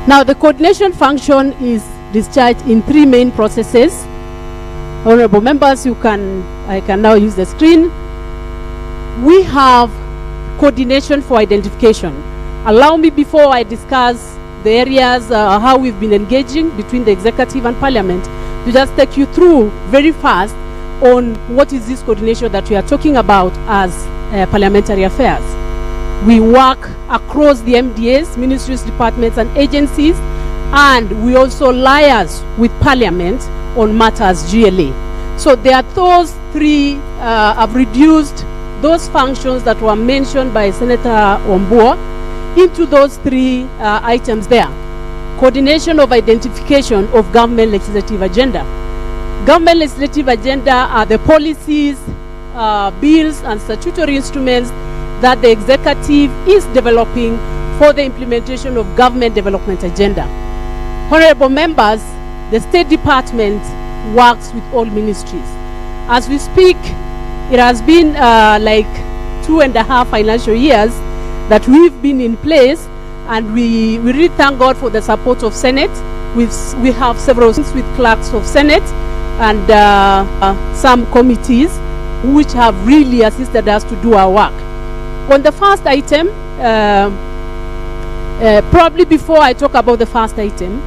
Now, the coordination function is discharged in three main processes. Honorable members, I can now use the screen. We have coordination for identification. Allow me, before I discuss the areas, how we've been engaging between the executive and parliament, to just take you through very fast on what is this coordination that we are talking about as parliamentary affairs. We work across the MDAs, ministries, departments, and agencies, and we also liaise with parliament on matters GLA. So there are those three, have reduced those functions that were mentioned by Senator Wambua into those three items there. Coordination of identification of government legislative agenda. Government legislative agenda are the policies, bills, and statutory instruments that the executive is developing for the implementation of government development agenda. Honorable members, the State Department works with all ministries. As we speak, it has been like 2.5 financial years that we've been in place, and we really thank God for the support of Senate. We have several things with clerks of Senate and some committees which have really assisted us to do our work. On the first item, probably before I talk about the first item,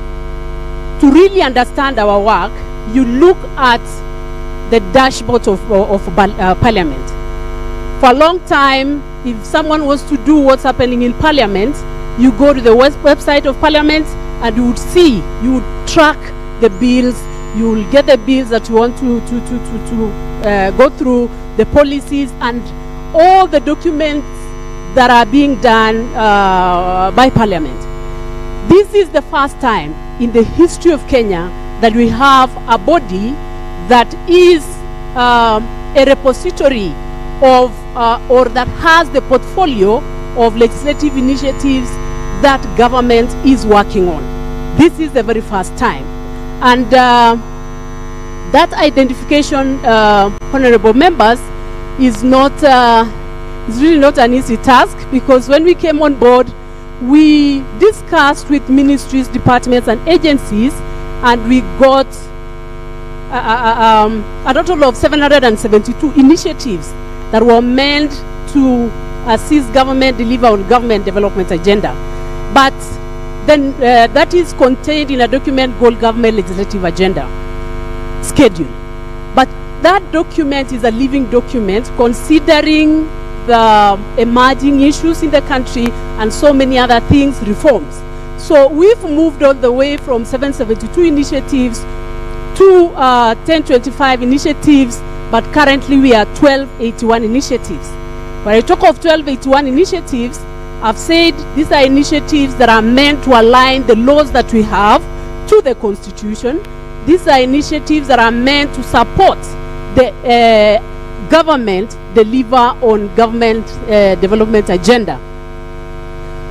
to really understand our work, you look at the dashboard of Parliament. For a long time, if someone wants to do what's happening in Parliament, you go to the website of Parliament and you would see, you would track the bills, you will get the bills that you want to go through, the policies and all the documents that are being done by Parliament. This is the first time in the history of Kenya that we have a body that is a repository of or that has the portfolio of legislative initiatives that government is working on. This is the very first time. And that identification, honorable members, is not is really not an easy task, because when we came on board, we discussed with ministries, departments, and agencies, and we got a total of 772 initiatives that were meant to assist government deliver on government development agenda. But then that is contained in a document called Government Legislative Agenda Schedule. But that document is a living document considering the emerging issues in the country and so many other things, reforms. So we've moved all the way from 772 initiatives to 1025 initiatives, but currently we are 1281 initiatives. When I talk of 1281 initiatives, I've said these are initiatives that are meant to align the laws that we have to the Constitution. These are initiatives that are meant to support the government deliver on government development agenda.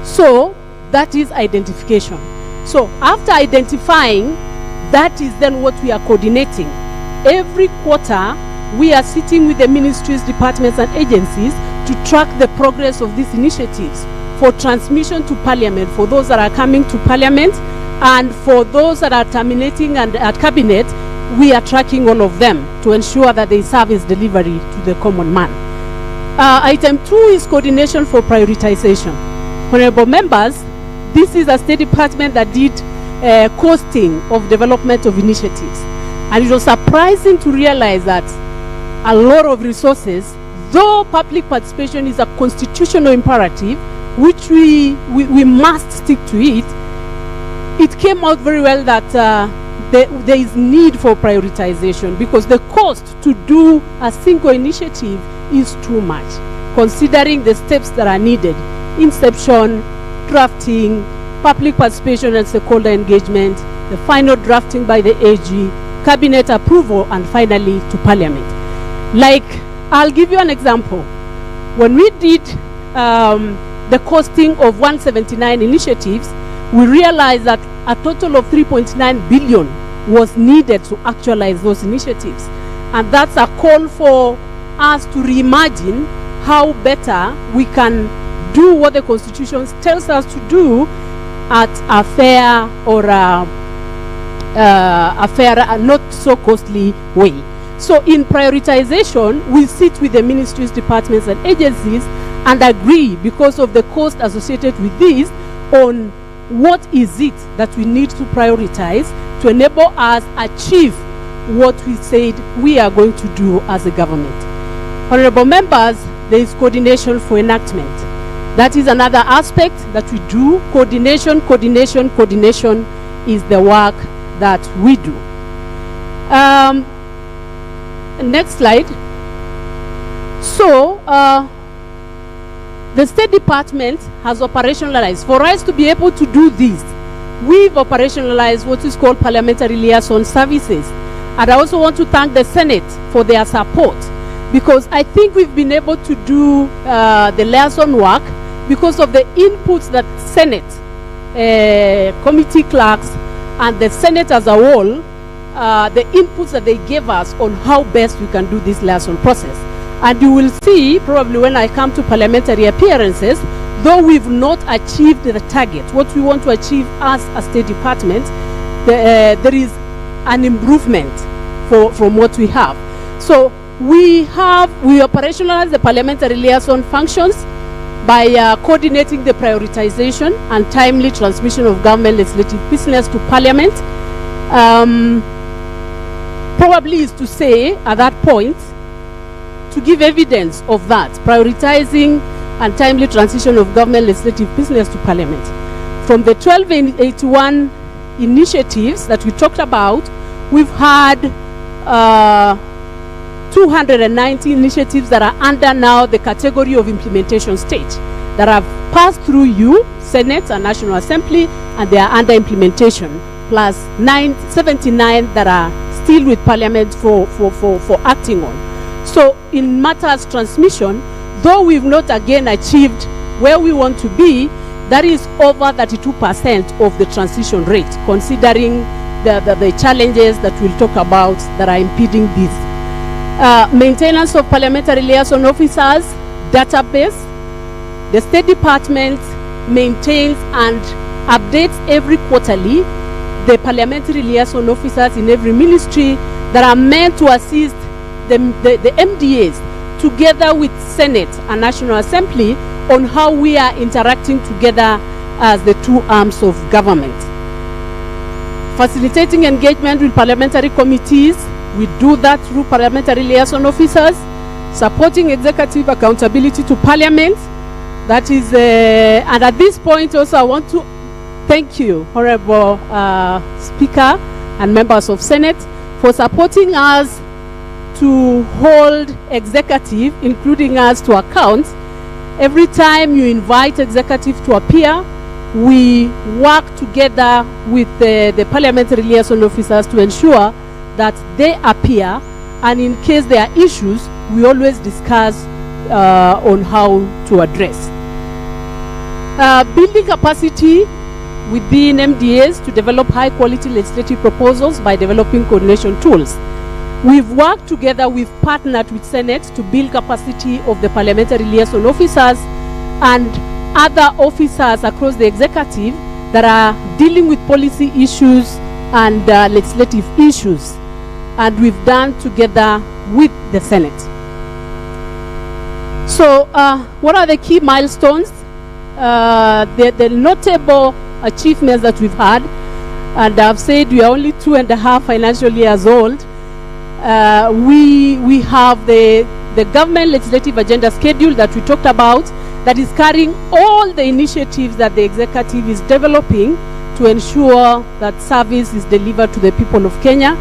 So that is identification. So after identifying, that is then what we are coordinating. Every quarter, we are sitting with the ministries, departments, and agencies to track the progress of these initiatives for transmission to Parliament, for those that are coming to Parliament, and for those that are terminating and at Cabinet, we are tracking all of them to ensure that they service delivery to the common man. Item 2 is coordination for prioritization. Honorable members, this is a State Department that did costing of development of initiatives. And it was surprising to realize that a lot of resources, though public participation is a constitutional imperative, which we must stick to it, it came out very well that there is need for prioritization, because the cost to do a single initiative is too much, considering the steps that are needed: inception, drafting, public participation and stakeholder engagement, the final drafting by the AG, cabinet approval, and finally to Parliament. Like, I'll give you an example. When we did the costing of 179 initiatives, we realized that a total of 3.9 billion was needed to actualize those initiatives. And that's a call for us to reimagine how better we can do what the Constitution tells us to do at a fair or not so costly way. So in prioritization, we sit with the ministries, departments, and agencies and agree, because of the cost associated with this, on what is it that we need to prioritize to enable us achieve what we said we are going to do as a government. Honorable members, there is coordination for enactment. That is another aspect that we do. Coordination is the work that we do. Next slide. So, the State Department has operationalized. For us to be able to do this, we've operationalized what is called parliamentary liaison services. And I also want to thank the Senate for their support, because I think we've been able to do the liaison work because of the inputs that Senate, committee clerks, and the Senate as a whole, the inputs that they gave us on how best we can do this liaison process. And you will see, probably when I come to parliamentary appearances, though we've not achieved the target, what we want to achieve as a State Department, there is an improvement from what we have. So we operationalize the parliamentary liaison functions by coordinating the prioritization and timely transmission of government legislative business to Parliament. Probably is to say at that point, to give evidence of that, prioritizing and timely transition of government legislative business to Parliament. From the 1281 initiatives that we talked about, we've had 290 initiatives that are under now the category of implementation stage, that have passed through you, Senate and National Assembly, and they are under implementation, plus 79 that are still with Parliament for acting on. So in matters transmission, though we've not again achieved where we want to be, that is over 32% of the transition rate, considering the challenges that we'll talk about that are impeding this. Maintenance of parliamentary liaison officers, database. The State Department maintains and updates every quarterly the parliamentary liaison officers in every ministry that are meant to assist the MDAs together with Senate and National Assembly on how we are interacting together as the two arms of government. Facilitating engagement with parliamentary committees, we do that through parliamentary liaison officers. Supporting executive accountability to Parliament, that is, and at this point also I want to thank you, Honorable Speaker and members of Senate, for supporting us to hold executive, including us, to account. Every time you invite executive to appear, we work together with the parliamentary liaison officers to ensure that they appear, and in case there are issues, we always discuss on how to address. Building capacity within MDAs to develop high-quality legislative proposals by developing coordination tools. We've worked together, we've partnered with Senate to build capacity of the parliamentary liaison officers and other officers across the executive that are dealing with policy issues and legislative issues. And we've done together with the Senate. So what are the key milestones? The notable achievements that we've had, and I've said we are only 2.5 financial years old. We have the government legislative agenda schedule that we talked about, that is carrying all the initiatives that the executive is developing to ensure that service is delivered to the people of Kenya.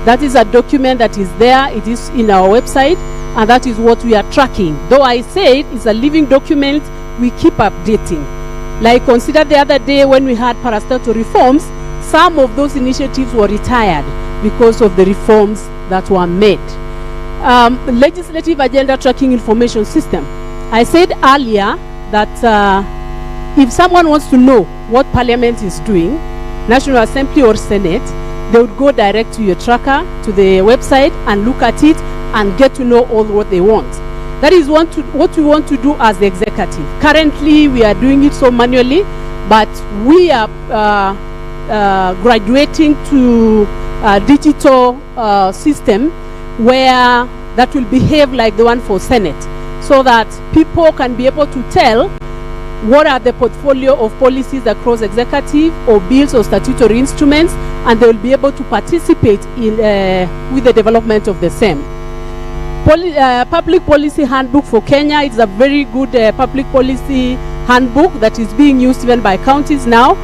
That is a document that is there, it is in our website, and that is what we are tracking. Though I said it's a living document, we keep updating. Like, consider the other day when we had parastatal reforms, some of those initiatives were retired because of the reforms that were made. Legislative agenda tracking information system. I said earlier that if someone wants to know what Parliament is doing, National Assembly or Senate, they would go direct to your tracker, to the website, and look at it and get to know all what they want. That is what we want to do as the executive. Currently, we are doing it so manually, but we are graduating to a digital system where that will behave like the one for Senate, so that people can be able to tell what are the portfolio of policies across executive or bills or statutory instruments, and they will be able to participate in with the development of the same. Public Policy Handbook for Kenya is a very good public policy handbook that is being used even by counties now.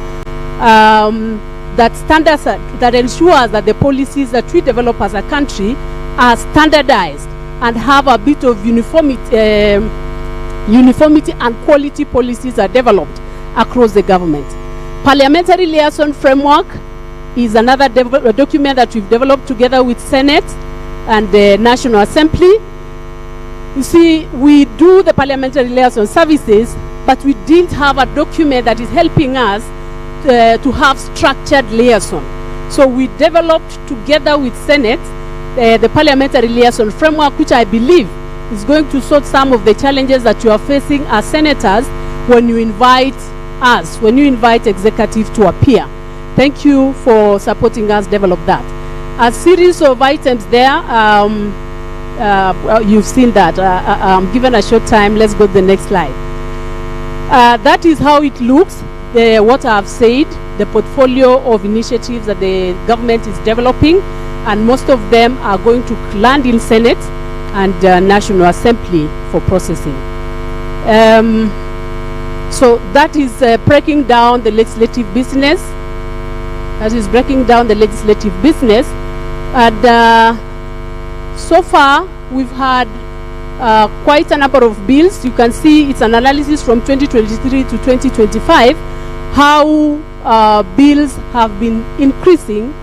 That standards that ensures that the policies that we develop as a country are standardized and have a bit of uniformity and quality policies are developed across the government. Parliamentary Liaison Framework is another document that we've developed together with Senate and the National Assembly. You see, we do the parliamentary liaison services, but we didn't have a document that is helping us to have structured liaison. So we developed together with Senate the Parliamentary Liaison Framework, which I believe is going to sort some of the challenges that you are facing as senators when you invite us, when you invite executive to appear. Thank you for supporting us develop that. A series of items there, you've seen that. Given a short time, let's go to the next slide. That is how it looks. What I've said, the portfolio of initiatives that the government is developing, and most of them are going to land in Senate and National Assembly for processing. So that is breaking down the legislative business. That is breaking down the legislative business. And so far, we've had quite a number of bills. You can see it's an analysis from 2023 to 2025, how bills have been increasing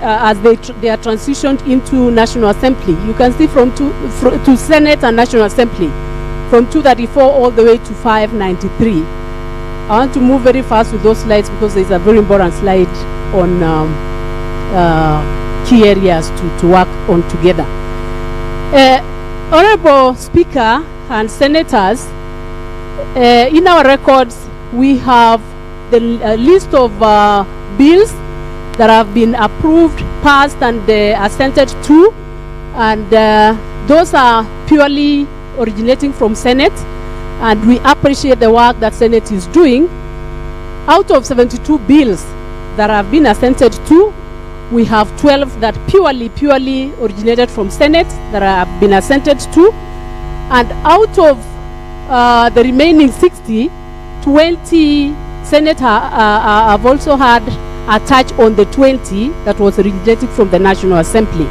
as they are transitioned into National Assembly. You can see from to Senate and National Assembly, from 234 all the way to 593. I want to move very fast with those slides because there's a very important slide on key areas to work on together. Honorable Speaker and Senators, in our records we have the list of bills that have been approved, passed and assented to, and those are purely originating from Senate, and we appreciate the work that Senate is doing. Out of 72 bills that have been assented to, we have 12 that purely originated from Senate that have been assented to, and out of the remaining 60, 20 Senate have also had a touch on the 20 that was originating from the National Assembly.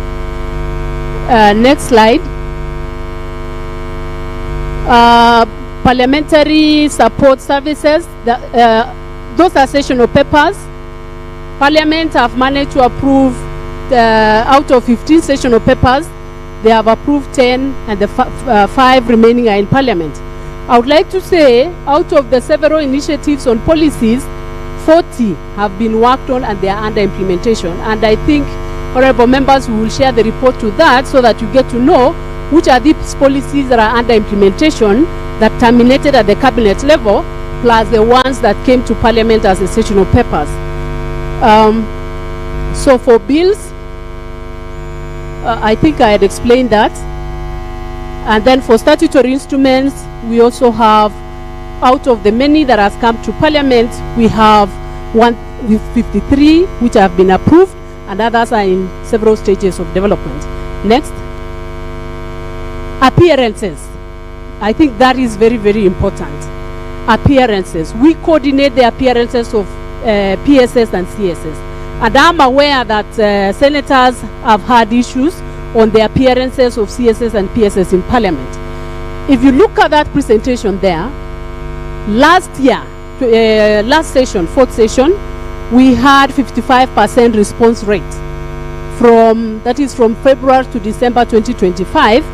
Next slide. Parliamentary support services. Those are sessional papers. Parliament have managed to approve out of 15 sessional papers, they have approved 10, and the 5 remaining are in Parliament. I would like to say, out of the several initiatives on policies, 40 have been worked on and they are under implementation. And I think, honorable members, we will share the report to that so that you get to know which are these policies that are under implementation that terminated at the cabinet level, plus the ones that came to Parliament as sessional papers. So for bills, I think I had explained that. And then for statutory instruments, we also have, out of the many that has come to Parliament, we have 153 which have been approved, and others are in several stages of development. Next. Appearances. I think that is very important. Appearances. We coordinate the appearances of PSS and CSS. And I'm aware that senators have had issues on the appearances of CSS and PSS in Parliament. If you look at that presentation there, last year, last session, 4th session, we had 55% response rate. That is from February to December 2025.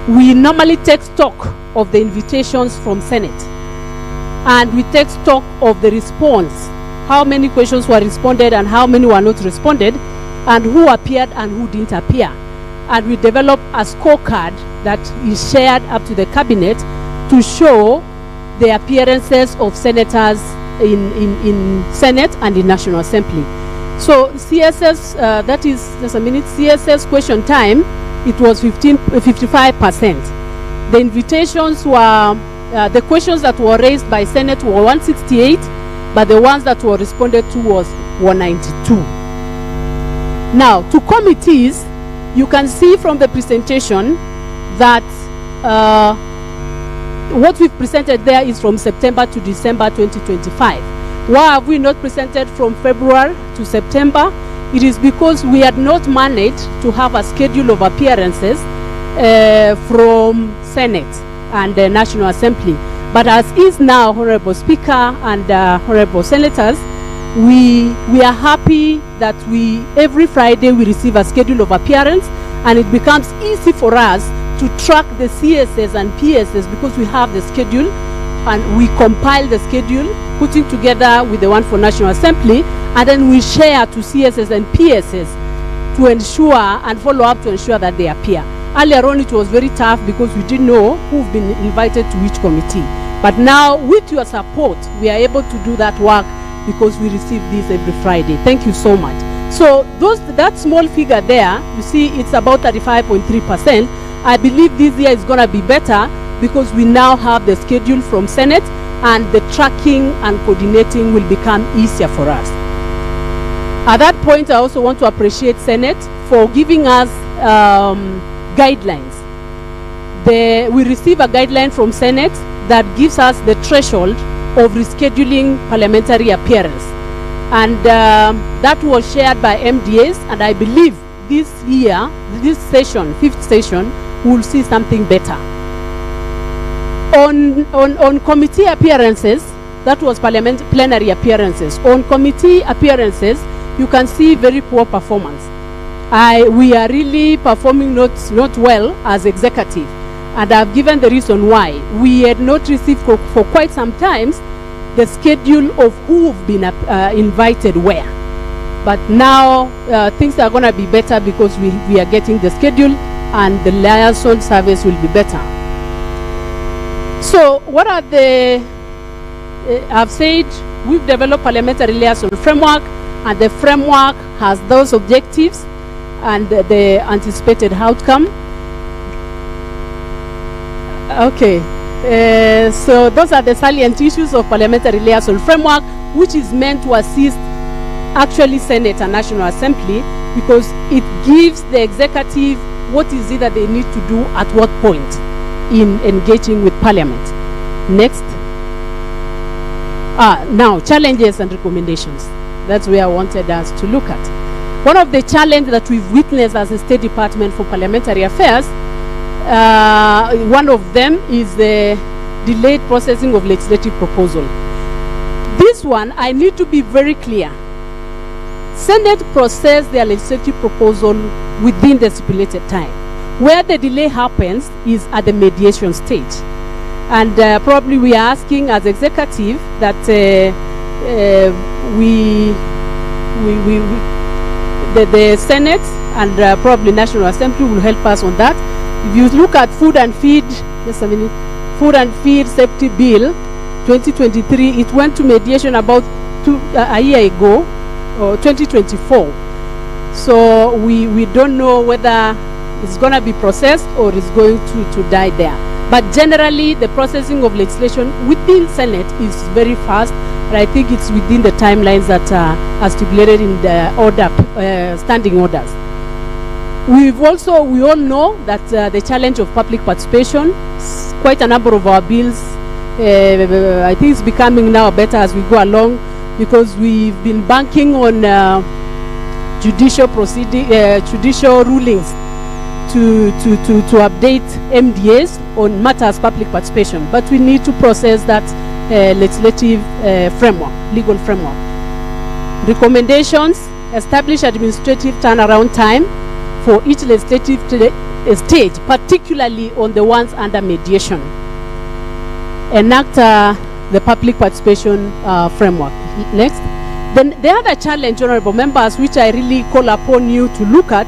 We normally take stock of the invitations from Senate, and we take stock of the response, how many questions were responded and how many were not responded, and who appeared and who didn't appear. And we develop a scorecard that is shared up to the cabinet to show the appearances of senators in Senate and in National Assembly. So CSS, that is just a minute, CSS question time, it was 55%. The invitations were, the questions that were raised by Senate were 168, but the ones that were responded to was 192. Now, to committees, you can see from the presentation that what we've presented there is from September to December 2025. Why have we not presented from February to September? It is because we had not managed to have a schedule of appearances from Senate and the National Assembly. But as is now, Honorable Speaker and Honorable Senators, we are happy that every Friday we receive a schedule of appearance, and it becomes easy for us to track the CSS and PSS because we have the schedule, and we compile the schedule, putting together with the one for National Assembly, and then we share to CSS and PSS to ensure and follow up to ensure that they appear. Earlier on, it was very tough because we didn't know who've been invited to which committee. But now, with your support, we are able to do that work because we receive this every Friday. Thank you so much. So that small figure there, you see, it's about 35.3%. I believe this year is going to be better because we now have the schedule from Senate, and the tracking and coordinating will become easier for us. At that point, I also want to appreciate Senate for giving us guidelines. We receive a guideline from Senate that gives us the threshold of rescheduling parliamentary appearance. And that was shared by MDAs, and I believe this year, this session, 5th session, we'll see something better. On committee appearances, that was plenary appearances. On committee appearances, you can see very poor performance. We are really performing not well as executive, and I've given the reason why. We had not received for quite some time the schedule of who have been invited where. But now things are going to be better because we are getting the schedule, and the liaison service will be better. So what are I've said we've developed parliamentary liaison framework, and the framework has those objectives and the anticipated outcome. Okay, so those are the salient issues of parliamentary liaison framework, which is meant to assist actually Senate and National Assembly, because it gives the executive what is it that they need to do at what point in engaging with Parliament. Next. Now, challenges and recommendations. That's where I wanted us to look at. One of the challenges that we've witnessed as a State Department for Parliamentary Affairs, one of them is the delayed processing of legislative proposal. This one, I need to be very clear. Senate processed their legislative proposal within the stipulated time. Where the delay happens is at the mediation stage. And probably we are asking as executive that the Senate and probably National Assembly will help us on that. If you look at food and feed, just a minute, food and feed safety bill 2023, it went to mediation about a year ago, or 2024. So we don't know whether it's going to be processed or it's going to die there. But generally, the processing of legislation within Senate is very fast, and I think it's within the timelines that are stipulated in the order, standing orders. We all know that the challenge of public participation, quite a number of our bills, I think it's becoming now better as we go along, because we've been banking on judicial rulings to update MDAs on matters public participation. But we need to process that legislative framework, legal framework. Recommendations: establish administrative turnaround time for each legislative stage, particularly on the ones under mediation. Enact the public participation framework. Next. Then the other challenge, honorable members, which I really call upon you to look at,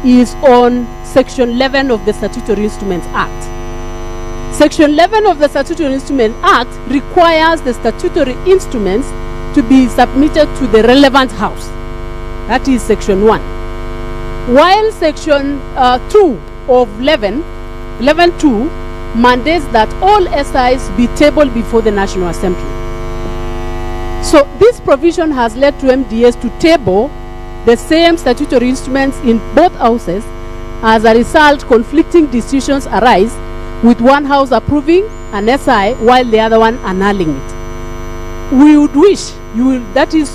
is on Section 11 of the Statutory Instruments Act. Section 11 of the Statutory Instrument Act requires the statutory instruments to be submitted to the relevant house. That is Section 1. While Section 2 of 11.2 mandates that all SIs be tabled before the National Assembly. So this provision has led to MDAs to table the same statutory instruments in both houses. As a result, conflicting decisions arise, with one house approving an SI while the other one annulling it. We would wish that is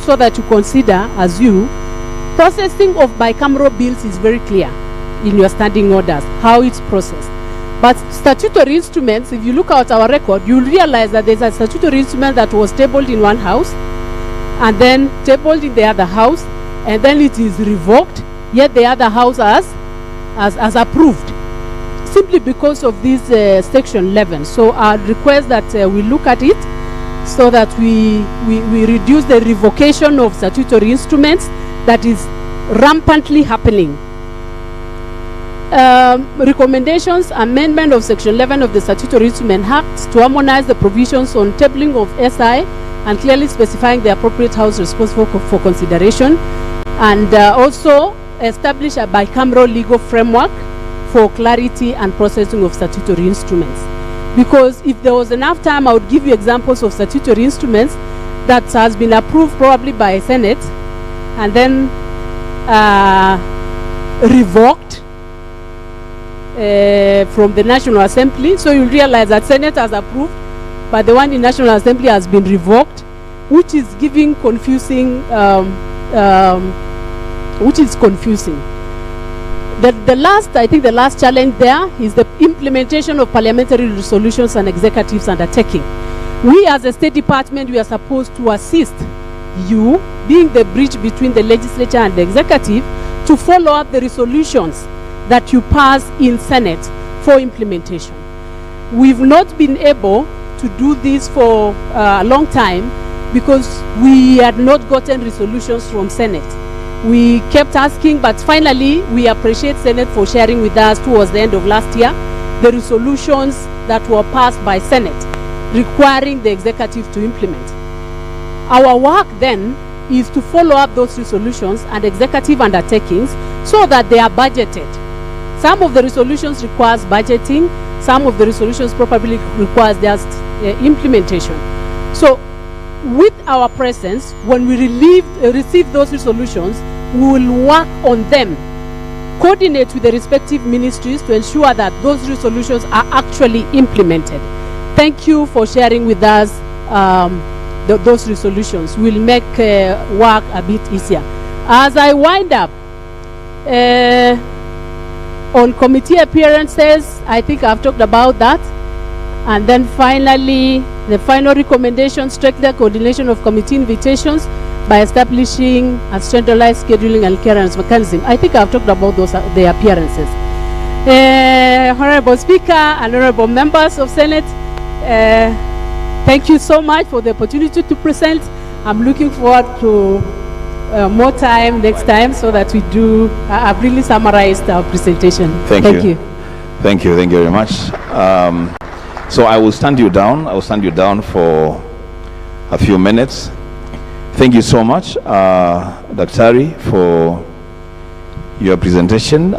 so that you consider, as you, processing of bicameral bills is very clear in your standing orders, how it's processed. But statutory instruments, if you look at our record, you'll realize that there's a statutory instrument that was tabled in one house and then tabled in the other house, and then it is revoked, yet the other house has approved, simply because of this Section 11. So I request that we look at it so that we reduce the revocation of statutory instruments that is rampantly happening. Recommendations, amendment of Section 11 of the Statutory Instrument Act to harmonize the provisions on tabling of SI and clearly specifying the appropriate house responsible for consideration, and also establish a bicameral legal framework for clarity and processing of statutory instruments. Because if there was enough time, I would give you examples of statutory instruments that has been approved probably by Senate and then revoked from the National Assembly. So you realize that Senate has approved, but the one in National Assembly has been revoked, which is giving confusing, I think the last challenge there is the implementation of parliamentary resolutions and executives undertaking. We as a State Department, we are supposed to assist you, being the bridge between the legislature and the executive, to follow up the resolutions that you pass in Senate for implementation. We've not been able to do this for a long time because we had not gotten resolutions from Senate. We kept asking, but finally we appreciate Senate for sharing with us towards the end of last year the resolutions that were passed by Senate requiring the executive to implement. Our work then is to follow up those resolutions and executive undertakings so that they are budgeted. Some of the resolutions requires budgeting, some of the resolutions probably requires just implementation. So with our presence, when we receive those resolutions, we will work on them, coordinate with the respective ministries to ensure that those resolutions are actually implemented. Thank you for sharing with us those resolutions. Will make work a bit easier. As I wind up, on committee appearances, I think I've talked about that. And then finally, the final recommendation, strengthen coordination of committee invitations by establishing a centralized scheduling and clearance mechanism. I think I've talked about those, the appearances. Honorable Speaker and honorable members of Senate, thank you so much for the opportunity to present. I'm looking forward to more time next time so that we do. I've really summarized our presentation. Thank you. Thank you very much. So I will stand you down. I will stand you down for a few minutes. Thank you so much, Daktari, for your presentation.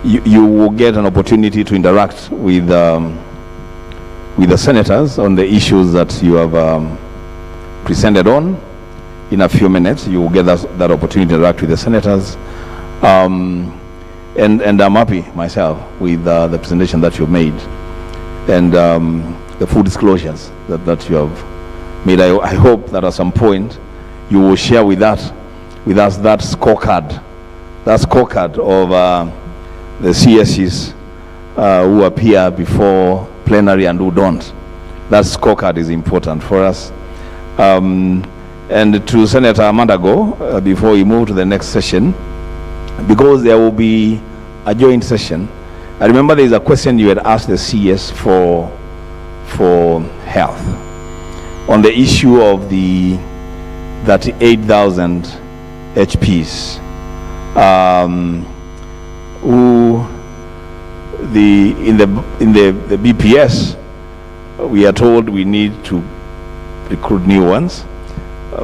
You will get an opportunity to interact with the senators on the issues that you have presented on. In a few minutes, you will get that opportunity to interact with the senators. And I'm happy myself with the presentation that you've made and the full disclosures that you have made. I hope that at some point you will share with us that scorecard of the CSs who appear before plenary and who don't. That scorecard is important for us. And to Senator Mandago, before we move to the next session, because there will be a joint session. I remember there is a question you had asked the CS for health on the issue of the 38,000 HPs who in the BPS, we are told we need to recruit new ones,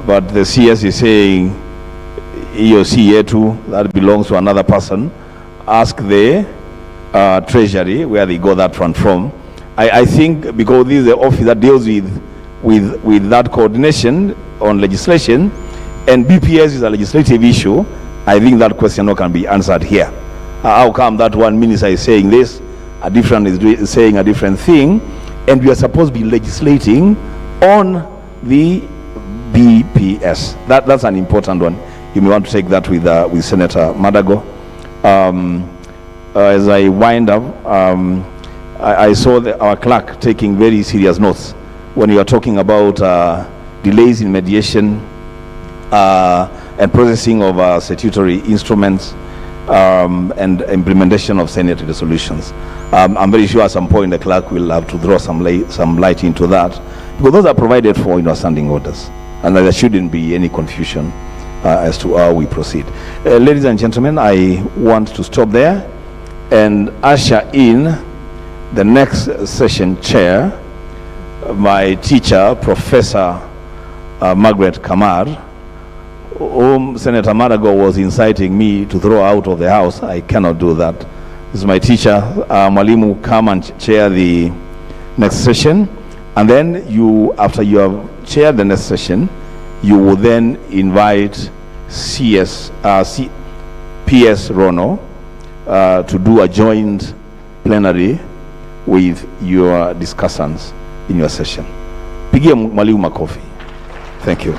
but the CS is saying EOCA2, that belongs to another person. Ask the Treasury where they got that one from. I think because this is the office that deals with that coordination on legislation, and BPS is a legislative issue, I think that question can be answered here. How come that one minister is saying this, a different is saying a different thing, and we are supposed to be legislating on the BPS? That's an important one. You may want to take that with Senator Madago. As I wind up, I saw our clerk taking very serious notes when you are talking about delays in mediation and processing of statutory instruments and implementation of Senate resolutions. I'm very sure at some point the clerk will have to throw some light into that, because those are provided for in our standing orders, and there shouldn't be any confusion as to how we proceed. Ladies and gentlemen, I want to stop there and usher in the next session chair, my teacher, Professor Margaret Kamar, whom Senator Madago was inciting me to throw out of the house. I cannot do that. This is my teacher. Mwalimu, come and chair the next session, and then you, after you have chaired the next session, you will then invite PS Rono to do a joint plenary with your discussants in your session. Pigia Mwalimu makofi. Thank you.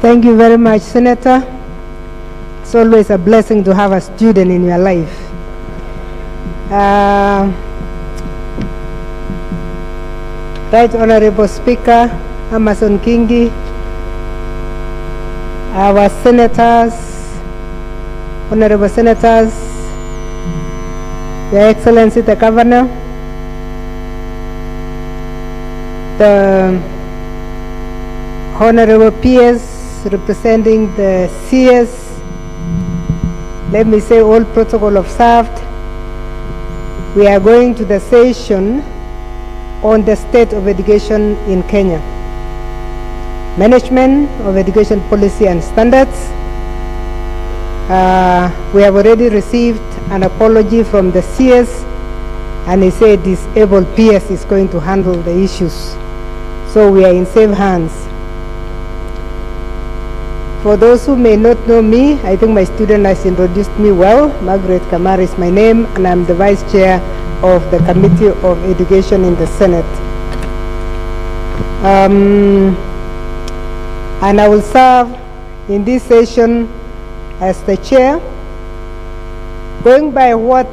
Thank you very much, Senator. It's always a blessing to have a student in your life. Right Honorable Speaker, Amason Kingi, our senators, honorable senators, Your Excellency the Governor, the honorable peers representing the CS, let me say all protocol observed. We are going to the session on the state of education in Kenya. Management of education policy and standards. We have already received an apology from the CS, and he said disabled PS is going to handle the issues. So we are in safe hands. For those who may not know me, I think my student has introduced me well. Margaret Kamar is my name, and I'm the Vice Chair of the Committee of Education in the Senate. And I will serve in this session as the chair. Going by what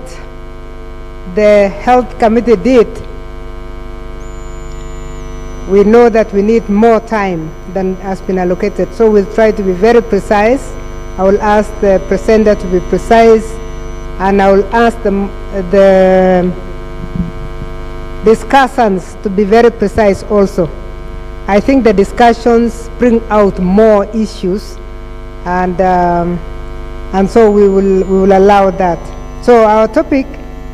the Health Committee did, we know that we need more time than has been allocated, so we'll try to be very precise. I will ask the presenter to be precise, and I will ask the discussants to be very precise also. I think the discussions bring out more issues, and so we will allow that. So our topic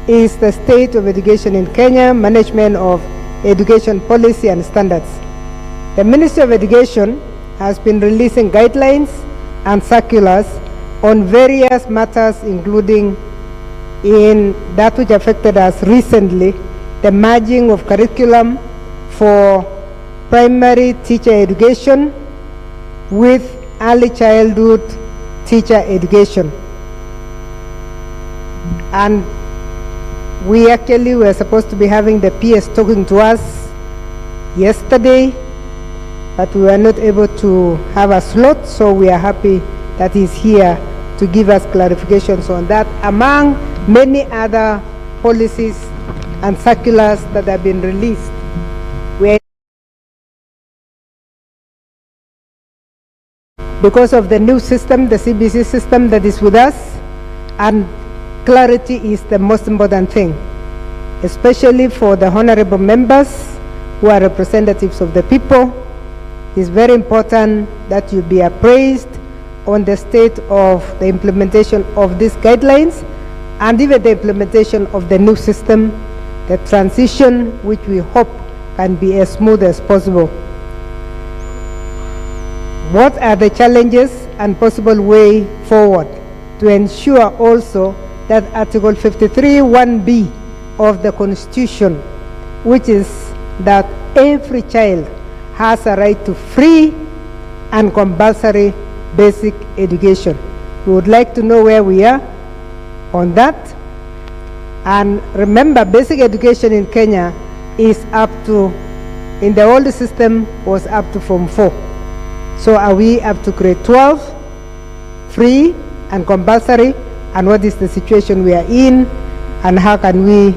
is the state of education in Kenya, management of education policy and standards. The Ministry of Education has been releasing guidelines and circulars on various matters, including in that which affected us recently, the merging of curriculum for primary teacher education with early childhood teacher education. And we actually were supposed to be having the PS talking to us yesterday, but we were not able to have a slot, so we are happy that he's here to give us clarifications on that, among many other policies and circulars that have been released. Because of the new system, the CBC system that is with us, and clarity is the most important thing, especially for the honorable members who are representatives of the people. It's very important that you be appraised on the state of the implementation of these guidelines and even the implementation of the new system, the transition which we hope can be as smooth as possible. What are the challenges and possible way forward to ensure also that Article 53(1)(b) of the Constitution, which is that every child has a right to free and compulsory basic education. We would like to know where we are on that. And remember, basic education in Kenya is up to, in the old system, was up to Form 4. So are we up to grade 12, free and compulsory? And what is the situation we are in? And how can we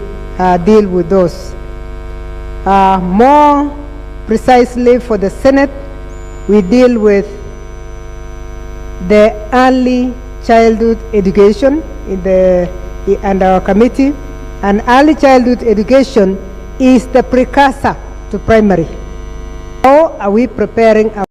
deal with those? More precisely for the Senate, we deal with the early childhood education and our committee. And early childhood education is the precursor to primary. How are we preparing our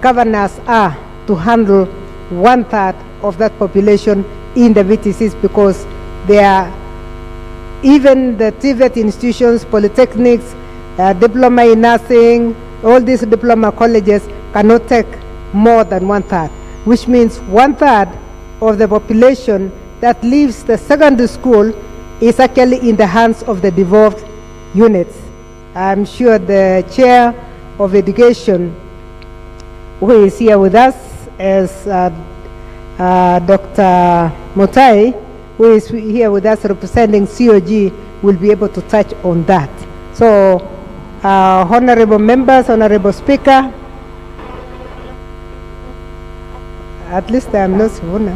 governors are to handle 1/3 of that population in the VTCs, because they are, even the TVET institutions, polytechnics, diploma in nursing, all these diploma colleges cannot take more than 1/3, which means 1/3 of the population that leaves the secondary school is actually in the hands of the devolved units. I'm sure the chair of education, who is here with us, as Dr. Mutai, who is here with us representing COG, will be able to touch on that. So, honorable members, honorable speaker, at least I'm not Sivuna.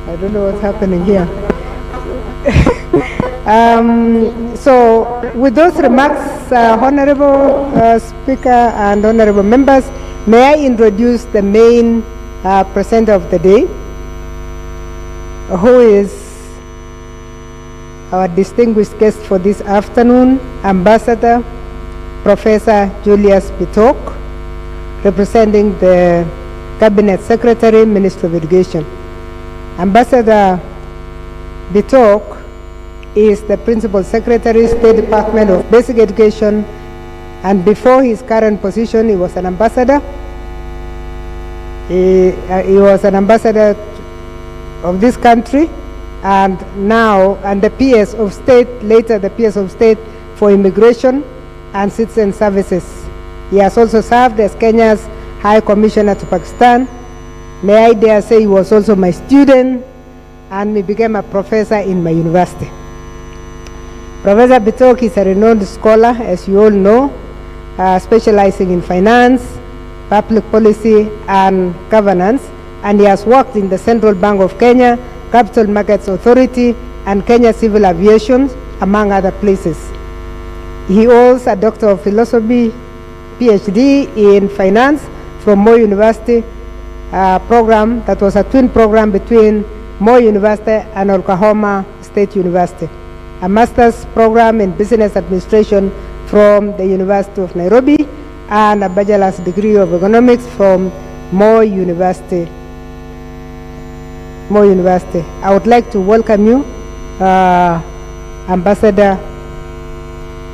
I don't know what's happening here. So with those remarks, honorable speaker and honorable members, may I introduce the main presenter of the day, who is our distinguished guest for this afternoon, Ambassador Professor Julius Bitok, representing the Cabinet Secretary, Ministry of Education. Ambassador Bitok is the Principal Secretary, State Department of Basic Education, and before his current position, he was an ambassador. He was an ambassador of this country, and now, and the PS of State, later the PS of State for Immigration and Citizen Services. He has also served as Kenya's High Commissioner to Pakistan. May I dare say he was also my student, and he became a professor in my university. Professor Bitok is a renowned scholar, as you all know, specializing in finance, public policy, and governance, and he has worked in the Central Bank of Kenya, Capital Markets Authority, and Kenya Civil Aviation, among other places. He holds a Doctor of Philosophy, PhD in finance from Moi University, program that was a twin program between Moi University and Oklahoma State University, a master's program in business administration from the University of Nairobi, and a bachelor's degree of economics from Moi University. Moi University. I would like to welcome you, Ambassador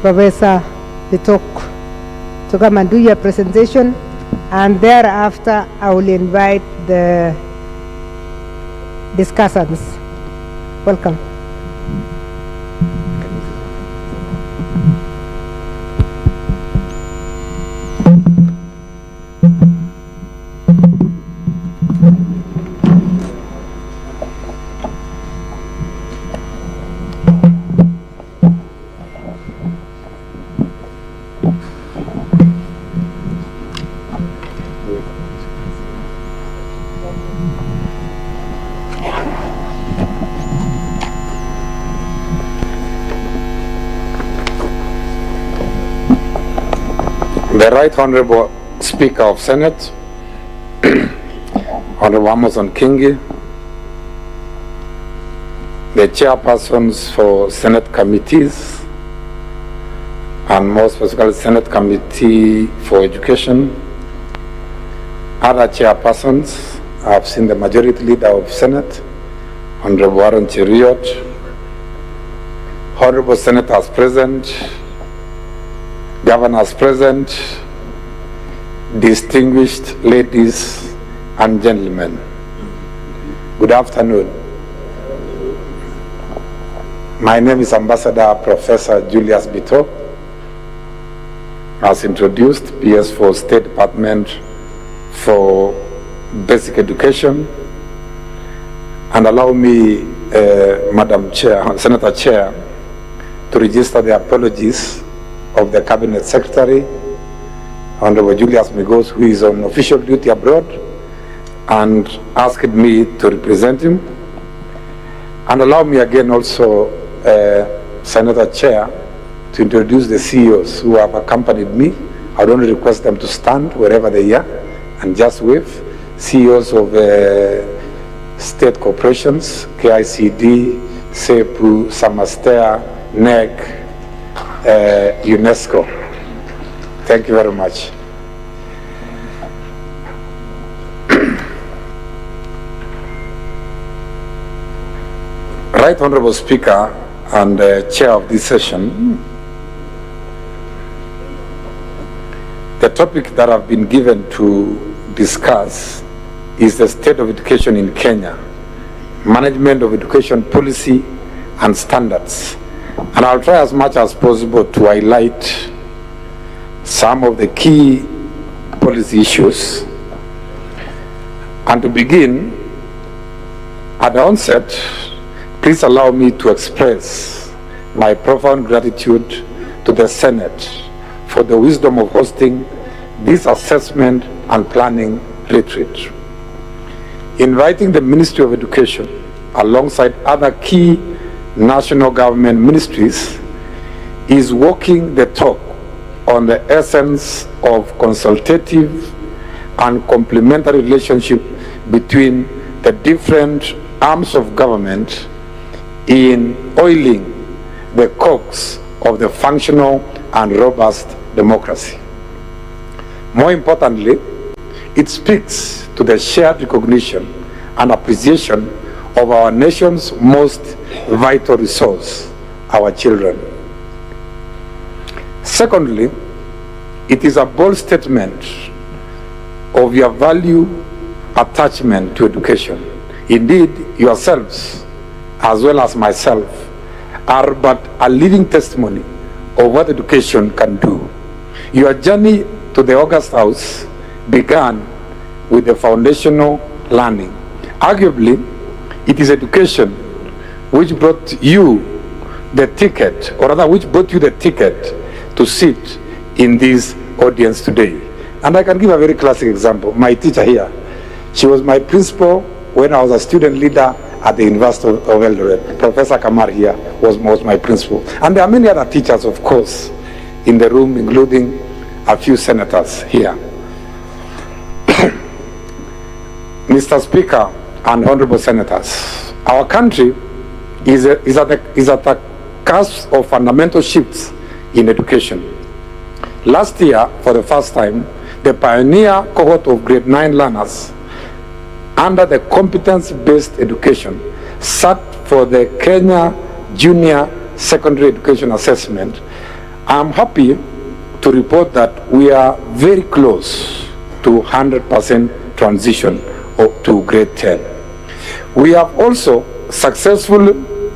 Professor Bitok, to come and do your presentation, and thereafter I will invite the discussants. Welcome. The Right Honorable Speaker of Senate, Honorable Amason Kingi, the chairpersons for Senate committees, and more specifically Senate Committee for Education, other chairpersons. I've seen the Majority Leader of Senate, Honorable Aaron Cheriot, Honorable Senators present, Governors present, distinguished ladies and gentlemen, good afternoon. My name is Ambassador Professor Julius Bitok, as introduced, PS4 State Department for Basic Education. And allow me, Madam Chair, Senator Chair, to register the apologies of the Cabinet Secretary, Honorable Julius Migos, who is on official duty abroad, and asked me to represent him. And allow me again also, Senator Chair, to introduce the CEOs who have accompanied me. I would only request them to stand wherever they are and just wave. CEOs of state corporations, KICD, SEPU, Samastea, NEC, UNESCO. Thank you very much. Right Honorable Speaker and Chair of this session, the topic that I've been given to discuss is the state of education in Kenya, management of education policy and standards. And I'll try as much as possible to highlight some of the key policy issues. And to begin, at the onset, please allow me to express my profound gratitude to the Senate for the wisdom of hosting this assessment and planning retreat. Inviting the Ministry of Education alongside other key national government ministries is walking the talk on the essence of consultative and complementary relationship between the different arms of government in oiling the cogs of the functional and robust democracy. More importantly, it speaks to the shared recognition and appreciation of our nation's most vital resource, our children. Secondly, it is a bold statement of your value attachment to education. Indeed, yourselves, as well as myself, are but a living testimony of what education can do. Your journey to the August House began with the foundational learning. Arguably, it is education which brought you the ticket, or rather which brought you the ticket to sit in this audience today. And I can give a very classic example. My teacher here, she was my principal when I was a student leader at the University of Eldoret. Professor Kamar here was my principal. And there are many other teachers, of course, in the room, including a few senators here. Mr. Speaker and honorable senators, Our country is at the cusp of fundamental shifts in education. Last year, for the first time, the pioneer cohort of grade 9 learners under the competence-based education sat for the Kenya Junior Secondary Education Assessment. I'm happy to report that we are very close to 100% transition to grade 10. We have also successfully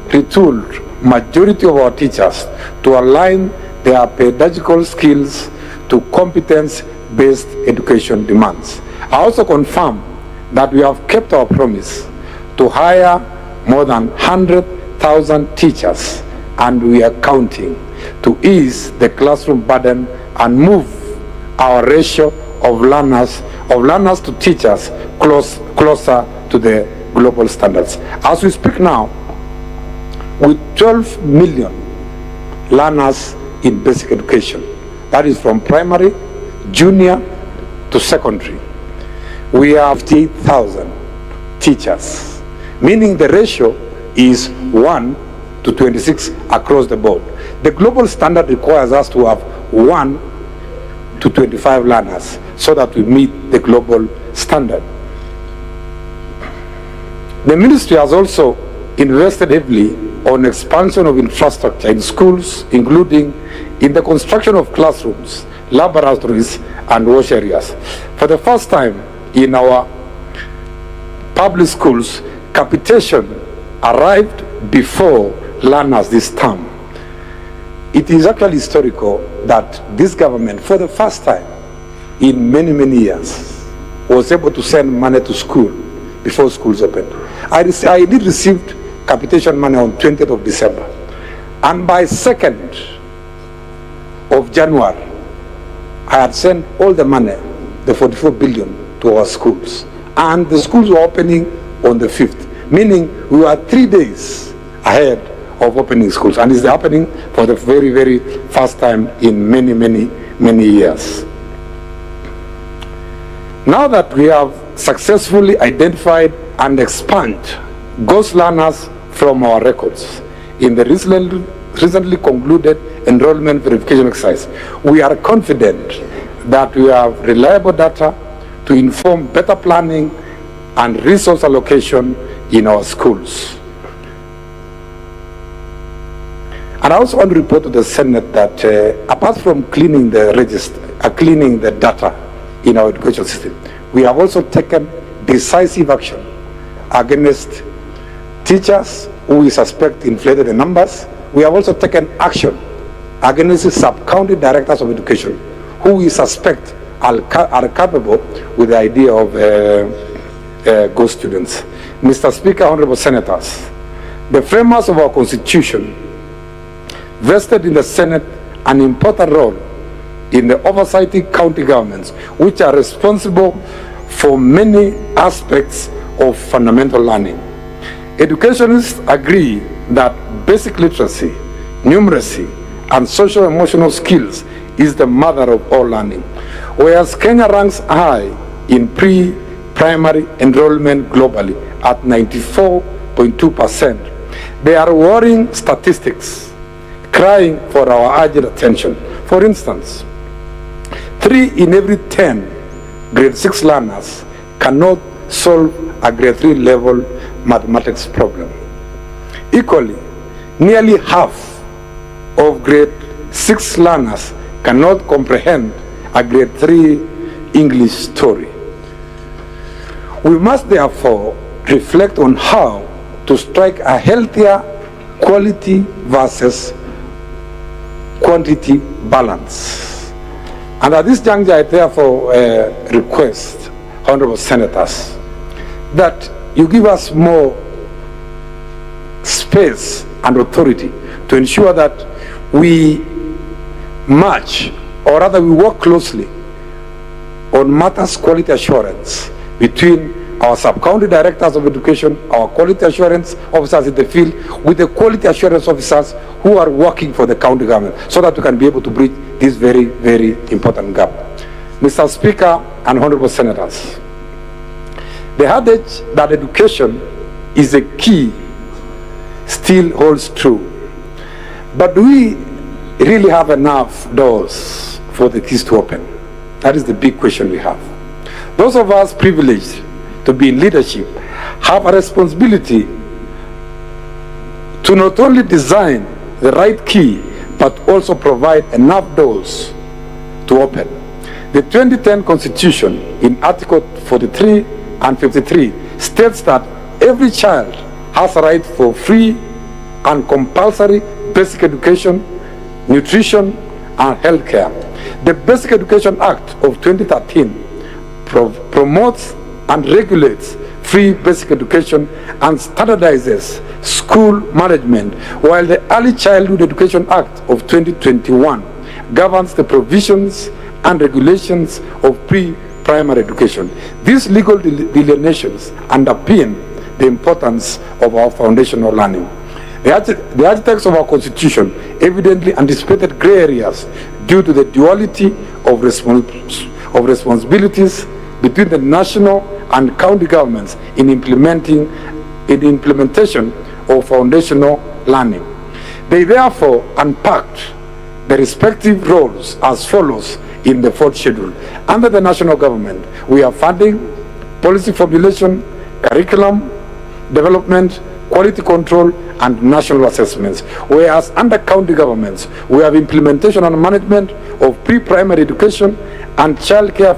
retooled majority of our teachers to align their pedagogical skills to competence-based education demands. I also confirm that we have kept our promise to hire more than 100,000 teachers, and we are counting, to ease the classroom burden and move our ratio of learners to teachers closer to the global standards. As we speak now, with 12 million learners in basic education, that is from primary, junior to secondary, we have 50,000 teachers, meaning the ratio is 1 to 26 across the board. The global standard requires us to have 1 to 25 learners so that we meet the global standard. The ministry has also invested heavily on expansion of infrastructure in schools, including in the construction of classrooms, laboratories, and wash areas. For the first time in our public schools, capitation arrived before learners this term. It is actually historical that this government, for the first time in many, many years, was able to send money to school before schools opened. I did received capitation money on 20th of December. And by 2nd of January, I had sent all the money, the 44 billion, to our schools. And the schools were opening on the 5th, meaning we were 3 days ahead of opening schools. And it's happening for the very, very first time in many, many, many years. Now that we have successfully identified and expunged ghost learners from our records in the recently concluded enrollment verification exercise, we are confident that we have reliable data to inform better planning and resource allocation in our schools. And I also want to report to the Senate that apart from cleaning the register, cleaning the data in our education system, we have also taken decisive action against teachers who we suspect inflated the numbers. We have also taken action against the sub-county directors of education who we suspect are capable with the idea of ghost students. Mr. Speaker, honorable senators, the framers of our constitution vested in the Senate an important role in the oversighting county governments, which are responsible for many aspects of fundamental learning. Educationists agree that basic literacy, numeracy, and social-emotional skills is the mother of all learning. Whereas Kenya ranks high in pre-primary enrollment globally at 94.2%, there are worrying statistics crying for our urgent attention. For instance, 3 in every 10 grade 6 learners cannot solve a grade 3 level mathematics problem. Equally, nearly half of grade 6 learners cannot comprehend a grade 3 English story. We must therefore reflect on how to strike a healthier quality versus quantity balance. And at this juncture, I therefore request, honorable senators, that you give us more space and authority to ensure that we match, or rather we work closely on matters quality assurance between our sub-county directors of education, our quality assurance officers in the field, with the quality assurance officers who are working for the county government, so that we can be able to bridge this very, very important gap. Mr. Speaker and honorable senators, the adage that education is a key still holds true. But do we really have enough doors for the keys to open? That is the big question we have. Those of us privileged to be in leadership have a responsibility to not only design the right key, but also provide enough doors to open. The 2010 Constitution in Article 43 and 53 states that every child has a right for free and compulsory basic education, nutrition, and health care. The Basic Education Act of 2013 promotes and regulates free basic education and standardizes school management, while the Early Childhood Education Act of 2021 governs the provisions and regulations of pre-primary education. These legal delineations underpin the importance of our foundational learning. The architects of our Constitution evidently anticipated gray areas due to the duality of responsibilities between the national and county governments in implementation of foundational learning. They therefore unpacked the respective roles as follows in the fourth schedule. Under the national government, we have funding, policy formulation, curriculum development, quality control, and national assessments. Whereas under county governments, we have implementation and management of pre-primary education and child care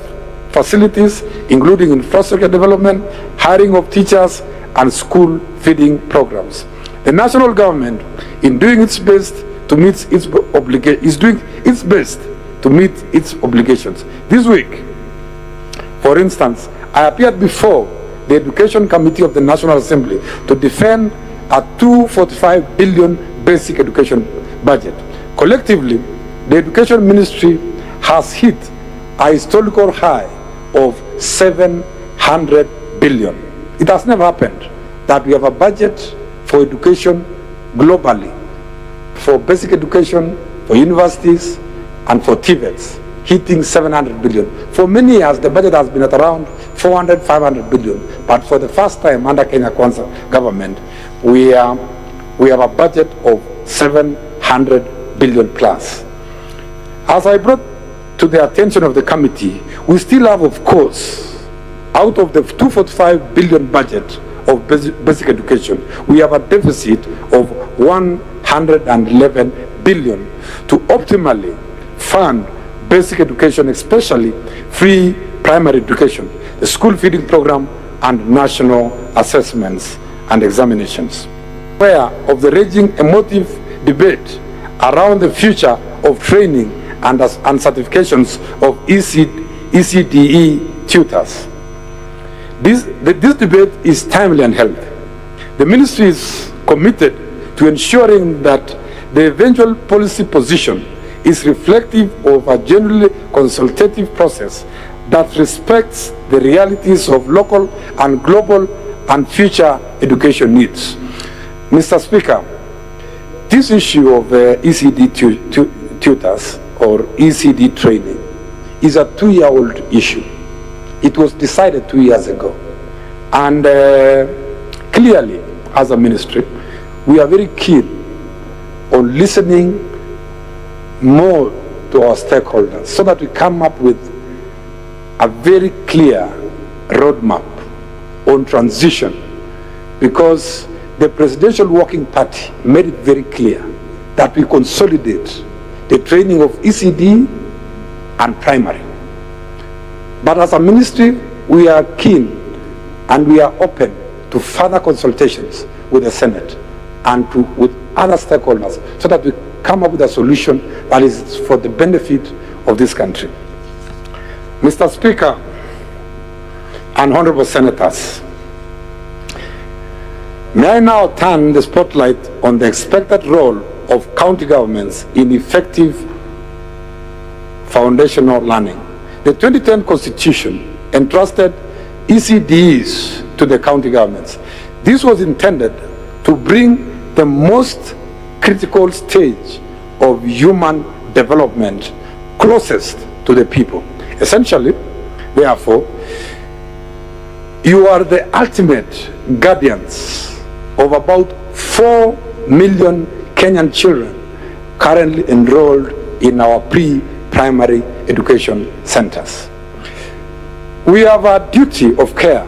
facilities, including infrastructure development, hiring of teachers, and school feeding programs. The national government, in doing its best to meet its obligations. This week, for instance, I appeared before the Education Committee of the National Assembly to defend a 245 billion basic education budget. Collectively, the Education Ministry has hit a historical high of 700 billion. It has never happened that we have a budget for education globally, for basic education, for universities, and for TVETs, hitting 700 billion. For many years, the budget has been at around 400, 500 billion. But for the first time under Kenya Kwanza government, we have a budget of 700 billion plus. As I brought to the attention of the committee, we still have, of course, out of the 245 billion budget of basic education, we have a deficit of 111 billion to optimally fund basic education, especially free primary education, the school feeding program, and national assessments and examinations. Aware of the raging emotive debate around the future of training and certifications of ECDE tutors. This debate is timely and healthy. The ministry is committed to ensuring that the eventual policy position is reflective of a genuinely consultative process that respects the realities of local and global and future education needs. Mr. Speaker, this issue of ECD tutors or ECD training is a 2-year-old issue. It was decided 2 years ago. And clearly, as a ministry, we are very keen on listening more to our stakeholders so that we come up with a very clear roadmap on transition, because the Presidential Working Party made it very clear that we consolidate the training of ECD and primary. But as a ministry, we are keen and we are open to further consultations with the Senate and with other stakeholders so that we come up with a solution that is for the benefit of this country. Mr. Speaker and honorable senators, may I now turn the spotlight on the expected role of county governments in effective foundational learning. The 2010 Constitution entrusted ECDs to the county governments. This was intended to bring the most critical stage of human development closest to the people. Essentially, therefore, you are the ultimate guardians of about 4 million Kenyan children currently enrolled in our pre-primary education centers. We have a duty of care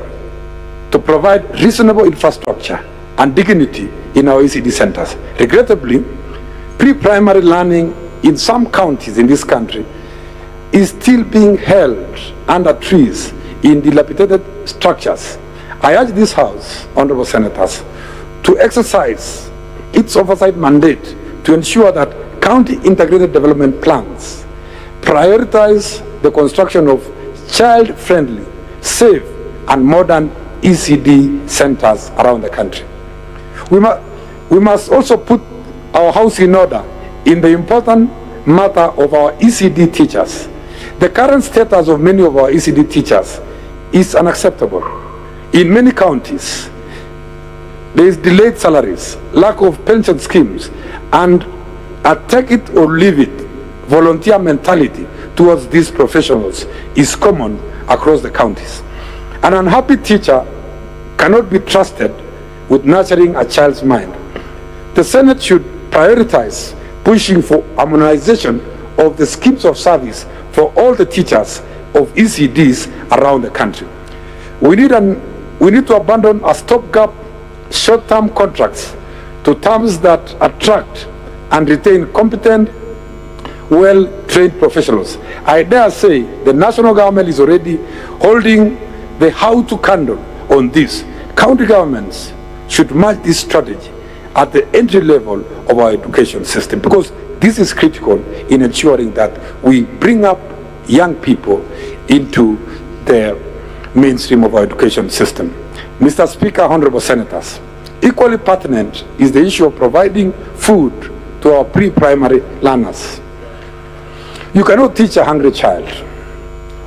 to provide reasonable infrastructure and dignity in our ECD centers. Regrettably, pre-primary learning in some counties in this country is still being held under trees in dilapidated structures. I urge this House, honorable senators, to exercise its oversight mandate to ensure that county integrated development plans prioritize the construction of child-friendly, safe, and modern ECD centers around the country. We must also put our house in order in the important matter of our ECD teachers. The current status of many of our ECD teachers is unacceptable. In many counties, there is delayed salaries, lack of pension schemes, and a take it or leave it volunteer mentality towards these professionals is common across the counties. An unhappy teacher cannot be trusted with nurturing a child's mind. The Senate should prioritize pushing for harmonization of the schemes of service for all the teachers of ECDs around the country. We need to abandon a stopgap short-term contracts to terms that attract and retain competent, well-trained professionals. I dare say the national government is already holding the how-to candle on this. County governments should match this strategy at the entry level of our education system, because this is critical in ensuring that we bring up young people into the mainstream of our education system. Mr. Speaker, honorable senators, equally pertinent is the issue of providing food to our pre-primary learners. You cannot teach a hungry child.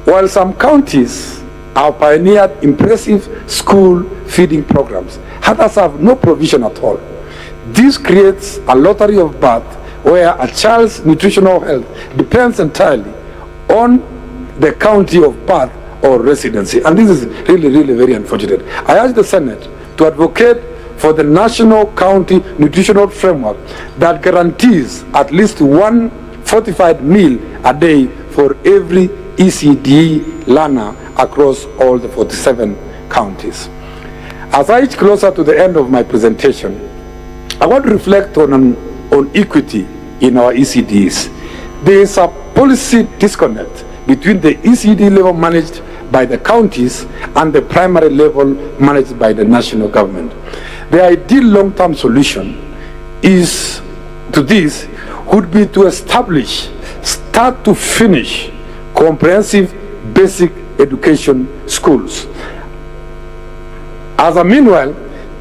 While some counties have pioneered impressive school feeding programs, others have no provision at all. This creates a lottery of birth where a child's nutritional health depends entirely on the county of birth or residency. And this is really, really very unfortunate. I urge the Senate to advocate for the national county nutritional framework that guarantees at least one fortified meal a day for every ECD learner across all the 47 counties. As I inch closer to the end of my presentation, I want to reflect on equity in our ECDs. There is a policy disconnect between the ECD level managed by the counties and the primary level managed by the national government. The ideal long-term solution would be to establish start to finish comprehensive basic education schools. As a meanwhile,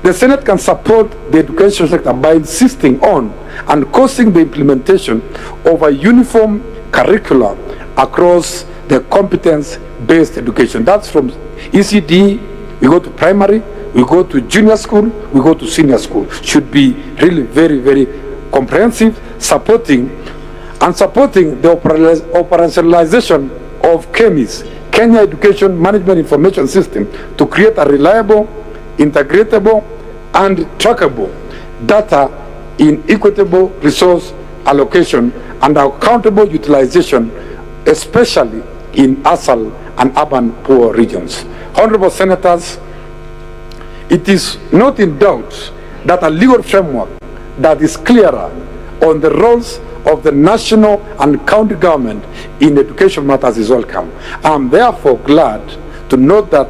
the Senate can support the education sector by insisting on and causing the implementation of a uniform curriculum across the competence-based education. That's from ECD, we go to primary, we go to junior school, we go to senior school. Should be really very, very comprehensive, supporting the operationalization of KEMIS, Kenya Education Management Information System, to create a reliable, integratable, and trackable data in equitable resource allocation and accountable utilization, especially in ASAL and urban poor regions. Honorable senators, it is not in doubt that a legal framework that is clearer on the roles of the national and county government in education matters is welcome. I am therefore glad to note that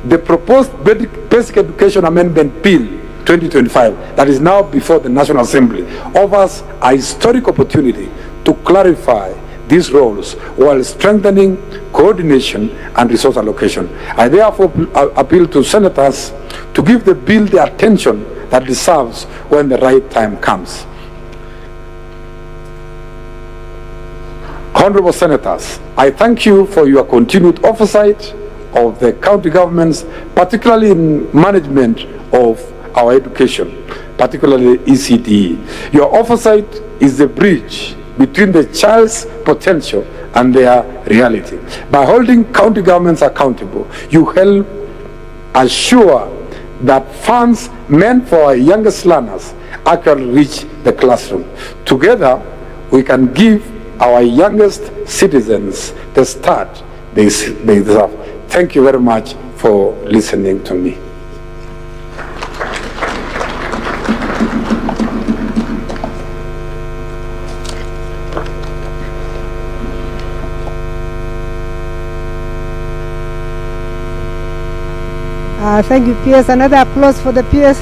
the proposed Basic Education Amendment Bill 2025 that is now before the National Assembly offers a historic opportunity to clarify these roles while strengthening coordination and resource allocation. I therefore appeal to senators to give the bill the attention that it deserves when the right time comes. Honorable senators, I thank you for your continued oversight of the county governments, particularly in management of our education, particularly ECD. Your oversight is the bridge between the child's potential and their reality. By holding county governments accountable, you help assure that funds meant for our youngest learners actually reach the classroom. Together, we can give our youngest citizens the start they deserve. Thank you very much for listening to me. Thank you, PS. Another applause for the PS.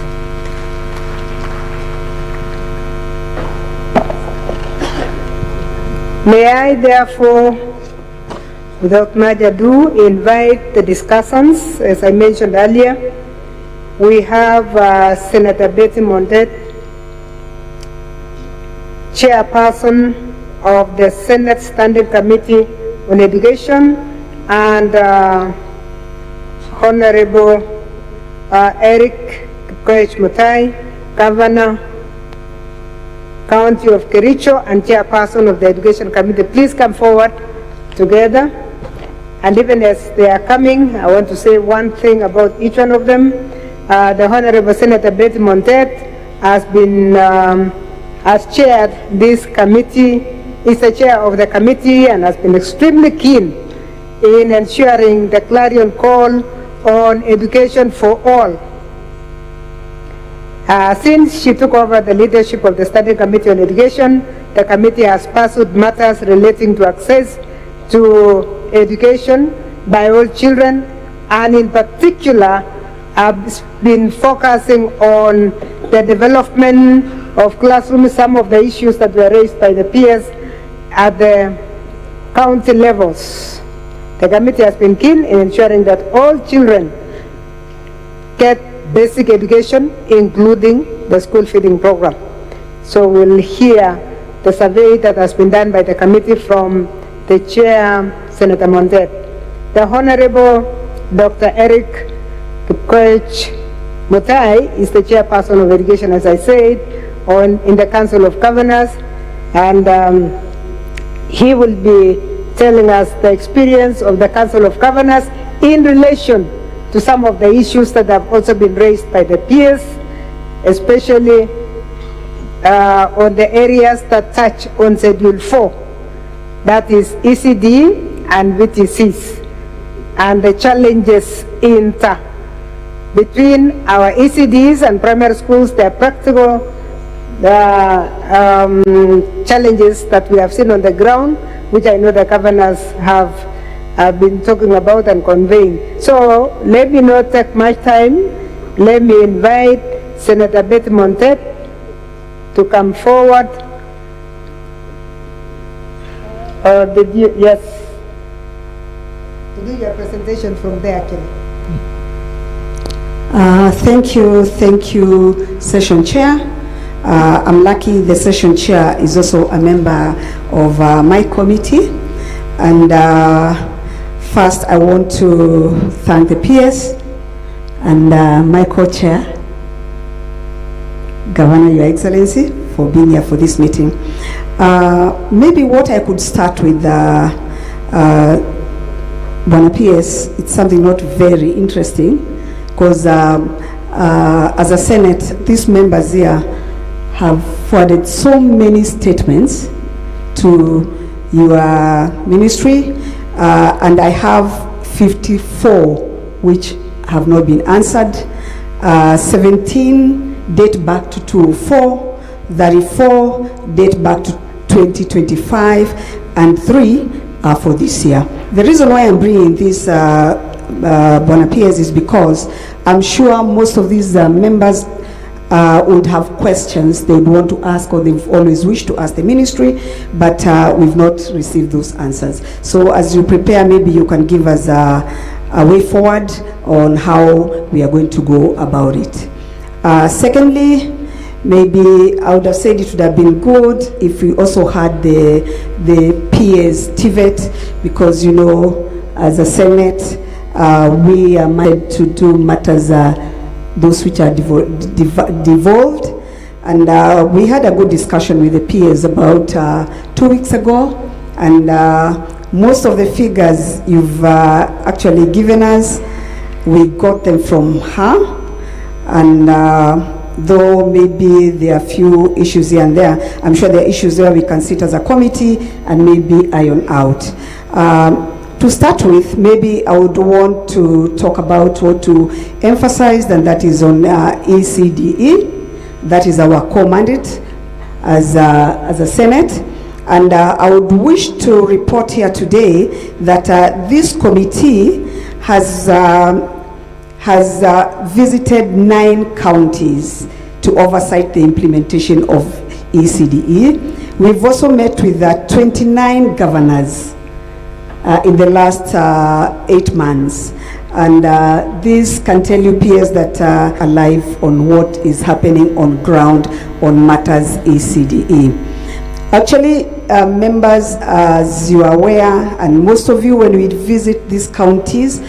May I therefore, without much ado, invite the discussants. As I mentioned earlier, we have Senator Betty Montet, Chairperson of the Senate Standing Committee on Education, and Honorable Eric Kipkoech Mutai, Governor, County of Kericho, and Chairperson of the Education Committee. Please come forward together. And even as they are coming, I want to say one thing about each one of them. The Honorable Senator Betty Montet has chaired this committee, is the chair of the committee, and has been extremely keen in ensuring the clarion call on education for all. Since she took over the leadership of the Standing Committee on Education, the committee has pursued matters relating to access to education by all children, and in particular have been focusing on the development of classrooms, some of the issues that were raised by the peers at the county levels. The committee has been keen in ensuring that all children get basic education, including the school feeding program. So we'll hear the survey that has been done by the committee from the chair, Senator Montet. The Honorable Dr. Eric Kipkoech Mutai is the chairperson of education, as I said, in the Council of Governors, and he will be telling us the experience of the Council of Governors in relation to some of the issues that have also been raised by the peers, especially on the areas that touch on Schedule 4, that is ECD and VTCs, and the challenges between our ECDs and primary schools, the practical challenges that we have seen on the ground, which I know the governors have been talking about and conveying. So let me not take much time. Let me invite Senator Betty Montet to come forward. Yes. To do your presentation from there, actually. Thank you, Session Chair. I'm lucky the Session Chair is also a member of my committee. And first, I want to thank the peers and my co-chair, Governor, Your Excellency, for being here for this meeting. Maybe what I could start with, Bwana PS, it's something not very interesting, because as a Senate, these members here have forwarded so many statements to your ministry, and I have 54 which have not been answered. 17 date back to 2004, 34 date back to 2025, and 3 are for this year. The reason why I'm bringing this, Bwana PS, is because I'm sure most of these members would have questions they would want to ask, or they've always wished to ask the ministry, but we've not received those answers. So as you prepare, maybe you can give us a way forward on how we are going to go about it. Secondly, maybe I would have said it would have been good if we also had the PS TVET, because, you know, as a Senate, we are meant to do matters, those which are devolved. And we had a good discussion with the peers about 2 weeks ago, and most of the figures you've actually given us, we got them from her, and though maybe there are few issues here and there, I'm sure there are issues there we can sit as a committee and maybe iron out. To start with, maybe I would want to talk about what to emphasize, and that is on ECDE. That is our core mandate as a Senate. And I would wish to report here today that this committee has visited 9 counties to oversight the implementation of ECDE. We've also met with 29 governors in the last 8 months. And this can tell you peers that are alive on what is happening on ground on matters ECDE. Actually, members, as you are aware, and most of you, when we visit these counties,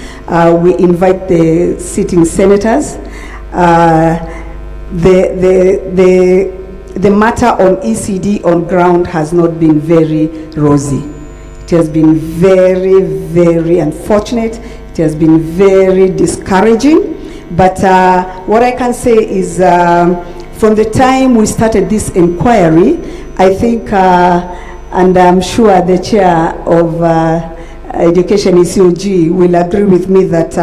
we invite the sitting senators. The matter on ECD on ground has not been very rosy. It has been very, very unfortunate. It has been very discouraging. But what I can say is from the time we started this inquiry, I think, and I'm sure the chair of Education ECOG will agree with me that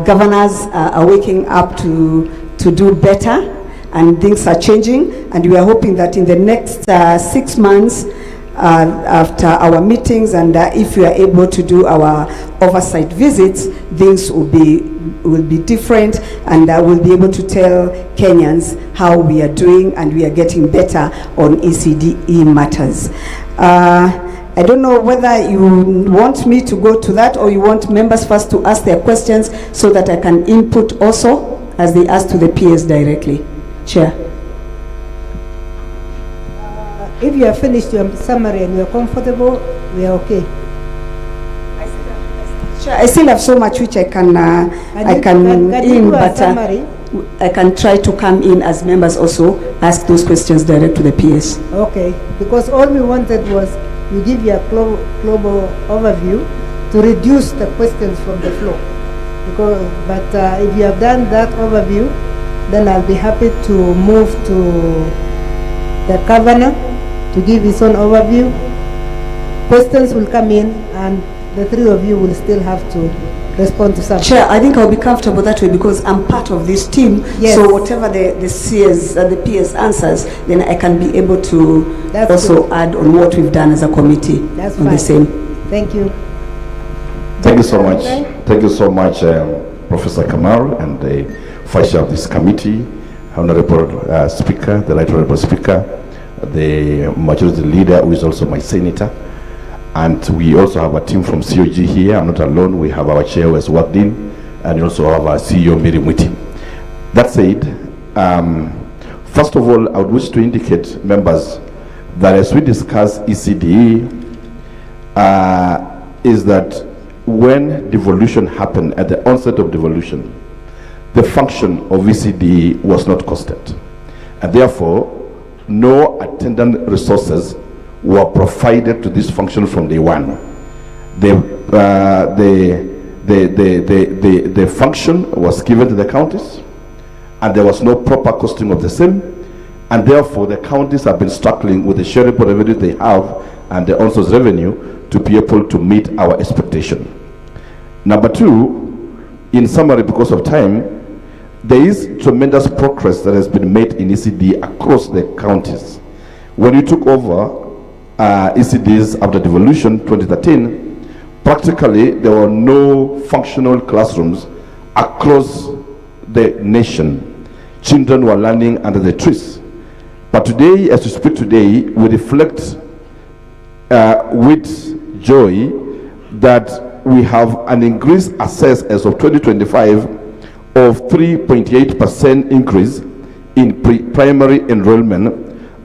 governors are waking up to do better, and things are changing, and we are hoping that in the next 6 months, after our meetings, and if we are able to do our oversight visits, things will be different, and we'll be able to tell Kenyans how we are doing, and we are getting better on ECDE matters. I don't know whether you want me to go to that, or you want members first to ask their questions so that I can input also as they ask to the peers directly. Chair. If you have finished your summary and you're comfortable, we are okay. I still have so much which I can I can try to come in as members also, ask those questions direct to the PS. Okay, because all we wanted was we give you a global overview to reduce the questions from the floor. But if you have done that overview, then I'll be happy to move to the governor to give his own overview. Questions will come in, and the 3 of you will still have to respond to something. Chair, I think I'll be comfortable that way because I'm part of this team. Yes. So whatever the CS, the PS answers, then I can be able to also add on what we've done as a committee. That's on fine. The same. Thank you. Thank you so much. Thank you so much, Professor Kamau, and the Vice Chair of this committee, Honorable Speaker, the Right Honorable Speaker, the Majority Leader, who is also my Senator. And we also have a team from COG here. I'm not alone. We have our chair who has worked in, and we also have our CEO, Mary Mwiti. That said, first of all, I would wish to indicate, members, that as we discuss ECDE, is that when devolution happened, at the onset of devolution, the function of ECDE was not costed. And therefore, no attendant resources were provided to this function from day one. The function was given to the counties, and there was no proper costing of the same, and therefore the counties have been struggling with the shareable revenue they have and the onsource revenue to be able to meet our expectation. Number 2, in summary, because of time, there is tremendous progress that has been made in ECD across the counties. When we took over ECDs after devolution 2013, practically there were no functional classrooms across the nation. Children were learning under the trees. But today, as we speak today, we reflect with joy that we have an increased access as of 2025 of 3.8% increase in primary enrollment,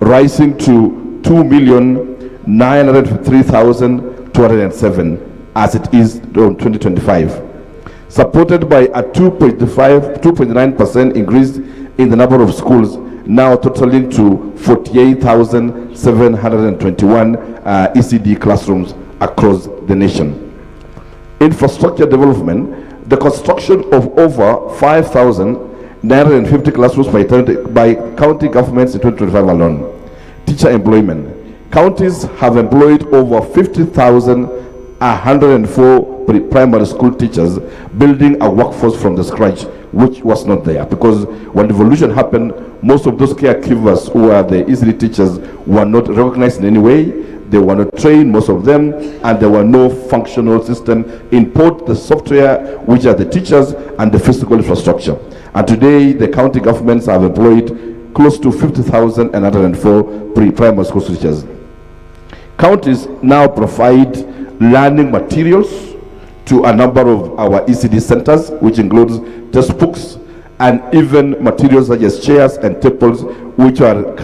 rising to 2,903,207 as it is in 2025, supported by a 2.9% increase in the number of schools, now totaling to 48,721 ECD classrooms across the nation. Infrastructure development, the construction of over 5,900 950 classrooms by county governments in 2025 alone. Teacher employment. Counties have employed over 50,104 primary school teachers, building a workforce from the scratch, which was not there. Because when devolution happened, most of those caregivers who are the ECD teachers were not recognized in any way. They were not trained, most of them, and there were no functional system in both the software, which are the teachers, and the physical infrastructure. And today, the county governments have employed close to 50,104 primary school teachers. Counties now provide learning materials to a number of our ECD centers, which includes textbooks and even materials such as chairs and tables, which are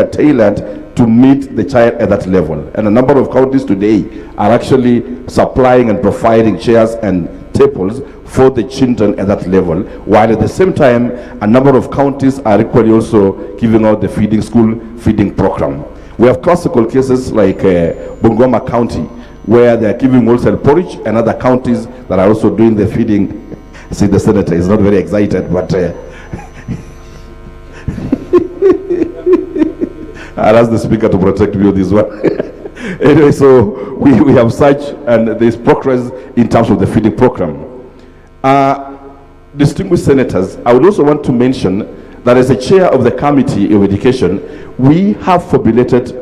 tailored to meet the child at that level. And a number of counties today are actually supplying and providing chairs and tables for the children at that level, while at the same time, a number of counties are equally also giving out the school feeding program. We have classical cases like Bungoma County, where they are giving wholesale porridge, and other counties that are also doing the feeding. See, the senator is not very excited, but I'll ask the speaker to protect me on this one. Anyway, so we have such, and there's progress in terms of the feeding program. Distinguished senators, I would also want to mention that as a chair of the Committee of Education, we have formulated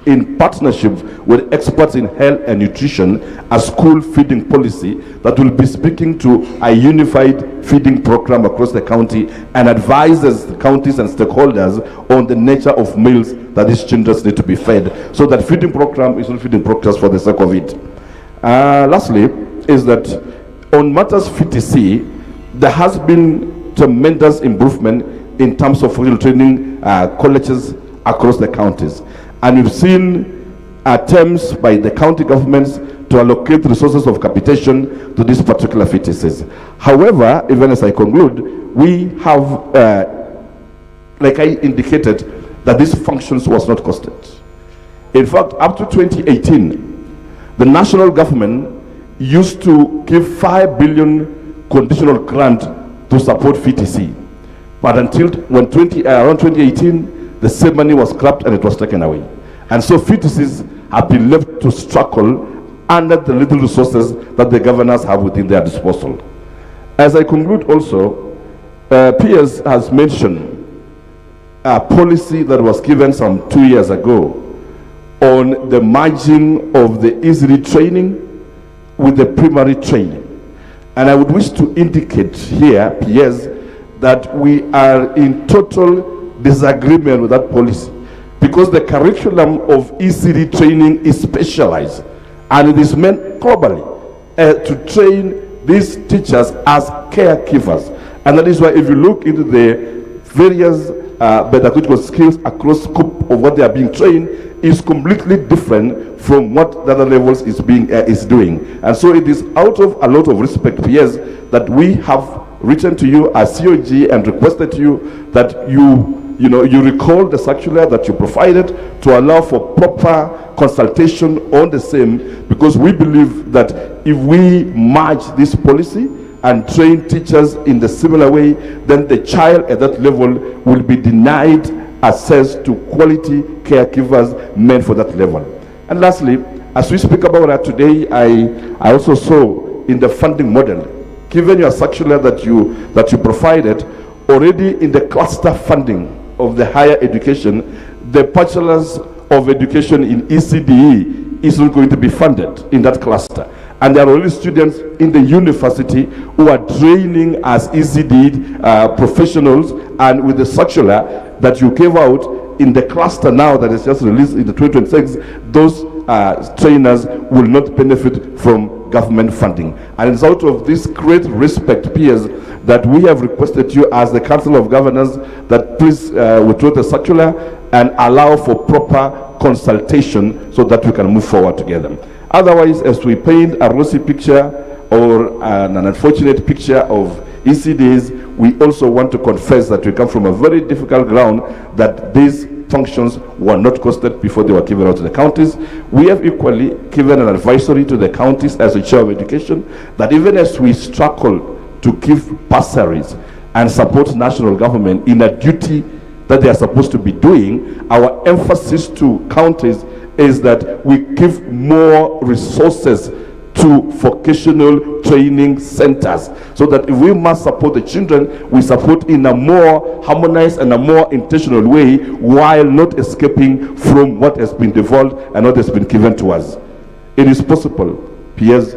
in partnership with experts in health and nutrition a school feeding policy that will be speaking to a unified feeding program across the county and advises the counties and stakeholders on the nature of meals that these children need to be fed, so that feeding program is not feeding programs for the sake of it. Lastly, is that on matters FTC, there has been tremendous improvement in terms of training colleges across the counties. And we've seen attempts by the county governments to allocate resources of capitation to these particular FTCs. However, even as I conclude, we have, like I indicated, that these functions was not costed. In fact, up to 2018, the national government used to give 5 billion conditional grant to support FTC. But until when around 2018, the same money was scrapped and it was taken away. And so FTCs have been left to struggle under the little resources that the governors have within their disposal. As I conclude also, Piers has mentioned a policy that was given some 2 years ago on the merging of the ECD training with the primary training. And I would wish to indicate here, Piers, that we are in total disagreement with that policy, because the curriculum of ECD training is specialized and it is meant globally to train these teachers as caregivers. And that is why if you look into the various pedagogical skills across scope of what they are being trained, is completely different from what the other levels is doing. And so it is out of a lot of respect, Piers, that we have written to you as COG and requested to you that you recall the circular that you provided to allow for proper consultation on the same, because we believe that if we merge this policy and train teachers in the similar way, then the child at that level will be denied access to quality caregivers meant for that level. And lastly, as we speak about that today, I also saw in the funding model, given your circular that you provided, already in the cluster funding of the higher education, the bachelors of education in ECDE is not going to be funded in that cluster. And there are already students in the university who are training as ECD professionals, and with the circular that you gave out in the cluster now that is just released in the 2026, those trainers will not benefit from government funding. And it's out of this great respect, Piers, that we have requested you as the Council of Governors that please withdraw the circular and allow for proper consultation so that we can move forward together. Otherwise, as we paint a rosy picture or an unfortunate picture of ECDs, we also want to confess that we come from a very difficult ground, that these functions were not costed before they were given out to the counties. We have equally given an advisory to the counties as a chair of education that even as we struggle to give bursaries, and support national government in a duty that they are supposed to be doing, our emphasis to counties is that we give more resources to vocational training centers, so that if we must support the children, we support in a more harmonized and a more intentional way, while not escaping from what has been devolved and what has been given to us. It is possible, peers,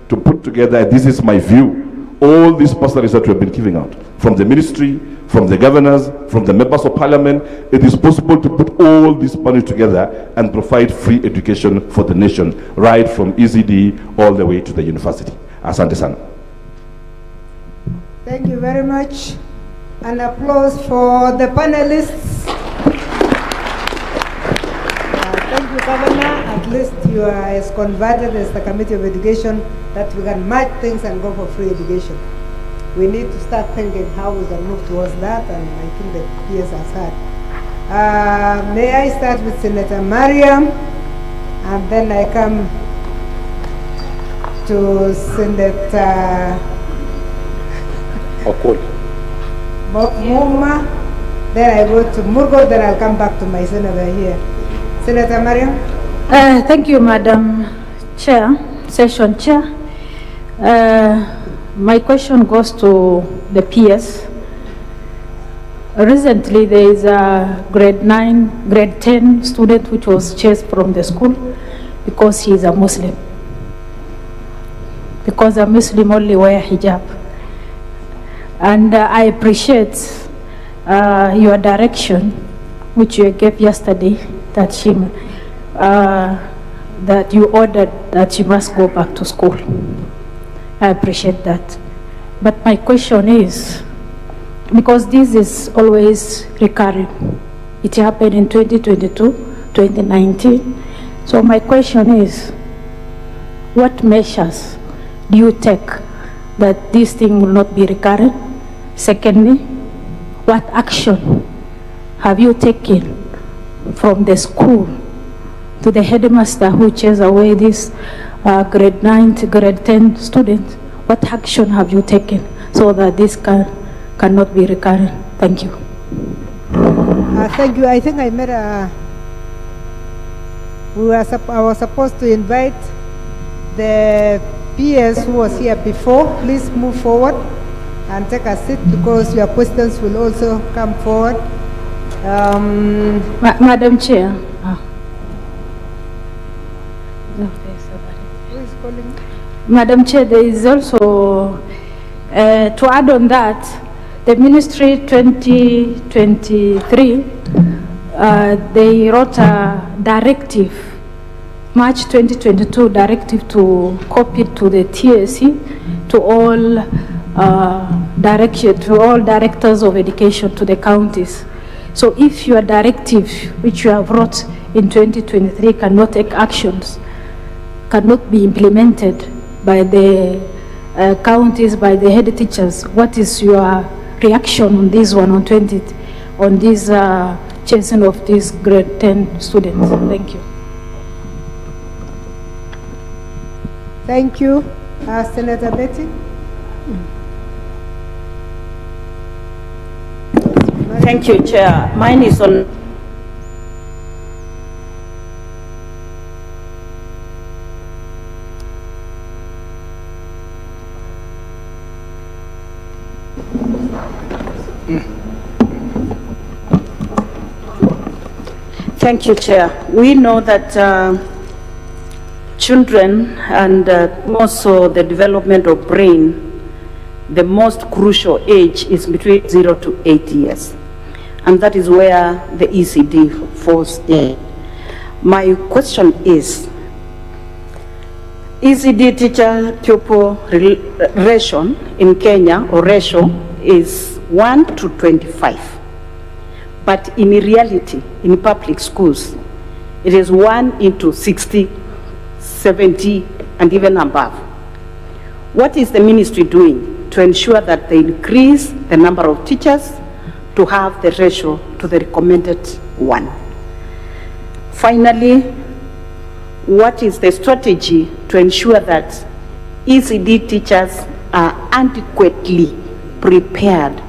to put together, this is my view, all these bursaries that we have been giving out, from the ministry, from the governors, from the members of parliament. It is possible to put all this money together and provide free education for the nation, right from ECD all the way to the university. Asante sana. Thank you very much. An applause for the panelists. Thank you, Governor. At least you are as converted as the Committee of Education that we can match things and go for free education. We need to start thinking how we can move towards that, and I think the peers have heard. May I start with Senator Mariam, and then I come to Senator Okoli. Muma, then I go to Murgo, then I'll come back to my senator here. Senator Mariam. Thank you, Madam Chair, Session Chair. My question goes to the PS. Recently, there is a grade 10 student which was chased from the school because he is a Muslim. Because a Muslim only wear hijab. And I appreciate your direction, which you gave yesterday, that that you ordered that she must go back to school. I appreciate that. But my question is, because this is always recurring, it happened in 2022, 2019. So my question is, what measures do you take that this thing will not be recurrent? Secondly, what action have you taken from the school to the headmaster who chased away this grade 9 to grade 10 students? What action have you taken so that this cannot be recurrent? Thank you. Thank you. I think I made a... I was supposed to invite the PS who was here before. Please move forward and take a seat, because your questions will also come forward. Madam Chair. Who is calling? Madam Chair, there is also, to add on that, the Ministry 2023, they wrote a directive, March 2022 directive to copy to the TSC, to all directors of education to the counties. So if your directive, which you have wrote in 2023, cannot take actions, cannot be implemented by the counties, by the head teachers, what is your reaction on this one, on this chasing of these grade 10 students? Thank you. Thank you. Senator Betty. Thank you, Chair. Mine is on Thank you, Chair. We know that children and more so the development of brain, the most crucial age is between 0 to 8 years. And that is where the ECD falls in. My question is, ECD teacher pupil ratio in Kenya, or ratio, is 1 to 25. But in reality, in public schools, it is 1 into 60, 70, and even above. What is the ministry doing to ensure that they increase the number of teachers to have the ratio to the recommended 1? Finally, what is the strategy to ensure that ECD teachers are adequately prepared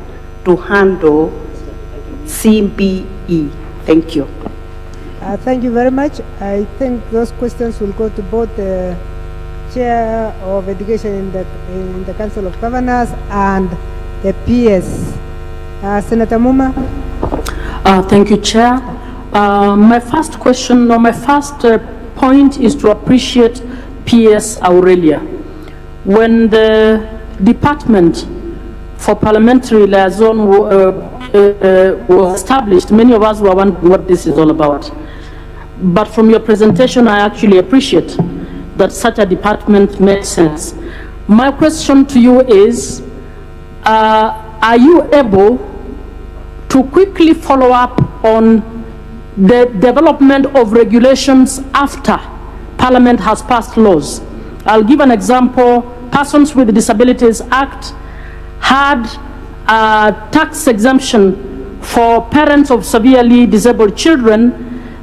to handle CBE? Thank you. Thank you very much. I think those questions will go to both the Chair of Education in the Council of Governors and the PS. Senator Muma. Thank you, Chair. My first question, or my first point is to appreciate PS Aurelia. When the Department for Parliamentary Liaison was established, many of us were wondering what this is all about. But from your presentation, I actually appreciate that such a department makes sense. My question to you is, are you able to quickly follow up on the development of regulations after Parliament has passed laws? I'll give an example. Persons with Disabilities Act had a tax exemption for parents of severely disabled children.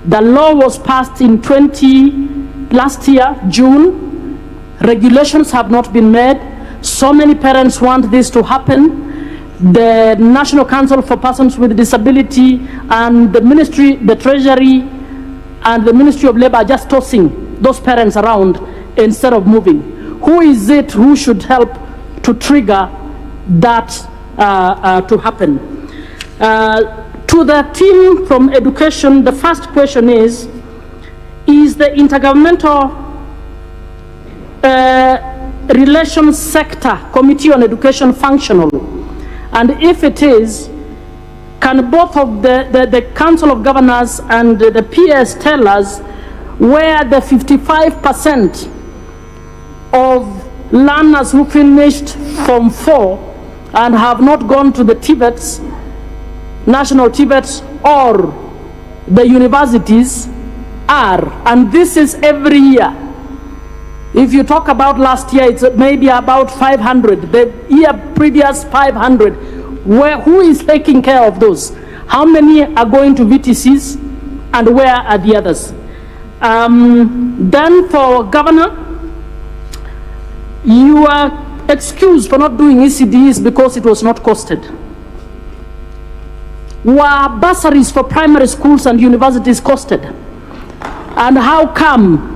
The law was passed in last year, June. Regulations have not been made. So many parents want this to happen. The National Council for Persons with Disability and the Ministry, the Treasury, and the Ministry of Labor are just tossing those parents around instead of moving. Who is it who should help to trigger that to happen? To the team from education, the first question is the Intergovernmental Relations Sector Committee on Education functional? And if it is, can both of the Council of Governors and the PS tell us where the 55% of learners who finished Form 4 and have not gone to the TVETs, national TVETs, or the universities are? And this is every year. If you talk about last year, it's maybe about 500. The year previous, 500. Who is taking care of those? How many are going to VTCs, and where are the others? Then for Governor, you are excused for not doing ECDs because it was not costed. Were bursaries for primary schools and universities costed? And how come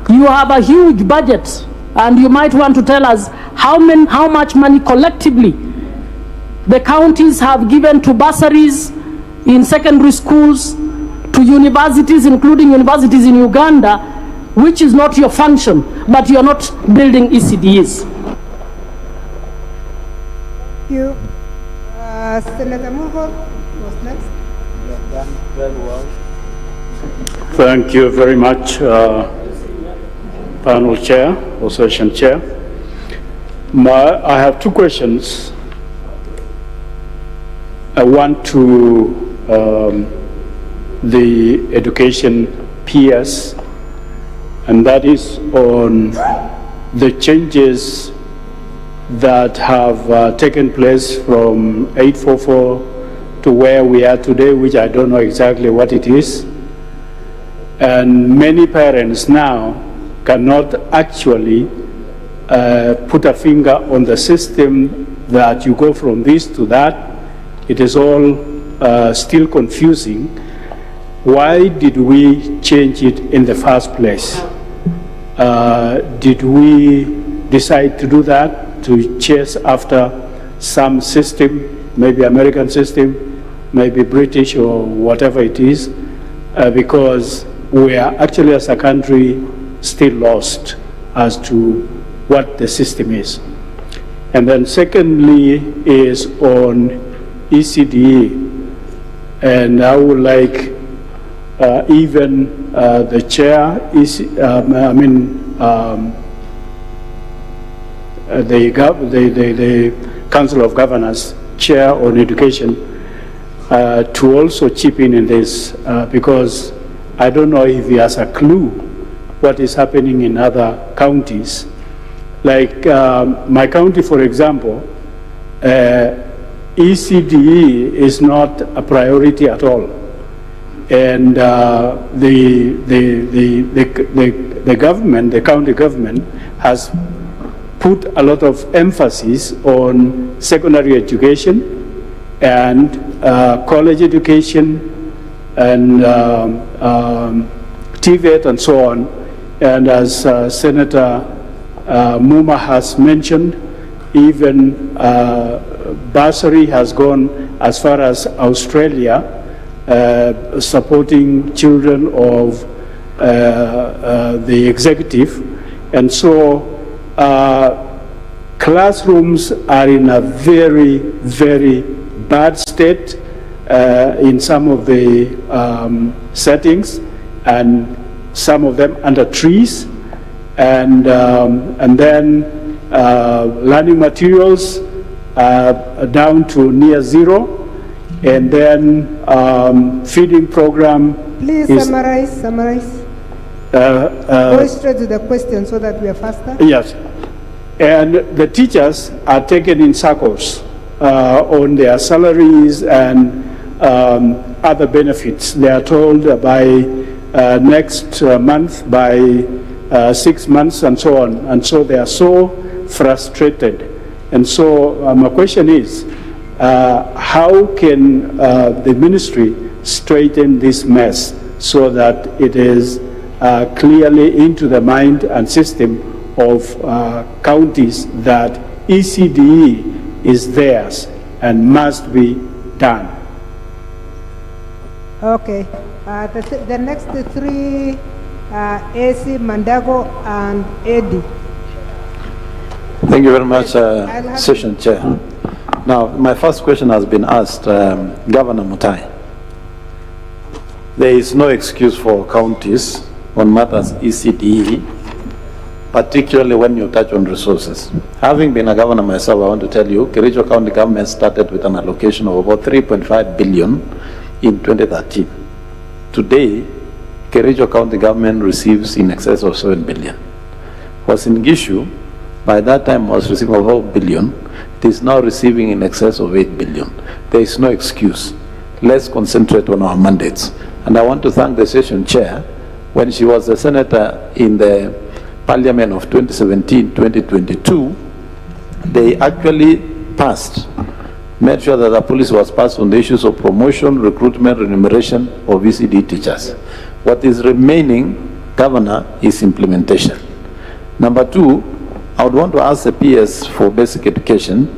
you have a huge budget, and you might want to tell us how much money collectively the counties have given to bursaries in secondary schools, to universities, including universities in Uganda, which is not your function, but you're not building ECDs. Thank you. Senator Mulvord was next. Thank you very much, panel chair or session chair. I have two questions. I want to the education PS, and that is on the changes that have taken place from 844 to where we are today, which I don't know exactly what it is. And many parents now cannot actually put a finger on the system that you go from this to that. It is all still confusing. Why did we change it in the first place? Did we decide to do that to chase after some system, maybe American system, maybe British or whatever it is, because we are actually as a country still lost as to what the system is. And then secondly is on ECDE, and I would like even the chair, the Council of Governors chair on education to also chip in this because I don't know if he has a clue what is happening in other counties. Like my county, for example, ECDE is not a priority at all. And the government, the county government, has put a lot of emphasis on secondary education and college education and TVET and so on. And as Senator Muma has mentioned, even bursary has gone as far as Australia, supporting children of the executive. And so classrooms are in a very, very bad state in some of the settings, and some of them under trees, and then learning materials down to near zero, and then feeding program. Please summarize. Go straight to the question so that we are faster. Yes, and the teachers are taken in circles on their salaries and other benefits. They are told by next month, by 6 months, and so on. And so they are so frustrated. And so my question is, how can the ministry straighten this mess so that it is clearly into the mind and system of counties that ECDE is theirs and must be done? Okay. The next three AC, Mandago, and Eddie. Thank you very much, Session Chair. Now, my first question has been asked, Governor Mutai. There is no excuse for counties on matters ECDE, particularly when you touch on resources. Having been a governor myself, I want to tell you, Kericho County government started with an allocation of about 3.5 billion in 2013. Today, Kericho County government receives in excess of 7 billion. Uasin Gishu, by that time, was receiving over 4 billion. It is now receiving in excess of 8 billion. There is no excuse. Let's concentrate on our mandates. And I want to thank the session chair. When she was a senator in the Parliament of 2017-2022, they actually passed, made sure that the policy was passed on the issues of promotion, recruitment, remuneration of ECD teachers. What is remaining, Governor, is implementation. Number two, I would want to ask the PS for basic education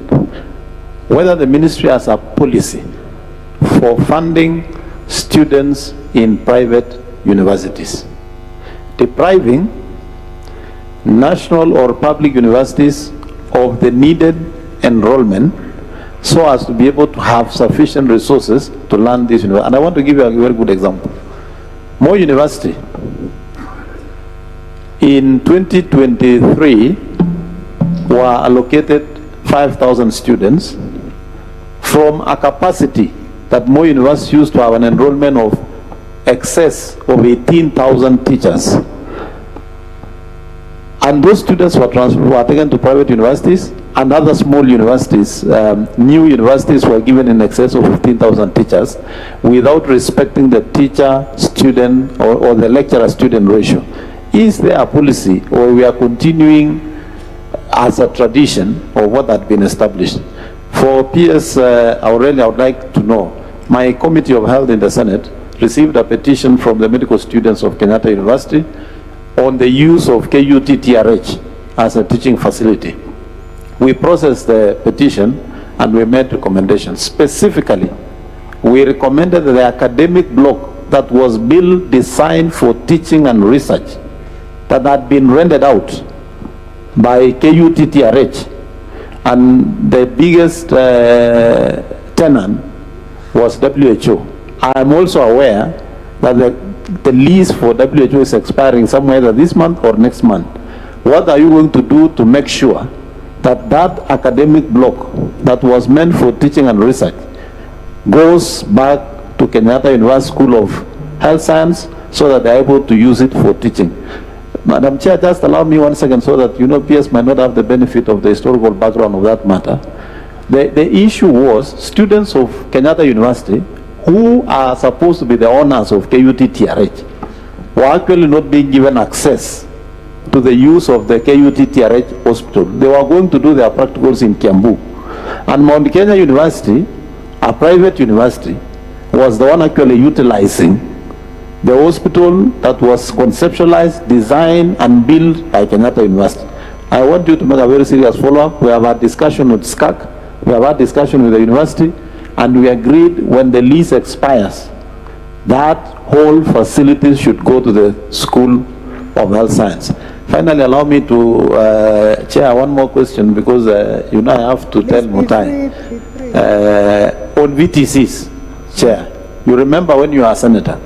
whether the ministry has a policy for funding students in private universities, depriving national or public universities of the needed enrollment so as to be able to have sufficient resources to learn this university. And I want to give you a very good example. Moi University, in 2023, were allocated 5,000 students from a capacity that Moi University used to have an enrollment of excess of 18,000 teachers. And those students were taken to private universities and other small universities. New universities were given in excess of 15,000 teachers without respecting the teacher-student or the lecturer-student ratio. Is there a policy, or we are continuing as a tradition of what had been established? For PS Aurelia, I would like to know, my Committee of Health in the Senate received a petition from the medical students of Kenyatta University on the use of KUTTRH as a teaching facility. We processed the petition and we made recommendations. Specifically, we recommended the academic block that was built, designed for teaching and research, that had been rented out by KUTTRH, and the biggest tenant was WHO. I am also aware that the lease for WHO is expiring somewhere either this month or next month. What are you going to do to make sure that that academic block that was meant for teaching and research goes back to Kenyatta University School of Health Science so that they're able to use it for teaching? Madam Chair, just allow me 1 second so that PS might not have the benefit of the historical background of that matter. The issue was students of Kenyatta University who are supposed to be the owners of KUTTRH were actually not being given access to the use of the KUTTRH hospital. They were going to do their practicals in Kiambu. And Mount Kenya University a private university, was the one actually utilizing the hospital that was conceptualized, designed, and built by Kenyatta University. I want you to make a very serious follow-up. We have had discussion with SCAC, we have had discussion with the university, and we agreed when the lease expires, that whole facility should go to the School of Health Science. Finally, allow me to chair one more question, because you know I have to tell Mutai. On VTCs, Chair, you remember when you were a senator,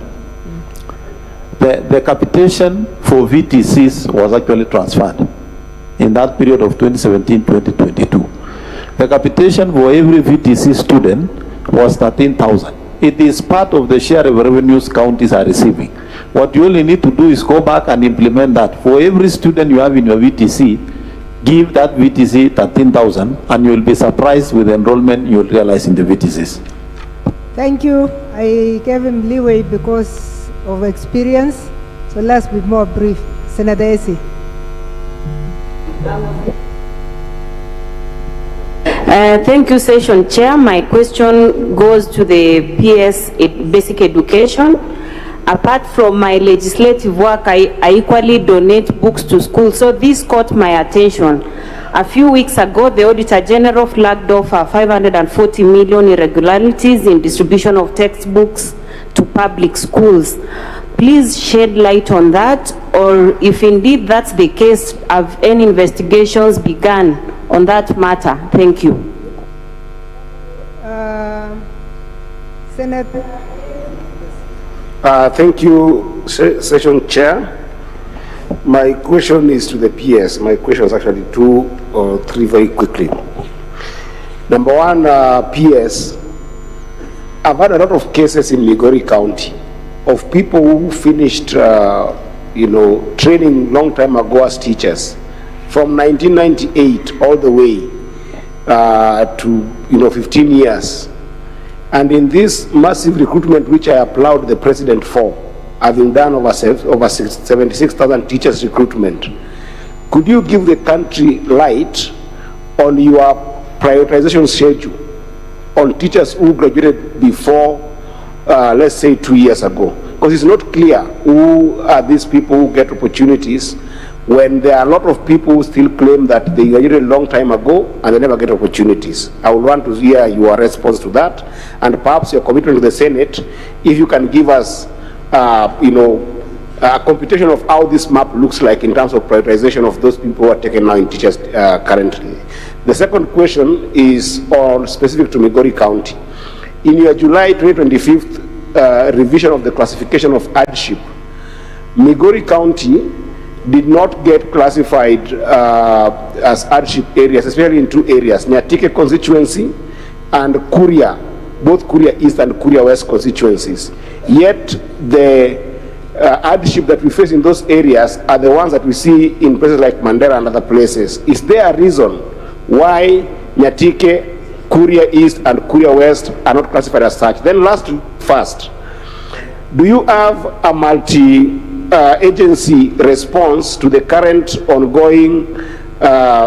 the capitation for VTCs was actually transferred in that period of 2017-2022. The capitation for every VTC student was 13,000. It is part of the share of revenues counties are receiving. What you only need to do is go back and implement that. For every student you have in your VTC, give that VTC 13,000, and you will be surprised with the enrollment you will realize in the VTCs. Thank you. I gave him leeway because of experience. So let's be more brief. Senator Esi. Thank you, Session Chair. My question goes to the PS Basic Education. Apart from my legislative work, I equally donate books to schools. So this caught my attention. A few weeks ago, the Auditor General flagged off 540 million irregularities in distribution of textbooks to public schools. Please shed light on that, or if indeed that's the case, have any investigations begun on that matter? Thank you. Senator. Thank you, Session Chair. My question is to the PS. My question is actually 2 or 3 very quickly. Number one, PS, I've had a lot of cases in Migori County of people who finished, training long time ago as teachers, from 1998 all the way to 15 years. And in this massive recruitment, which I applaud the President for, having done over 76,000 teachers recruitment, could you give the country light on your prioritization schedule on teachers who graduated before, let's say 2 years ago? Because it's not clear who are these people who get opportunities when there are a lot of people who still claim that they graduated a long time ago and they never get opportunities. I would want to hear your response to that, and perhaps your commitment to the Senate, if you can give us a computation of how this map looks like in terms of prioritization of those people who are taken now in teachers currently. The second question is on specific to Migori County. In your July 2025 revision of the classification of hardship, Migori County did not get classified as hardship areas, especially in 2 areas, Nyatike constituency and Kuria, both Kuria East and Kuria West constituencies. Yet the hardship that we face in those areas are the ones that we see in places like Mandera and other places. Is there a reason why Nyatike, Kuria East and Kuria West are not classified as such? Then first, do you have a multi-agency response to the current ongoing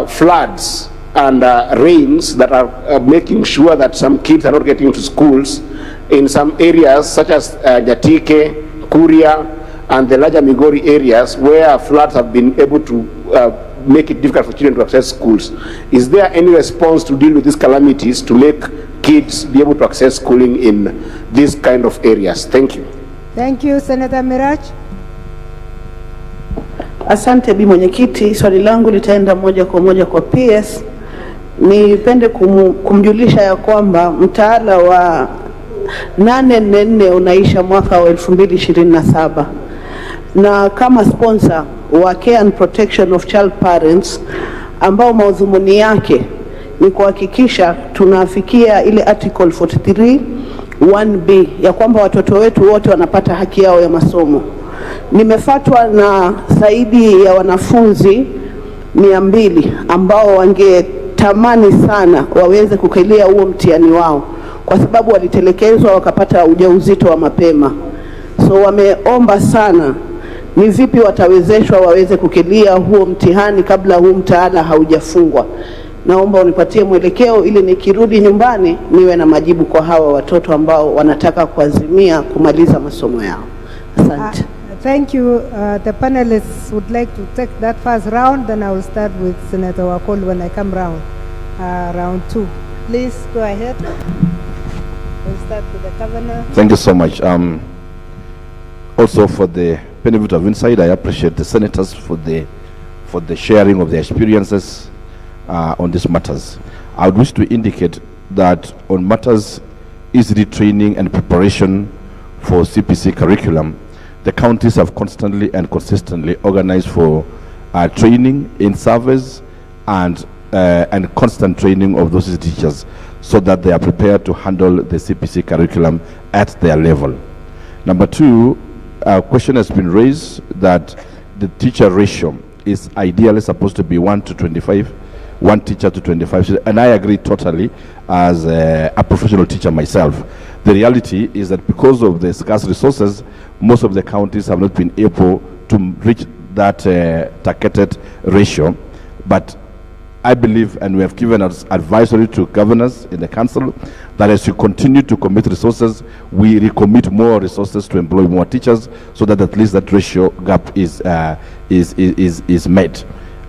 floods and rains that are making sure that some kids are not getting to schools in some areas such as Nyatike, Kuria, and the larger Migori areas where floods have been able to make it difficult for children to access schools? Is there any response to deal with these calamities to make kids be able to access schooling in these kind of areas? Thank you. Thank you, Senator Mirach. Asante Bi Mwenyekiti, swali langu litaenda moja kwa moja kwa PS. Nipende kumjulisha ya kwamba mtaala wa 844 unaisha mwaka wa 2027. Na kama sponsor wa Care and Protection of Child Parents, ambao maudhumuni yake ni kuhakikisha tunafikia ile article 43 1B ya kwamba watoto wetu wote wanapata haki yao ya masomo. Nimefatwa na zaidi ya wanafunzi 200 ambao wangetamani sana waweze kukelia huo mtihani wao kwa sababu walitelekezwa wakapata ujauzito wa mapema. So wameomba sana ni vipi watawezeshwa waweze kukelia huo mtihani kabla huu mtaala haujafungwa. naomba unipatie mwelekeo ili nikirudi nyumbani niwe na majibu kwa hawa watoto ambao wanataka kuazimia kumaliza masomo yao. Asante. Thank you. The panelists would like to take that first round, then I will start with Senator Wakol when I come round, round 2. Please go ahead. We'll start with the Governor. Thank you so much. Also, for the benefit of insight, I appreciate the senators for the sharing of their experiences on these matters. I would wish to indicate that on matters ECD training and preparation for CPC curriculum, the counties have constantly and consistently organized for training in service and constant training of those teachers so that they are prepared to handle the CPC curriculum at their level. Number two, a question has been raised that the teacher ratio is ideally supposed to be 1 to 25, 1 teacher to 25, and I agree totally as a professional teacher myself. The reality is that because of the scarce resources, most of the counties have not been able to reach that targeted ratio. But I believe, and we have given us advisory to governors in the council, that as you continue to commit resources, we recommit more resources to employ more teachers, so that at least that ratio gap is met.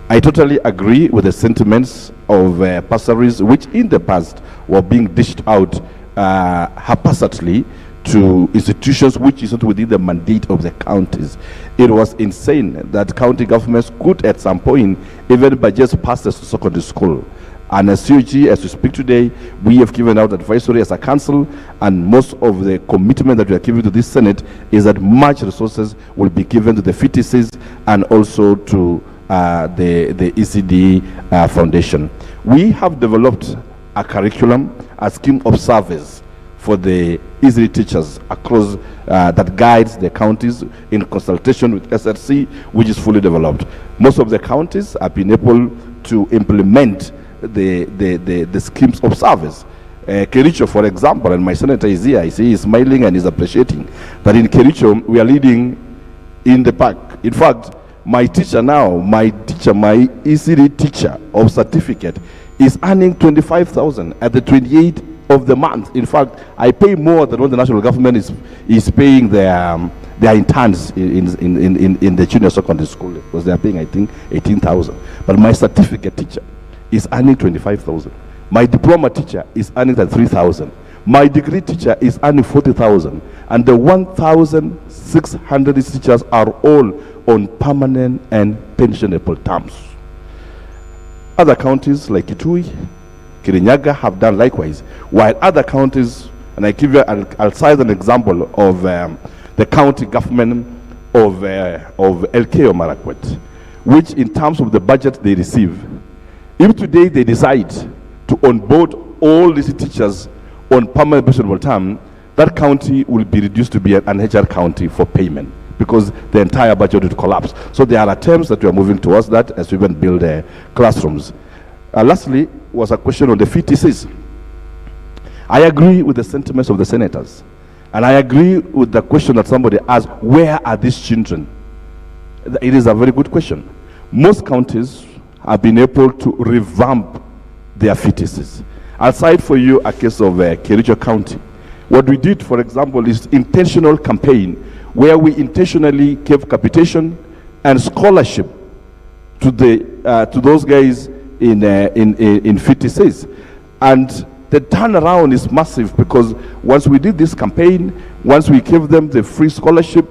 I totally agree with the sentiments of bursaries, which in the past were being dished out haphazardly to institutions which is not within the mandate of the counties. It was insane that county governments could at some point even budget passes to secondary school. And as COG, as we speak today, we have given out advisory as a council, and most of the commitment that we are giving to this Senate is that much resources will be given to the FTCs and also to the ECD Foundation. We have developed a curriculum, a scheme of service for the ECD teachers across that guides the counties in consultation with SRC, which is fully developed. Most of the counties have been able to implement the schemes of service. Kericho, for example, and my senator is here, I see he's smiling and he's appreciating that in Kericho we are leading in the pack. In fact, my teacher now, my ECD teacher of certificate is earning 25,000 at the 28th of the month. In fact, I pay more than what the national government is paying their interns in the junior secondary school, because they are paying, I think, 18,000. But my certificate teacher is earning 25,000. My diploma teacher is earning 3,000. My degree teacher is earning 40,000. And the 1,600 teachers are all on permanent and pensionable terms. Other counties like Kitui, Kirinyaga have done likewise, while other counties, and I give you, I'll cite an example of the county government of Elgeyo Marakwet, which in terms of the budget they receive, if today they decide to onboard all these teachers on permanent pensionable term, that county will be reduced to be an HR county for payment, because the entire budget would collapse. So there are attempts that we are moving towards that as we even build classrooms. Lastly, was a question on the FTCs. I agree with the sentiments of the senators, and I agree with the question that somebody asked, where are these children? It is a very good question. Most counties have been able to revamp their FTCs. I'll cite for you a case of Kericho County. What we did, for example, is intentional campaign where we intentionally gave capitation and scholarship to those guys in FTCs. And the turnaround is massive, because once we did this campaign, once we gave them the free scholarship,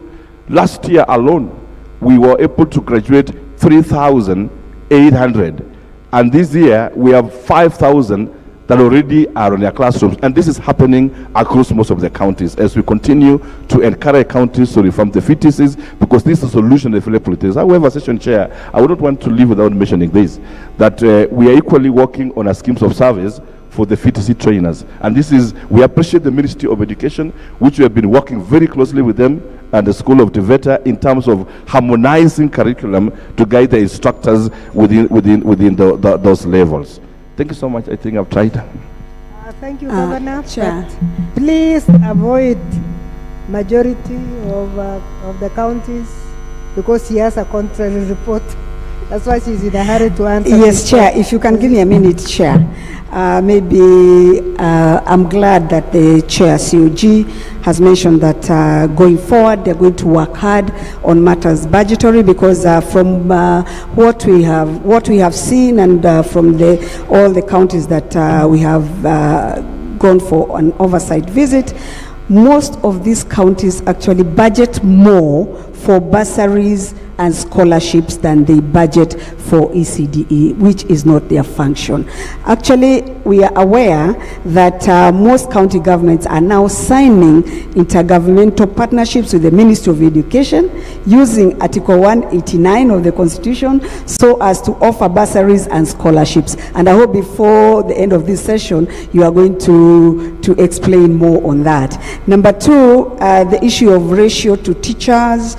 last year alone, we were able to graduate 3,800. And this year, we have 5,000 that already are in their classrooms. And this is happening across most of the counties as we continue to encourage counties to reform the FTCs, because this is a solution to the politics. However, Session Chair, I would not want to leave without mentioning this, that we are equally working on a schemes of service for the FTC trainers. And this is, we appreciate the Ministry of Education, which we have been working very closely with them and the School of Deveta in terms of harmonizing curriculum to guide the instructors within those levels. Thank you so much. I think I've tried. Thank you, Governor. Chair. Please avoid majority of the counties, because he has a contrary report. That's why she's in a hurry to answer. Yes, Chair, if you can give me a minute, Chair. I'm glad that the Chair, COG, has mentioned that going forward, they're going to work hard on matters budgetary, because from what we have seen and from all the counties that we have gone for an oversight visit, most of these counties actually budget more for bursaries and scholarships than they budget for ECDE, which is not their function. Actually, we are aware that most county governments are now signing intergovernmental partnerships with the Ministry of Education using Article 189 of the Constitution so as to offer bursaries and scholarships. And I hope before the end of this session, you are going to explain more on that. Number two, the issue of ratio to teachers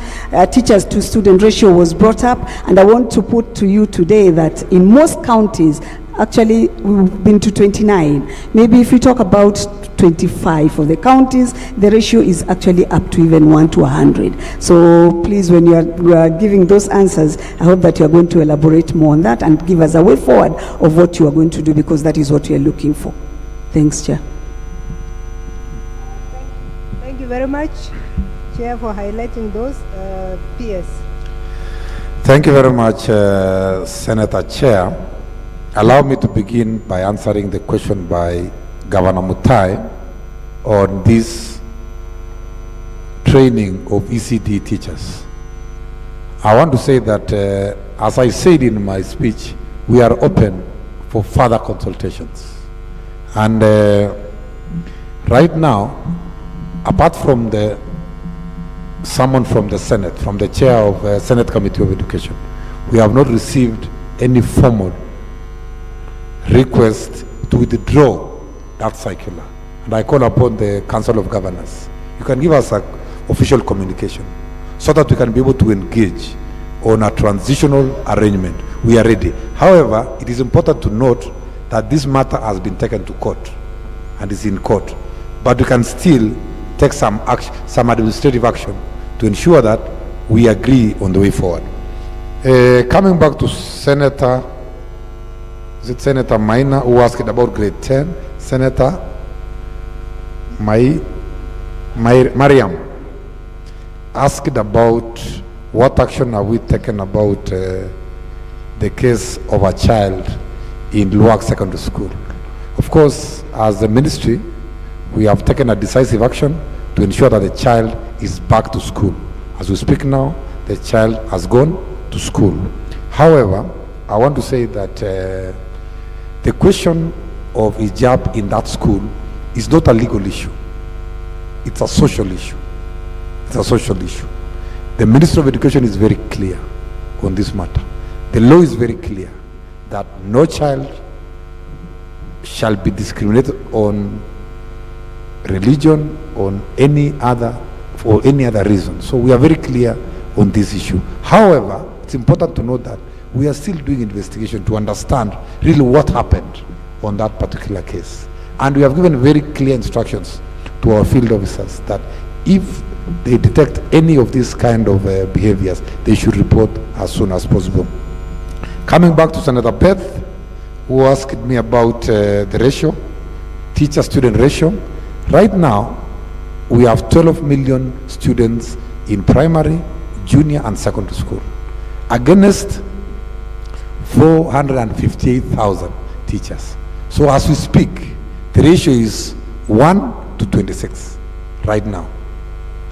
to student ratio was brought up, and I want to put to you today that in most counties, actually we've been to 29. Maybe if you talk about 25 of the counties, the ratio is actually up to even 1 to 100. So please, when you are giving those answers, I hope that you are going to elaborate more on that and give us a way forward of what you are going to do, because that is what we are looking for. Thanks, Chair. Thank you very much, Chair, for highlighting those. PS. Thank you very much, Senator Chair. Allow me to begin by answering the question by Governor Mutai on this training of ECD teachers. I want to say that, as I said in my speech, we are open for further consultations. And right now, apart from the someone from the Senate, from the chair of Senate Committee of Education, we have not received any formal request to withdraw that circular. And I call upon the Council of Governors. You can give us an official communication so that we can be able to engage on a transitional arrangement. We are ready. However, it is important to note that this matter has been taken to court and is in court. But we can still take some action, some administrative action to ensure that we agree on the way forward. Coming back to Senator Maina, who asked about grade 10, Senator Mariam asked about what action have we taken about the case of a child in Luak Secondary School. Of course, as the ministry, we have taken a decisive action to ensure that the child is back to school. As we speak now, the child has gone to school. However, I want to say that the question of hijab in that school is not a legal issue. It's a social issue. It's a social issue. The Ministry of Education is very clear on this matter. The law is very clear that no child shall be discriminated on religion, on any other, for any other reason. So we are very clear on this issue. However, it's important to note that we are still doing investigation to understand really what happened on that particular case. And we have given very clear instructions to our field officers that if they detect any of these kind of behaviors, they should report as soon as possible. Coming back to Senator Beth, who asked me about the ratio, teacher-student ratio. Right now, we have 12 million students in primary, junior, and secondary school, against 458,000 teachers. So as we speak, the ratio is 1 to 26 right now.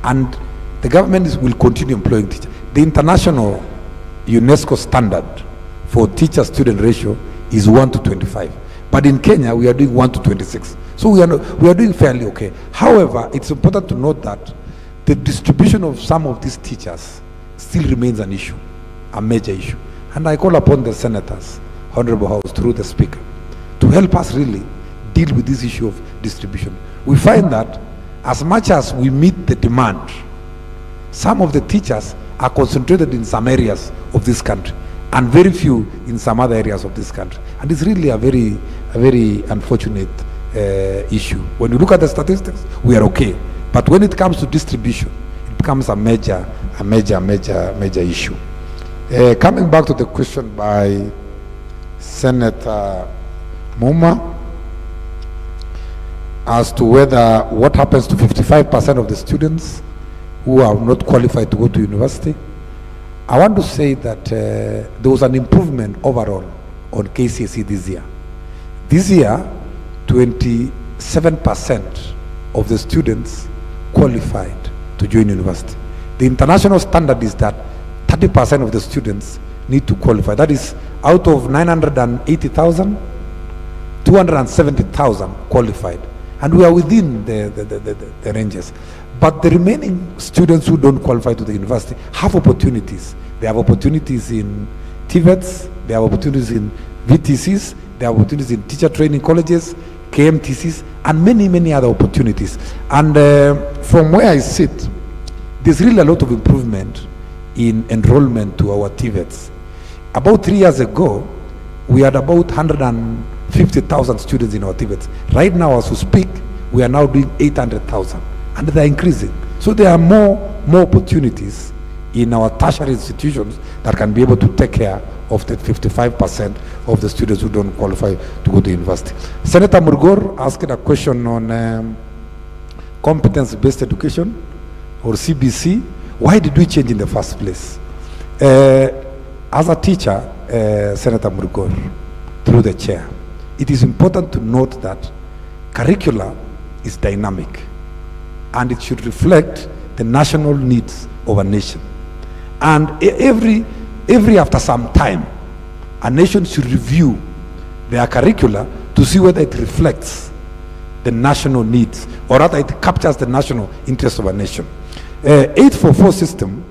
And the government will continue employing teachers. The international UNESCO standard for teacher-student ratio is 1 to 25. But in Kenya, we are doing 1 to 26. So we are doing fairly okay. However, it's important to note that the distribution of some of these teachers still remains an issue, a major issue. And I call upon the senators, Honorable House, through the Speaker, to help us really deal with this issue of distribution. We find that as much as we meet the demand, some of the teachers are concentrated in some areas of this country and very few in some other areas of this country. And it's really a very unfortunate issue. When you look at the statistics, we are okay. But when it comes to distribution, it becomes a major issue. Coming back to the question by Senator Muma as to whether what happens to 55% of the students who are not qualified to go to university, I want to say that there was an improvement overall on KCSE this year. This year, 27% of the students qualified to join university. The international standard is that 30% of the students need to qualify. That is, out of 980,000, 270,000 qualified. And we are within the ranges. But the remaining students who don't qualify to the university have opportunities. They have opportunities in TVETs, they have opportunities in VTCs, they have opportunities in teacher training colleges, KMTCs, and many, many other opportunities. And from where I sit, there's really a lot of improvement in enrollment to our TVETs. About 3 years ago, we had about 150,000 students in our TVETs. Right now, as we speak, we are now doing 800,000, and they're increasing. So there are more opportunities in our tertiary institutions that can be able to take care of the 55% of the students who don't qualify to go to university. Senator Murgor asked a question on competence-based education, or CBC. Why did we change in the first place? As a teacher, Senator Murgor, through the chair, it is important to note that curricula is dynamic and it should reflect the national needs of a nation. And every after some time, a nation should review their curricula to see whether it reflects the national needs or rather it captures the national interest of a nation. 844 system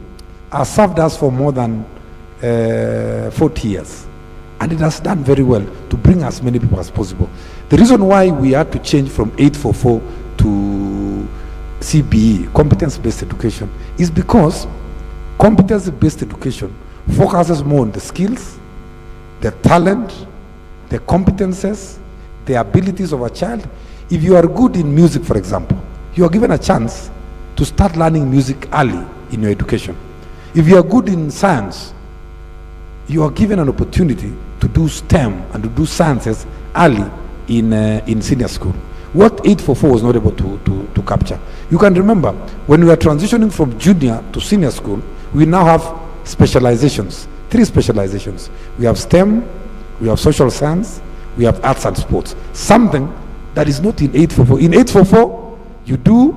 has served us for more than 40 years, and it has done very well to bring as many people as possible. The reason why we had to change from 844 to CBE, competence-based education, is because competence-based education focuses more on the skills, the talent, the competences, the abilities of a child. If you are good in music, for example, you are given a chance to start learning music early in your education. If you are good in science, you are given an opportunity to do STEM and to do sciences early in senior school. What 844 was not able to capture. You can remember, when we are transitioning from junior to senior school, we now have specializations, 3 specializations. We have STEM, we have social science, we have arts and sports. Something that is not in 844. In 844, you do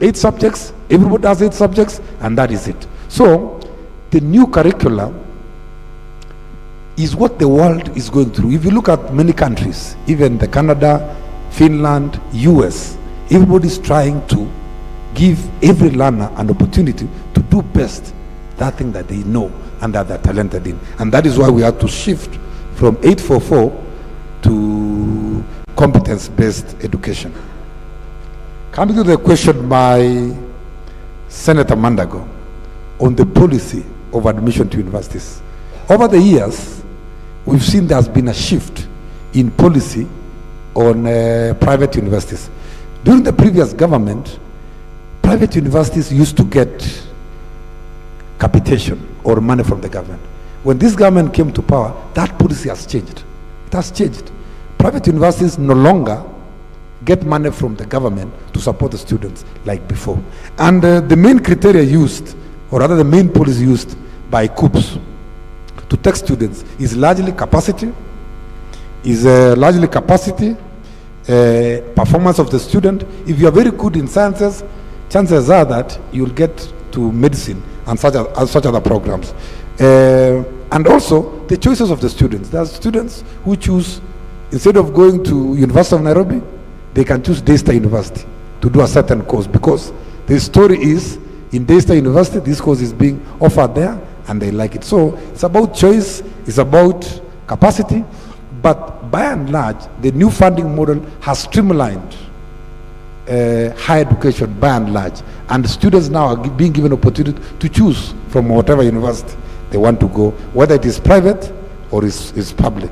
8 subjects, everybody does 8 subjects, and that is it. So, the new curriculum is what the world is going through. If you look at many countries, even the Canada, Finland, US, everybody's trying to give every learner an opportunity to do best that thing that they know and that they're talented in. And that is why we have to shift from 844 to competence-based education. Coming to the question by Senator Mandago on the policy of admission to universities. Over the years, we've seen there's been a shift in policy on private universities. During the previous government, private universities used to get capitation or money from the government. When this government came to power, that policy has changed. It has changed. Private universities no longer get money from the government to support the students like before. And the main criteria used, or rather the main policy used by COOPs to take students is largely capacity, performance of the student. If you are very good in sciences, chances are that you'll get to medicine and such other programs. And also the choices of the students. There are students who choose, instead of going to University of Nairobi, they can choose Daystar University to do a certain course, because the story is in Daystar University this course is being offered there and they like it. So it's about choice, it's about capacity, but by and large the new funding model has streamlined higher education by and large, and the students now are being given opportunity to choose from whatever university they want to go, whether it is private or is public.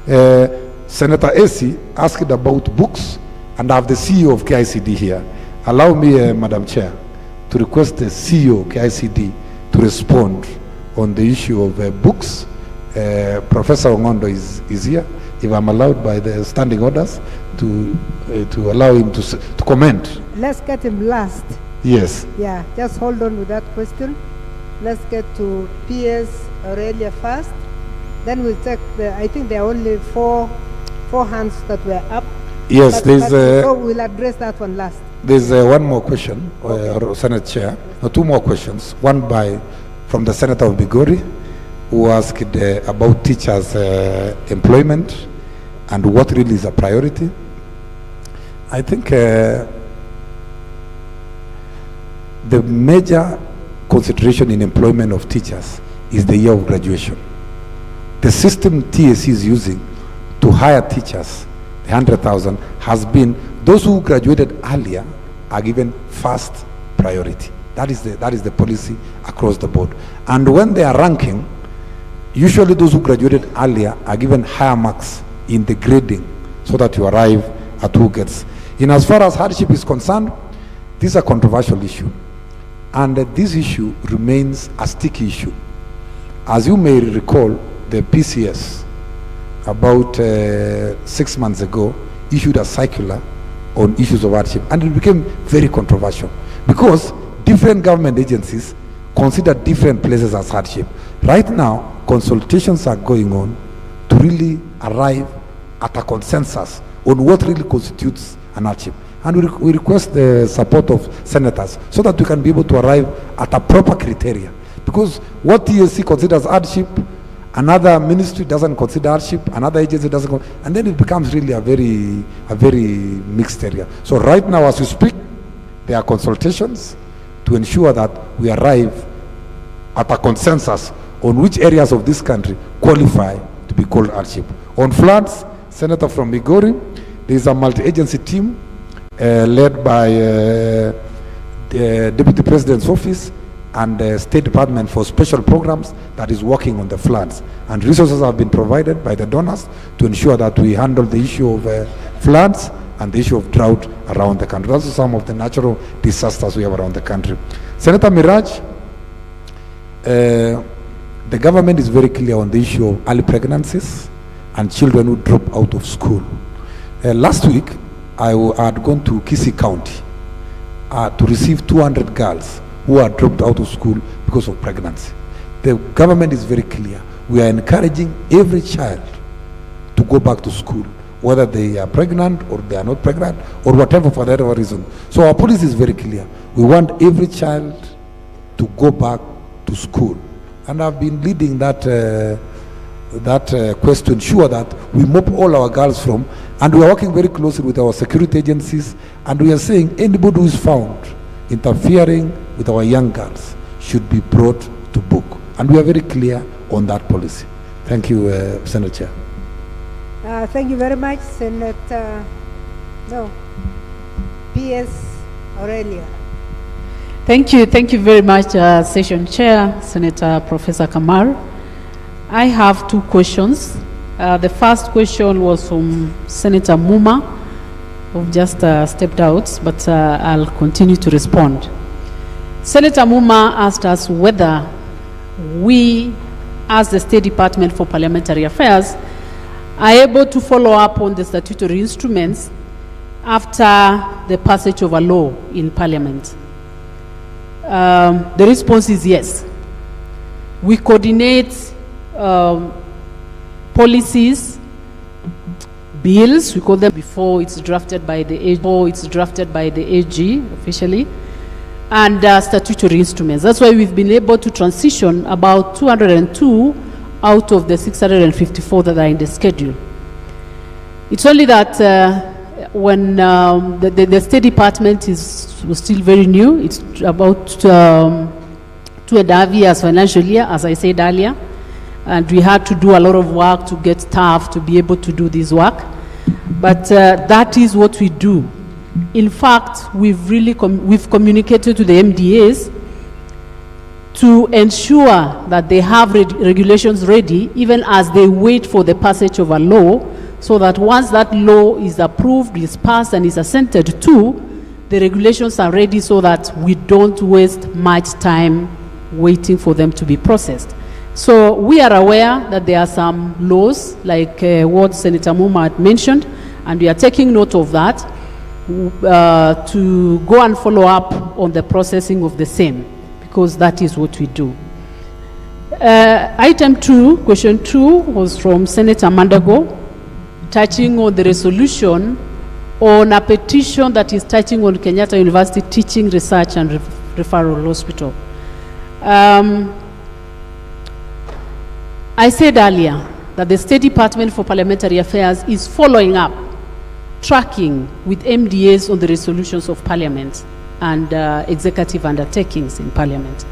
Senator Esi asked about books, and I have the CEO of KICD here. Allow me, Madam Chair, to request the CEO of KICD to respond on the issue of books. Professor Ongondo is here. If I'm allowed by the standing orders to allow him to comment. Let's get him last. Yes. Yeah, just hold on with that question. Let's get to PS Aurelia first. Then we'll take I think there are only four hands that were up. Yes, so we'll address that one last. There's one more question, Senate Chair. No, two more questions. One from the Senator of Migori, who asked about teachers' employment and what really is a priority. I think the major consideration in employment of teachers is the year of graduation. The system TSC is using to hire teachers, the 100,000, has been those who graduated earlier are given first priority. That is the policy across the board. And when they are ranking, usually those who graduated earlier are given higher marks in the grading so that you arrive at who gets. In as far as hardship is concerned, this is a controversial issue. And this issue remains a sticky issue. As you may recall, the PCS about 6 months ago issued a circular on issues of hardship, and it became very controversial because different government agencies consider different places as hardship. Right now, consultations are going on to really arrive at a consensus on what really constitutes an hardship. And we request the support of senators so that we can be able to arrive at a proper criteria. Because what TSC considers hardship, another ministry doesn't consider hardship, another agency doesn't, and then it becomes really a very mixed area. So right now as we speak, there are consultations to ensure that we arrive at a consensus on which areas of this country qualify to be called hardship. On floods, Senator from Migori, there is a multi-agency team led by the Deputy President's Office and the State Department for Special Programs that is working on the floods. And resources have been provided by the donors to ensure that we handle the issue of floods and the issue of drought around the country. Those are some of the natural disasters we have around the country. Senator Miraj, the government is very clear on the issue of early pregnancies and children who drop out of school. Last week, I had gone to Kisii County to receive 200 girls who are dropped out of school because of pregnancy. The government is very clear. We are encouraging every child to go back to school, whether they are pregnant or they are not pregnant or whatever, for whatever reason. So our policy is very clear. We want every child to go back to school. And I've been leading that quest to ensure that we mop all our girls from, and we are working very closely with our security agencies, and we are saying anybody who is found interfering with our young girls should be brought to book. And we are very clear on that policy. Thank you, Senator Chair. Thank you very much, Senator. PS Aurelia. Thank you very much, Session Chair, Senator Professor Kamar. I have two questions. The first question was from Senator Muma, who just stepped out, but I'll continue to respond. Senator Muma asked us whether we, as the State Department for Parliamentary Affairs, are able to follow up on the statutory instruments after the passage of a law in Parliament. The response is yes. We coordinate policies, bills, we call them, before it's drafted by the AG officially, and statutory instruments. That's why we've been able to transition about 202 out of the 654 that are in the schedule. It's only that when the State Department was still very new, it's about 2.5 years financial year, as I said earlier, and we had to do a lot of work to get staff to be able to do this work. But that is what we do. In fact, we've communicated to the MDAs to ensure that they have regulations ready, even as they wait for the passage of a law, so that once that law is approved, is passed, and is assented to, the regulations are ready so that we don't waste much time waiting for them to be processed. So we are aware that there are some laws, like what Senator Muma had mentioned, and we are taking note of that to go and follow up on the processing of the same, because that is what we do. Item 2, question 2, was from Senator Mandago, touching on the resolution on a petition that is touching on Kenyatta University Teaching, Research and Referral Hospital. I said earlier that the State Department for Parliamentary Affairs is following up, tracking with MDAs on the resolutions of Parliament and executive undertakings in Parliament.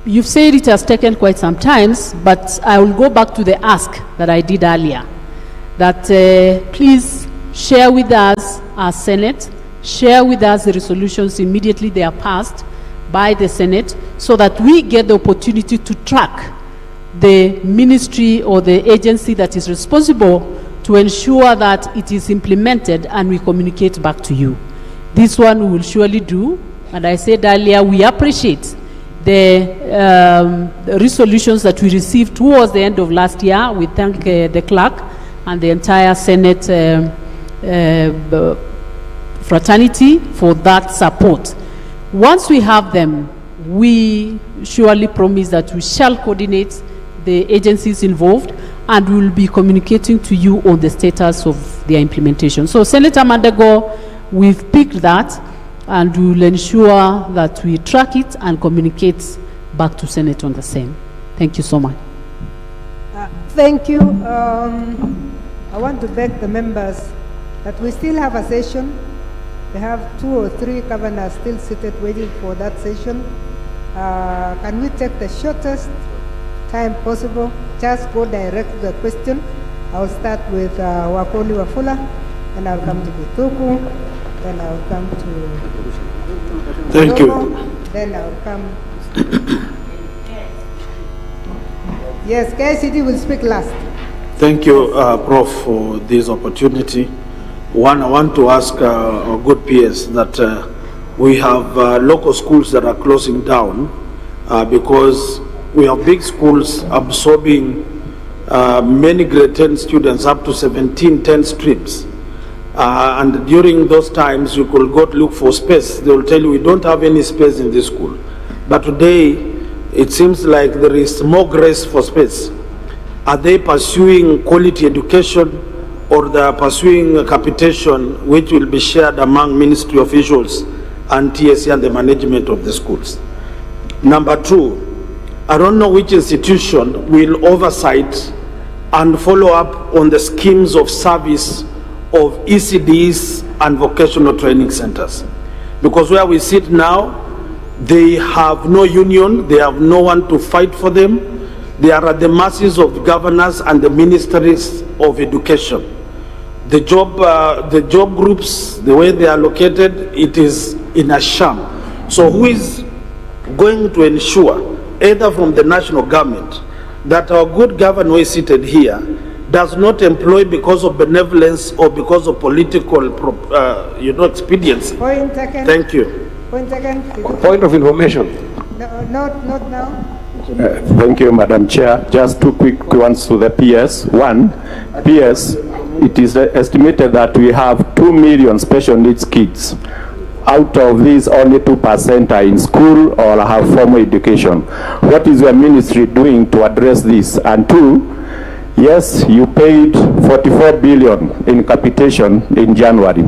You've said it has taken quite some time, but I will go back to the ask that I did earlier, that please share with us our Senate, share with us the resolutions immediately they are passed by the Senate, so that we get the opportunity to track the ministry or the agency that is responsible to ensure that it is implemented, and we communicate back to you. This one we will surely do, and I said earlier, we appreciate the resolutions that we received towards the end of last year. We thank the clerk and the entire Senate fraternity for that support. Once we have them, we surely promise that we shall coordinate the agencies involved, and we will be communicating to you on the status of their implementation. So Senator Mandago, we've picked that, and we will ensure that we track it and communicate back to Senate on the same. Thank you so much. Thank you. I want to beg the members that we still have a session. We have 2 or 3 governors still seated waiting for that session. Can we take the shortest time possible? Just go direct to the question. I'll start with Wakoli Wafula, and I'll come to Gituku, then I'll come to Thank you. Then I'll come. Yes, KICD will speak last. Thank you, Prof, for this opportunity. One, I want to ask our good peers that we have local schools that are closing down because we have big schools absorbing many grade 10 students, up to 10 streams. And during those times, you could go to look for space. They will tell you, we don't have any space in this school. But today, it seems like there is more grace for space. Are they pursuing quality education, or they are pursuing capitation, which will be shared among ministry officials and TSC and the management of the schools? Number 2, I don't know which institution will oversight and follow up on the schemes of service of ECDs and vocational training centers. Because where we sit now, they have no union, they have no one to fight for them. They are at the mercies of governors and the ministries of education. The job groups, the way they are located, it is in a sham. So who is going to ensure, either from the national government, that our good governor who is seated here does not employ because of benevolence or because of political expediency? Point taken. Thank you. Point taken. Point of information. No, not now. Thank you, Madam Chair. Just 2 quick ones to the PS. One, PS, it is estimated that we have 2 million special needs kids. Out of these, only 2% are in school or have formal education. What is your ministry doing to address this? And 2, yes, you paid 44 billion in capitation in January,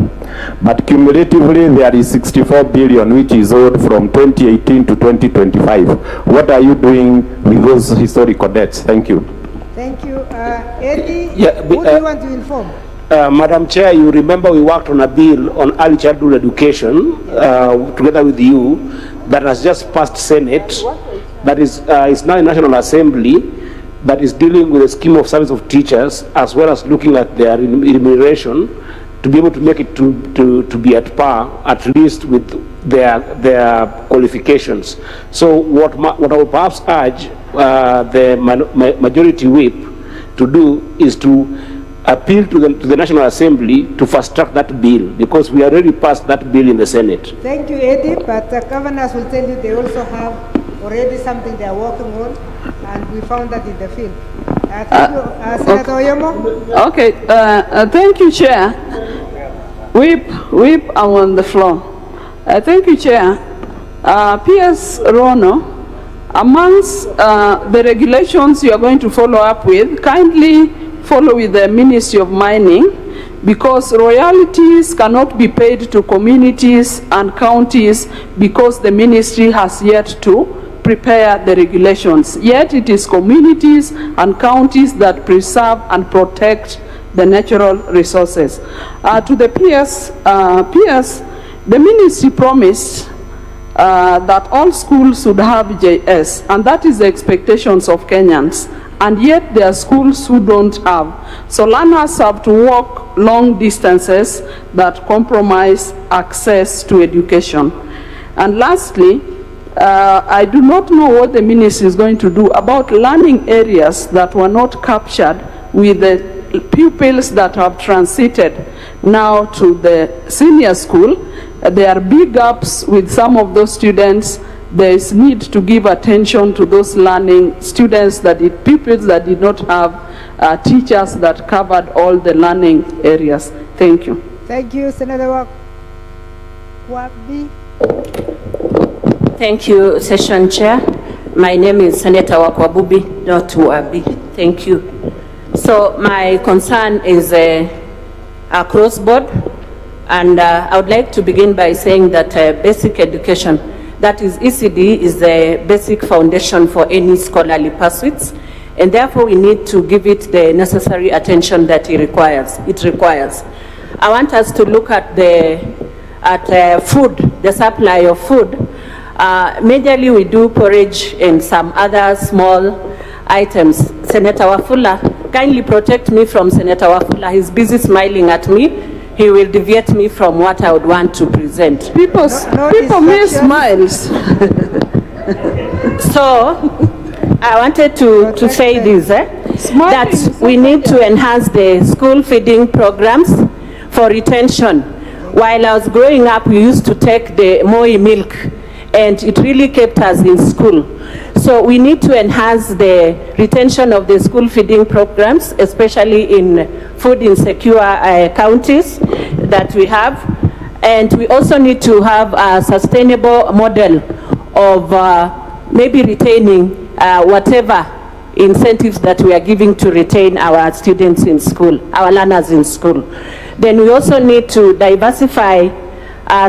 but cumulatively there is 64 billion which is owed from 2018 to 2025. What are you doing with those historical debts? Thank you. Thank you. Eddie, who do you want to inform? Madam Chair, you remember we worked on a bill on early childhood education together with you that has just passed Senate, that is now in National Assembly, that is dealing with the scheme of service of teachers as well as looking at their remuneration to be able to make it to be at par, at least with their qualifications. So what I would perhaps urge the majority whip to do is to appeal to the National Assembly to fast track that bill, because we already passed that bill in the Senate. Thank you, Eddie, but governors will tell you they also have already something they are working on, and we found that in the field. Thank you, Senator Oyomo. Okay, thank you, Chair. Whip, I'm on the floor. Thank you, Chair. PS Rono, amongst the regulations you are going to follow up with, kindly follow with the Ministry of Mining, because royalties cannot be paid to communities and counties because the ministry has yet to prepare the regulations. Yet it is communities and counties that preserve and protect the natural resources. To the PS, the ministry promised that all schools should have JS, and that is the expectations of Kenyans. And yet there are schools who don't have. So learners have to walk long distances that compromise access to education. And lastly, I do not know what the ministry is going to do about learning areas that were not captured with the pupils that have transited now to the senior school. There are big gaps with some of those students. There is need to give attention to those learning students, pupils that did not have teachers that covered all the learning areas. Thank you. Thank you, Senator Wabi. Thank you, Session Chair. My name is Senator Wakwabubi, not Wabi. Thank you. So my concern is cross-board, and I would like to begin by saying that basic education, that is ECD, is the basic foundation for any scholarly pursuits, and therefore we need to give it the necessary attention that it requires. I want us to look at food, the supply of food. Majorly we do porridge and some other small items. Senator Wafula, kindly protect me from Senator Wafula. He's busy smiling at me. He will deviate me from what I would want to present. People miss smiles. So, I wanted to say this, that we need to enhance the school feeding programs for retention. While I was growing up, we used to take the Moi milk, and it really kept us in school. So we need to enhance the retention of the school feeding programs, especially in food insecure counties that we have. And we also need to have a sustainable model of maybe retaining whatever incentives that we are giving to retain our students in school, our learners in school. Then we also need to diversify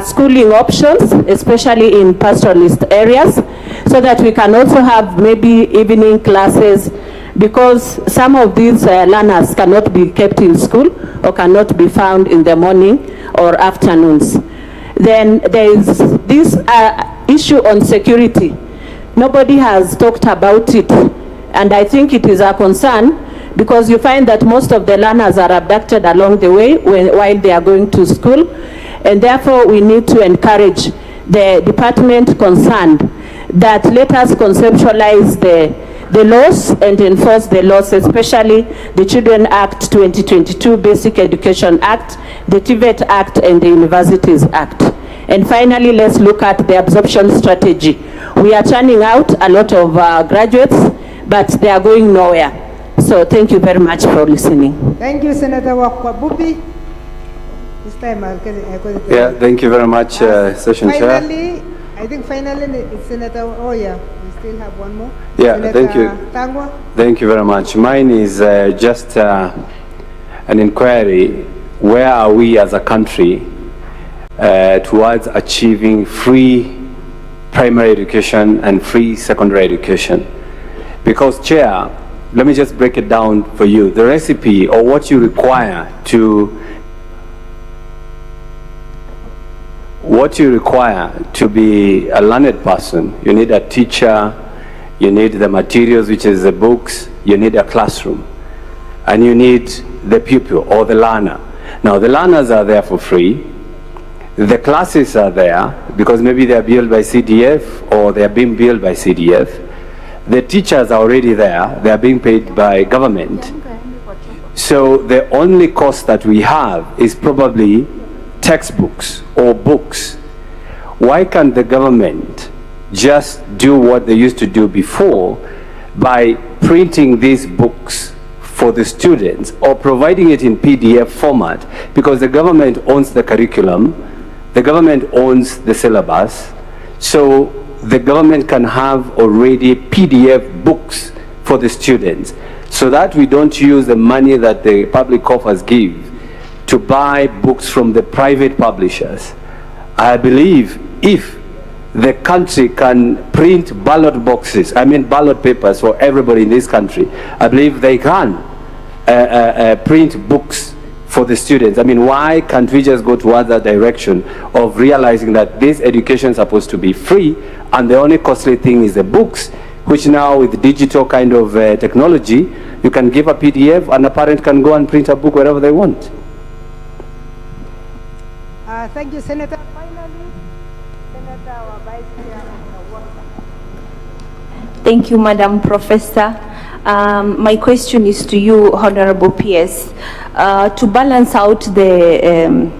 schooling options, especially in pastoralist areas, so that we can also have maybe evening classes, because some of these learners cannot be kept in school or cannot be found in the morning or afternoons. Then there is this issue on security. Nobody has talked about it, and I think it is a concern, because you find that most of the learners are abducted along the way while they are going to school, and therefore we need to encourage the department concerned that let us conceptualize the laws and enforce the laws, especially the Children Act 2022, Basic Education Act, the TVET Act, and the Universities Act. And finally, let's look at the absorption strategy. We are churning out a lot of graduates, but they are going nowhere. So thank you very much for listening. Thank you, Senator Wakwabubi. This time I'll get it. Yeah, thank you very much, Session Chair. I think finally it's Senator Oya. We still have one more. Yeah, Senator thank you. Tangwa. Thank you very much. Mine is just an inquiry. Where are we as a country towards achieving free primary education and free secondary education? Because, Chair, let me just break it down for you. The recipe, or what you require to be a learned person, you need a teacher, you need the materials, which is the books, you need a classroom, and you need the pupil or the learner. Now, the learners are there for free. The classes are there because maybe they are built by CDF or they are being built by CDF. The teachers are already there. They are being paid by government. So the only cost that we have is probably textbooks or books. Why can't the government just do what they used to do before by printing these books for the students or providing it in PDF format? Because the government owns the curriculum, the government owns the syllabus, so the government can have already PDF books for the students, so that we don't use the money that the public coffers give to buy books from the private publishers. I believe if the country can print ballot boxes, ballot papers for everybody in this country, I believe they can print books for the students. Why can't we just go to other direction of realizing that this education is supposed to be free and the only costly thing is the books, which now with digital kind of technology, you can give a PDF and a parent can go and print a book wherever they want. Thank you, Senator. Finally, Senator, our Vice Chair of the work. Thank you, Madam Professor. My question is to you, Honorable PS. To balance out the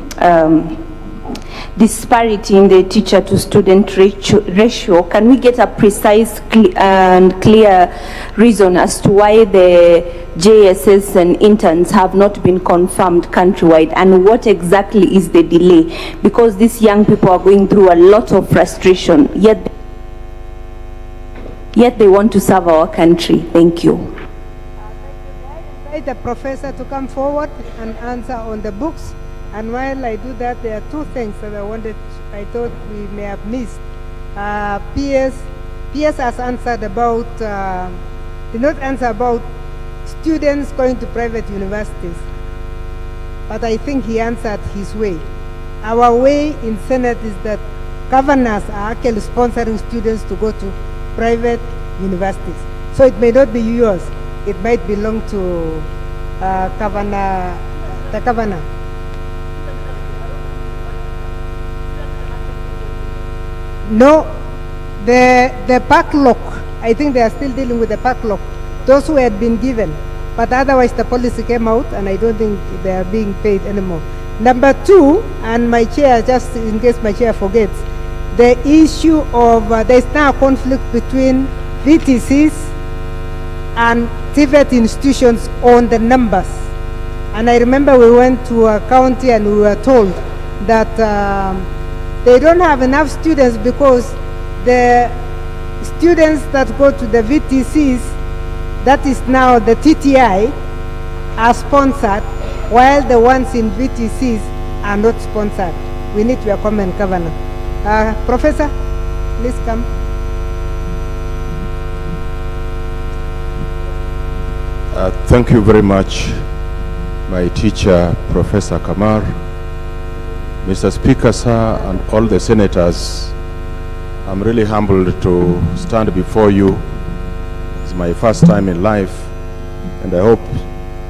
disparity in the teacher-to-student ratio, can we get a precise and clear reason as to why the JSS and interns have not been confirmed countrywide, and what exactly is the delay? Because these young people are going through a lot of frustration, yet they want to serve our country. Thank you. I invite the professor to come forward and answer on the books. And while I do that, there are two things that I thought we may have missed. PS has answered about, did not answer about students going to private universities, but I think he answered his way. Our way in Senate is that governors are actually sponsoring students to go to private universities. So it may not be yours, it might belong to the governor. No, the backlog, I think they are still dealing with the backlog, those who had been given, but otherwise the policy came out and I don't think they are being paid anymore. Number two, and my chair, just in case my chair forgets, the issue of, there's now a conflict between VTCs and TVET institutions on the numbers. And I remember we went to a county and we were told that they don't have enough students because the students that go to the VTCs, that is now the TTI, are sponsored, while the ones in VTCs are not sponsored. We need your comment, Governor. Professor, please come. Thank you very much, my teacher, Professor Kamar. Mr. Speaker, sir, and all the senators, I'm really humbled to stand before you. It's my first time in life, and I hope,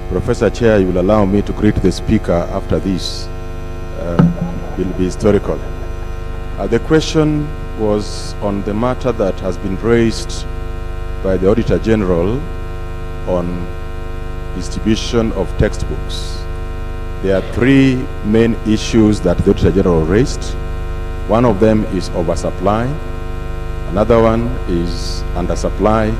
Professor Chair, you will allow me to greet the Speaker after this. It will be historical. The question was on the matter that has been raised by the Auditor General on distribution of textbooks. There are three main issues that the Auditor General raised. One of them is oversupply, another one is undersupply,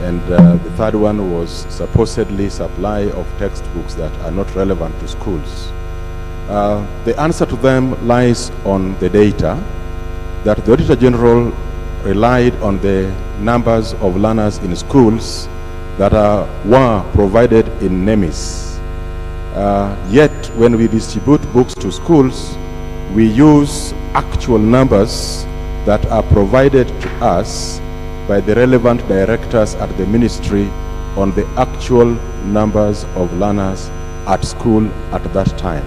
and the third one was supposedly supply of textbooks that are not relevant to schools. The answer to them lies on the data that the Auditor General relied on the numbers of learners in schools that were provided in NEMIS. Yet, when we distribute books to schools, we use actual numbers that are provided to us by the relevant directors at the ministry on the actual numbers of learners at school at that time.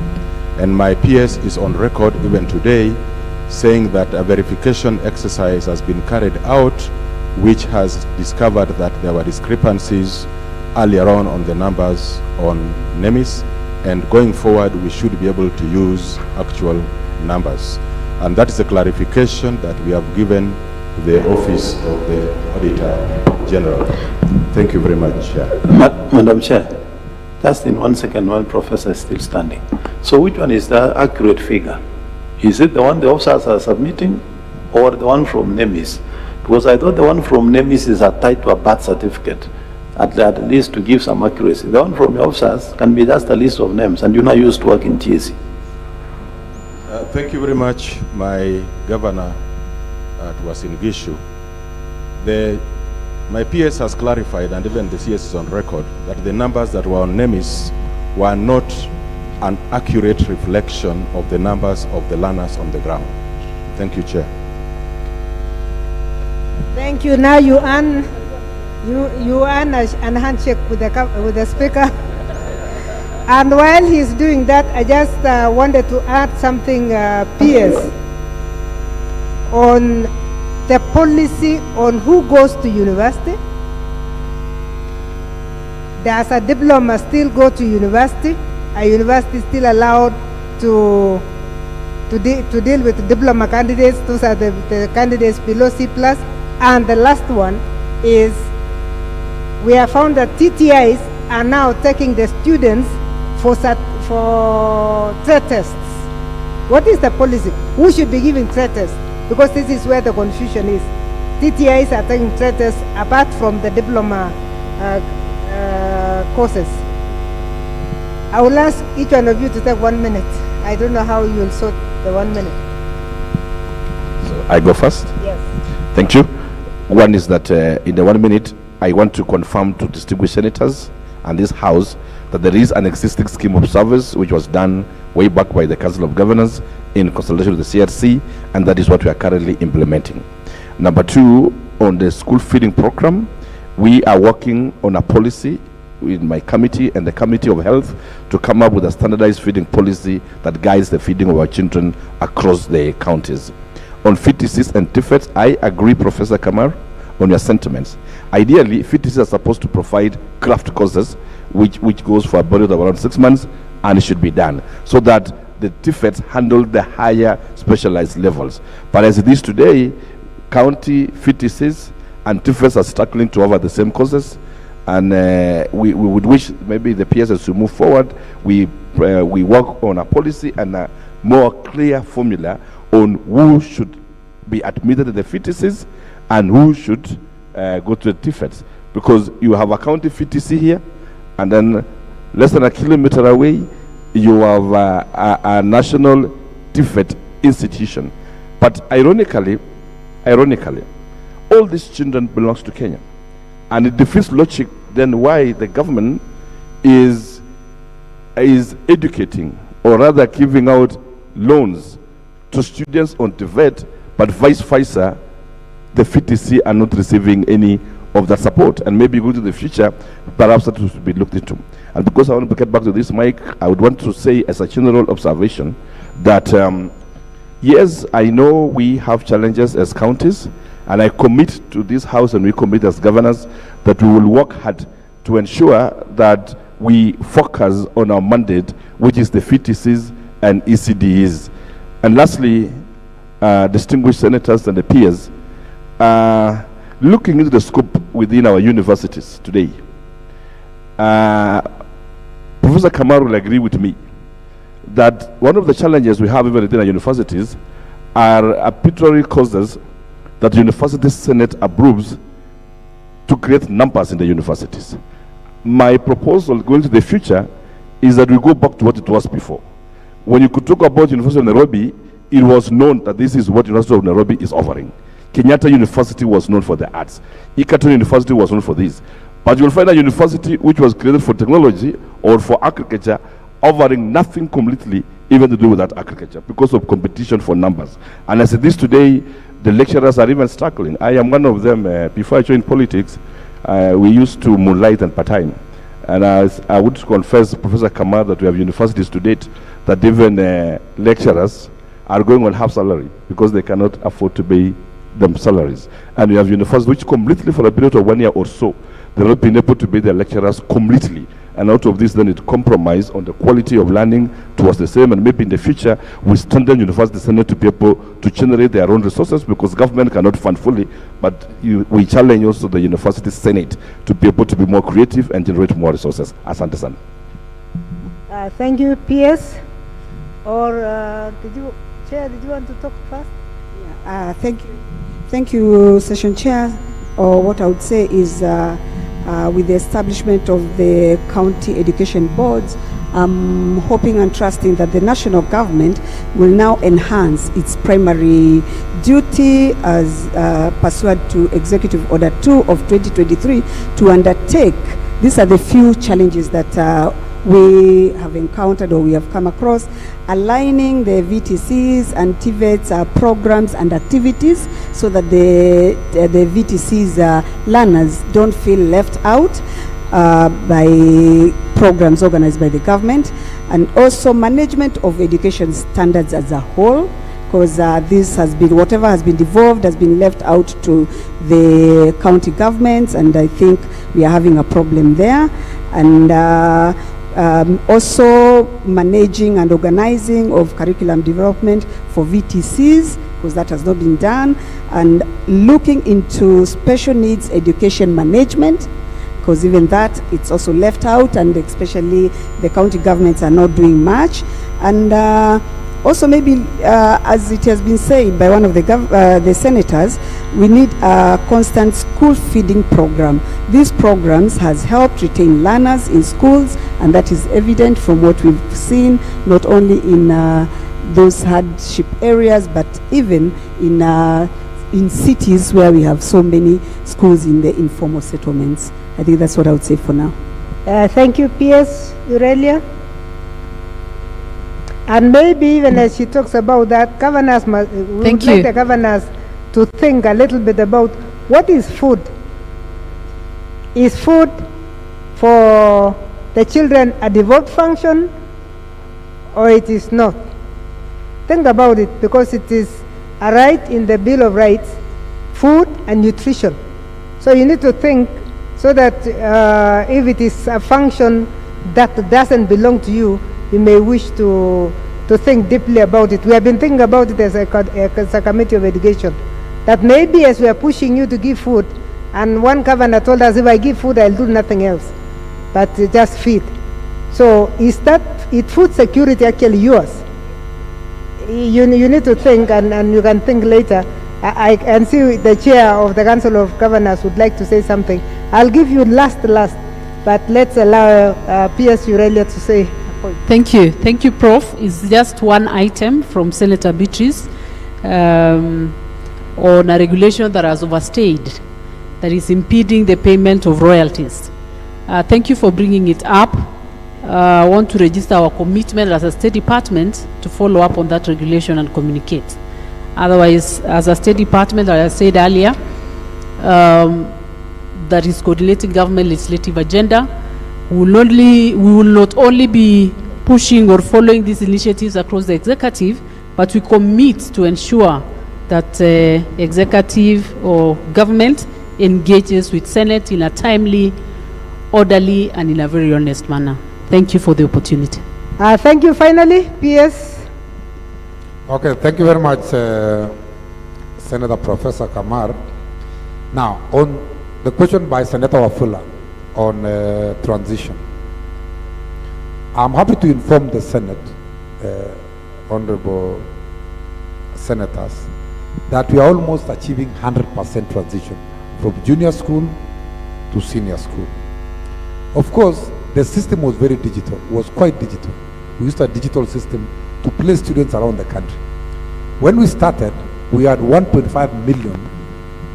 And my PS is on record even today saying that a verification exercise has been carried out which has discovered that there were discrepancies earlier on the numbers on NEMIS, and going forward we should be able to use actual numbers. And that is the clarification that we have given to the Office of the Auditor General. Thank you very much, Chair. Madam Chair, Just in 1 second, while Professor is still standing. So which one is the accurate figure? Is it the one the officers are submitting or the one from NEMIS? Because I thought the one from NEMIS is tied to a birth certificate, at least to give some accuracy. The one from the officers can be just a list of names, and you're not used to work in TSC. Thank you very much, my governor at Uasin Gishu. My PS has clarified, and even the CS is on record, that the numbers that were on NEMIS were not an accurate reflection of the numbers of the learners on the ground. Thank you, Chair. Thank you. Now you earn a handshake with the speaker. And while he's doing that, I just wanted to add something, PS, on the policy on who goes to university. Does a diploma still go to university? A university still allowed to deal with diploma candidates? Those are the candidates below C+. And the last one is, we have found that TTIs are now taking the students for trade tests. What is the policy? Who should be giving trade tests? Because this is where the confusion is. TTIs are taking trade tests apart from the diploma courses. I will ask each one of you to take 1 minute. I don't know how you will sort the 1 minute. So I go first? Yes. Thank you. One is that in the 1 minute, I want to confirm to distinguished senators and this House that there is an existing scheme of service which was done way back by the Council of Governors in consultation with the CRC, and that is what we are currently implementing. Number two, on the school feeding program, we are working on a policy with my committee and the Committee of Health to come up with a standardized feeding policy that guides the feeding of our children across the counties. On FITCs and TIFETs, I agree, Professor Kamar, on your sentiments. Ideally, FITCs are supposed to provide craft courses which goes for a period of around 6 months, and it should be done so that the TIFETs handle the higher specialized levels. But as it is today, county FITCs and TIFETs are struggling to offer the same courses, and we would wish maybe the PSS to move forward. We work on a policy and a more clear formula on who should be admitted to the FITCs and who should go to the TIFETs, because you have a county FITC here, and then less than a kilometer away you have a national TIFET institution. But ironically, all these children belongs to Kenya, and it defeats logic then why the government is educating, or rather giving out loans to students on TVET, but vice versa, the FITC are not receiving any of that support. And maybe going to the future, perhaps that should be looked into. And because I want to get back to this, Mike, I would want to say as a general observation that yes, I know we have challenges as counties, and I commit to this House and we commit as governors that we will work hard to ensure that we focus on our mandate, which is the FITCs and ECDs. And lastly, distinguished senators and the peers, looking into the scope within our universities today, Professor Kamar will agree with me that one of the challenges we have even within our universities are arbitrary causes that the University Senate approves to create numbers in the universities. My proposal going to the future is that we go back to what it was before. When you could talk about University of Nairobi, it was known that this is what University of Nairobi is offering. Kenyatta University was known for the arts. Egerton University was known for this. But you'll find a university which was created for technology or for agriculture offering nothing completely even to do with that agriculture because of competition for numbers. And as it is today, the lecturers are even struggling. I am one of them. Before I joined politics, we used to moonlight and part-time. And I would confess, Professor Kamar, that we have universities to date that even lecturers are going on half salary because they cannot afford to pay them salaries. And we have universities which completely, for a period of 1 year or so, they're not being able to pay their lecturers completely. And out of this, then it compromise on the quality of learning towards the same. And maybe in the future, we strengthen University Senate to be able to generate their own resources because government cannot fund fully. But we challenge also the University Senate to be able to be more creative and generate more resources. Asante sana. Thank you, PS. Or Chair, did you want to talk first? Thank you, Session Chair. Or what I would say is, with the establishment of the county education boards, I'm hoping and trusting that the national government will now enhance its primary duty as pursuant to Executive Order 2 of 2023 to undertake. These are the few challenges that we have encountered or we have come across, aligning the VTCs and TVET's programs and activities so that the VTC's learners don't feel left out by programs organized by the government, and also management of education standards as a whole, because this has been, whatever has been devolved has been left out to the county governments, and I think we are having a problem there. And also managing and organizing of curriculum development for VTCs, because that has not been done, and looking into special needs education management, because even that, it's also left out, and especially the county governments are not doing much. And also maybe, as it has been said by one of the senators, we need a constant school feeding program. These programs has helped retain learners in schools, and that is evident from what we've seen, not only in those hardship areas, but even in cities where we have so many schools in the informal settlements. I think that's what I would say for now. Thank you, PS Aurelia. And maybe even as she talks about that, governors must, we would like the governors to think a little bit about what is food. Is food for the children a devolved function, or it is not? Think about it, because it is a right in the Bill of Rights, food and nutrition. So you need to think so that if it is a function that doesn't belong to you, you may wish to think deeply about it. We have been thinking about it as a committee of education, that maybe as we are pushing you to give food, and one governor told us, if I give food, I'll do nothing else, but just feed. So is food security actually yours? You need to think, and you can think later. I can see the chair of the Council of Governors would like to say something. I'll give you last, but let's allow PS Aurelia to say a point. Thank you, Prof. It's just one item from Senator Beatrice on a regulation that has overstayed, that is impeding the payment of royalties. Thank you for bringing it up. I want to register our commitment as a State Department to follow up on that regulation and communicate. Otherwise, as a State Department, as I said earlier, that is coordinating government legislative agenda, we will not only be pushing or following these initiatives across the executive, but we commit to ensure that executive or government engages with Senate in a timely, orderly, and in a very honest manner. Thank you for the opportunity. Thank you. Finally, PS. Okay, thank you very much, Senator Professor Kamar. Now, on the question by Senator Wafula on transition, I'm happy to inform the Senate, honorable senators, that we are almost achieving 100% transition from junior school to senior school. Of course, the system was very digital, was quite digital. We used a digital system to place students around the country. When we started, we had 1.5 million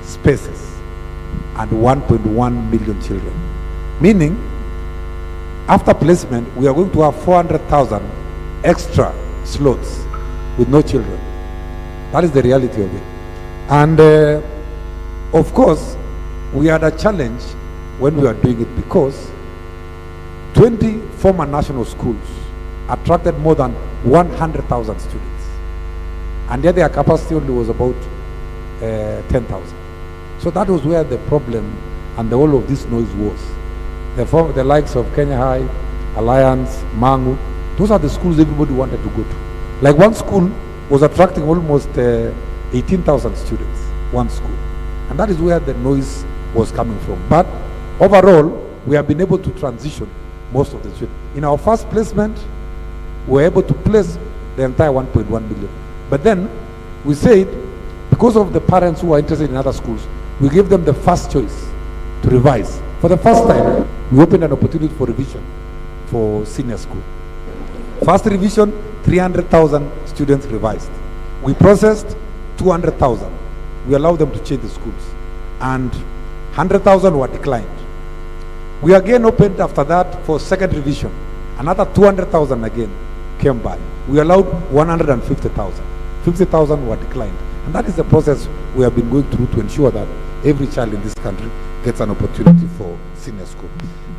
spaces and 1.1 million children. Meaning, after placement, we are going to have 400,000 extra slots with no children. That is the reality of it. And of course, we had a challenge when we were doing it, because 20 former national schools attracted more than 100,000 students, and yet their capacity only was about 10,000. So that was where the problem and the whole of this noise was. The likes of Kenya High, Alliance, Mangu, those are the schools everybody wanted to go to. Like one school was attracting almost 18,000 students, one school. And that is where the noise was coming from. But overall, we have been able to transition most of the students. In our first placement, we were able to place the entire 1.1 billion. But then we said, because of the parents who are interested in other schools, we gave them the first choice to revise. For the first time, we opened an opportunity for revision for senior school. First revision, 300,000 students revised. We processed 200,000. We allowed them to change the schools. And 100,000 were declined. We again opened after that for second revision. Another 200,000 again came by. We allowed 150,000. 50,000 were declined. And that is the process we have been going through to ensure that every child in this country gets an opportunity for senior school.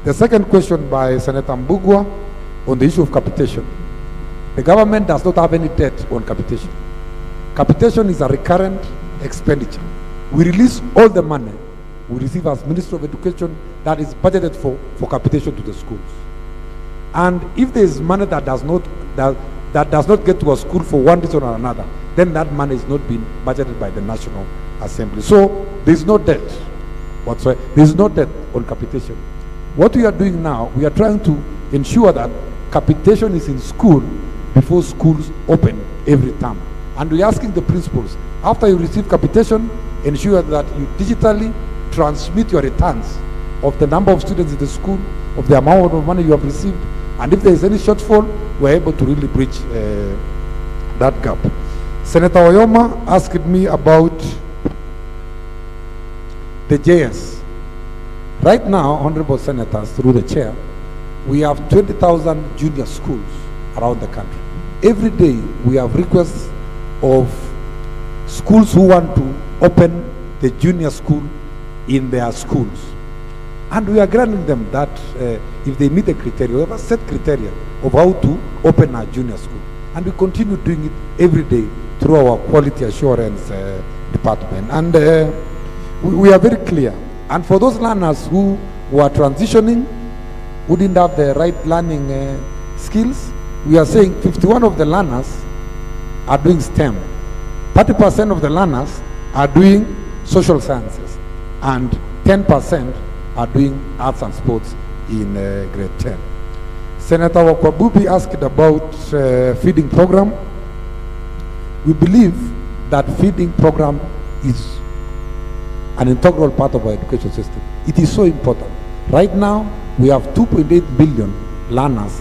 The second question by Senator Mbugua on the issue of capitation. The government does not have any debt on capitation. Capitation is a recurrent expenditure. We release all the money we receive as Ministry of Education that is budgeted for capitation to the schools. And if there is money that does not get to a school for one reason or another, then that money is not being budgeted by the National Assembly. So there is no debt whatsoever. There is no debt on capitation. What we are doing now, we are trying to ensure that capitation is in school before schools open every term. And we are asking the principals, after you receive capitation, ensure that you digitally transmit your returns of the number of students in the school, of the amount of money you have received, and if there is any shortfall, we are able to really bridge that gap. Senator Oyoma asked me about the JS. Right now, Honorable Senators, through the chair, we have 20,000 junior schools around the country. Every day, we have requests of schools who want to open the junior school in their schools. And we are granting them that if they meet the criteria, we have a set criteria of how to open a junior school. And we continue doing it every day through our quality assurance department. And we are very clear. And for those learners who are transitioning, who didn't have the right learning skills, we are saying 51 of the learners are doing STEM. 30% of the learners are doing social sciences. And 10% are doing arts and sports in grade 10. Senator Wakwabubi asked about feeding program. We believe that feeding program is an integral part of our education system. It is so important. Right now, we have 2.8 billion learners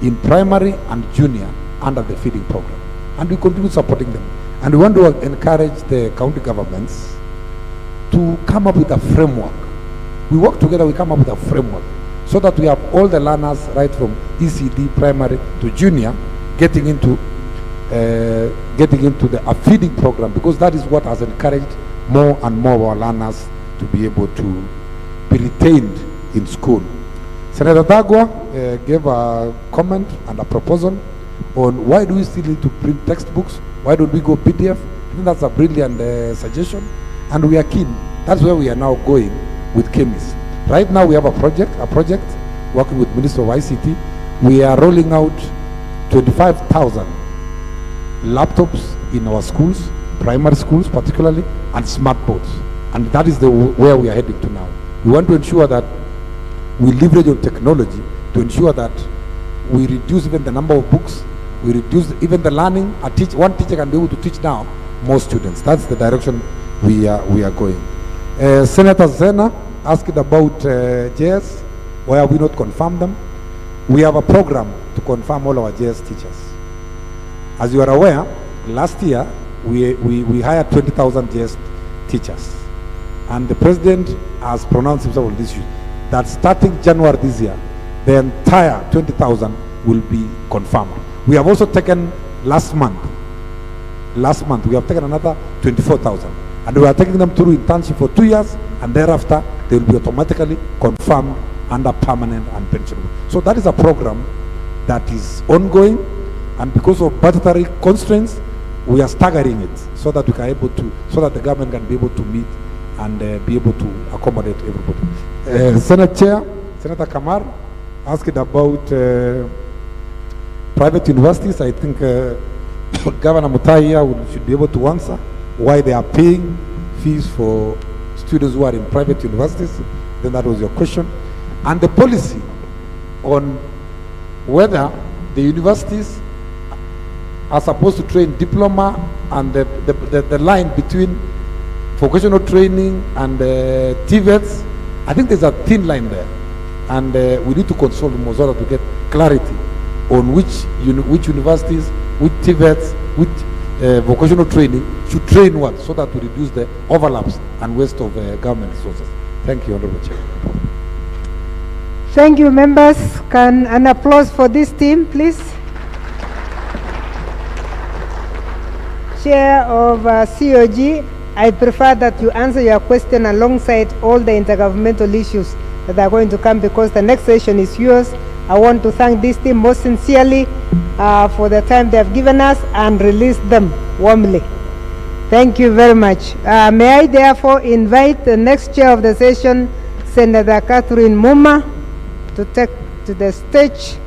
in primary and junior under the feeding program. And we continue supporting them. And we want to encourage the county governments to come up with a framework. We work together, we come up with a framework so that we have all the learners right from ECD, primary to junior, getting into a feeding program, because that is what has encouraged more and more of our learners to be able to be retained in school. Senator Dagwa gave a comment and a proposal on why do we still need to print textbooks, why don't we go PDF. I think that's a brilliant suggestion, and we are keen. That's where we are now going with chemists. Right now we have a project working with Minister of ICT. We are rolling out 25,000 laptops in our schools, primary schools particularly, and smart boards. And that is where we are heading to now. We want to ensure that we leverage on technology to ensure that we reduce even the number of books, we reduce even the learning. One teacher can be able to teach now more students. That's the direction we are going. Senator Zena asked about JS. Why have we not confirmed them? We have a program to confirm all our JS teachers. As you are aware, last year we hired 20,000 JS teachers. And the president has pronounced himself on this issue, that starting January this year, the entire 20,000 will be confirmed. We have also taken last month we have taken another 24,000. And we are taking them through internship for 2 years, and thereafter they will be automatically confirmed under permanent and pensionable. So that is a program that is ongoing, and because of budgetary constraints, we are staggering it so that we can so that the government can be able to meet and be able to accommodate everybody. Senate Chair, Senator Kamar asked about private universities. I think Governor Mutai should be able to answer why they are paying fees for students who are in private universities. Then that was your question. And the policy on whether the The universities are supposed to train diploma, and the line between vocational training and TVETs, I think there's a thin line there. And we need to consult Mozilla to get clarity on which universities, which TVETs, which vocational training should train what, so that we reduce the overlaps and waste of government resources. Thank you, Honorable Chair. Thank you, members. Can an applause for this team, please? Chair of COG, I prefer that you answer your question alongside all the intergovernmental issues that are going to come, because the next session is yours. I want to thank this team most sincerely for the time they have given us and release them warmly. Thank you very much. May I therefore invite the next chair of the session, Senator Catherine Muma, to take to the stage.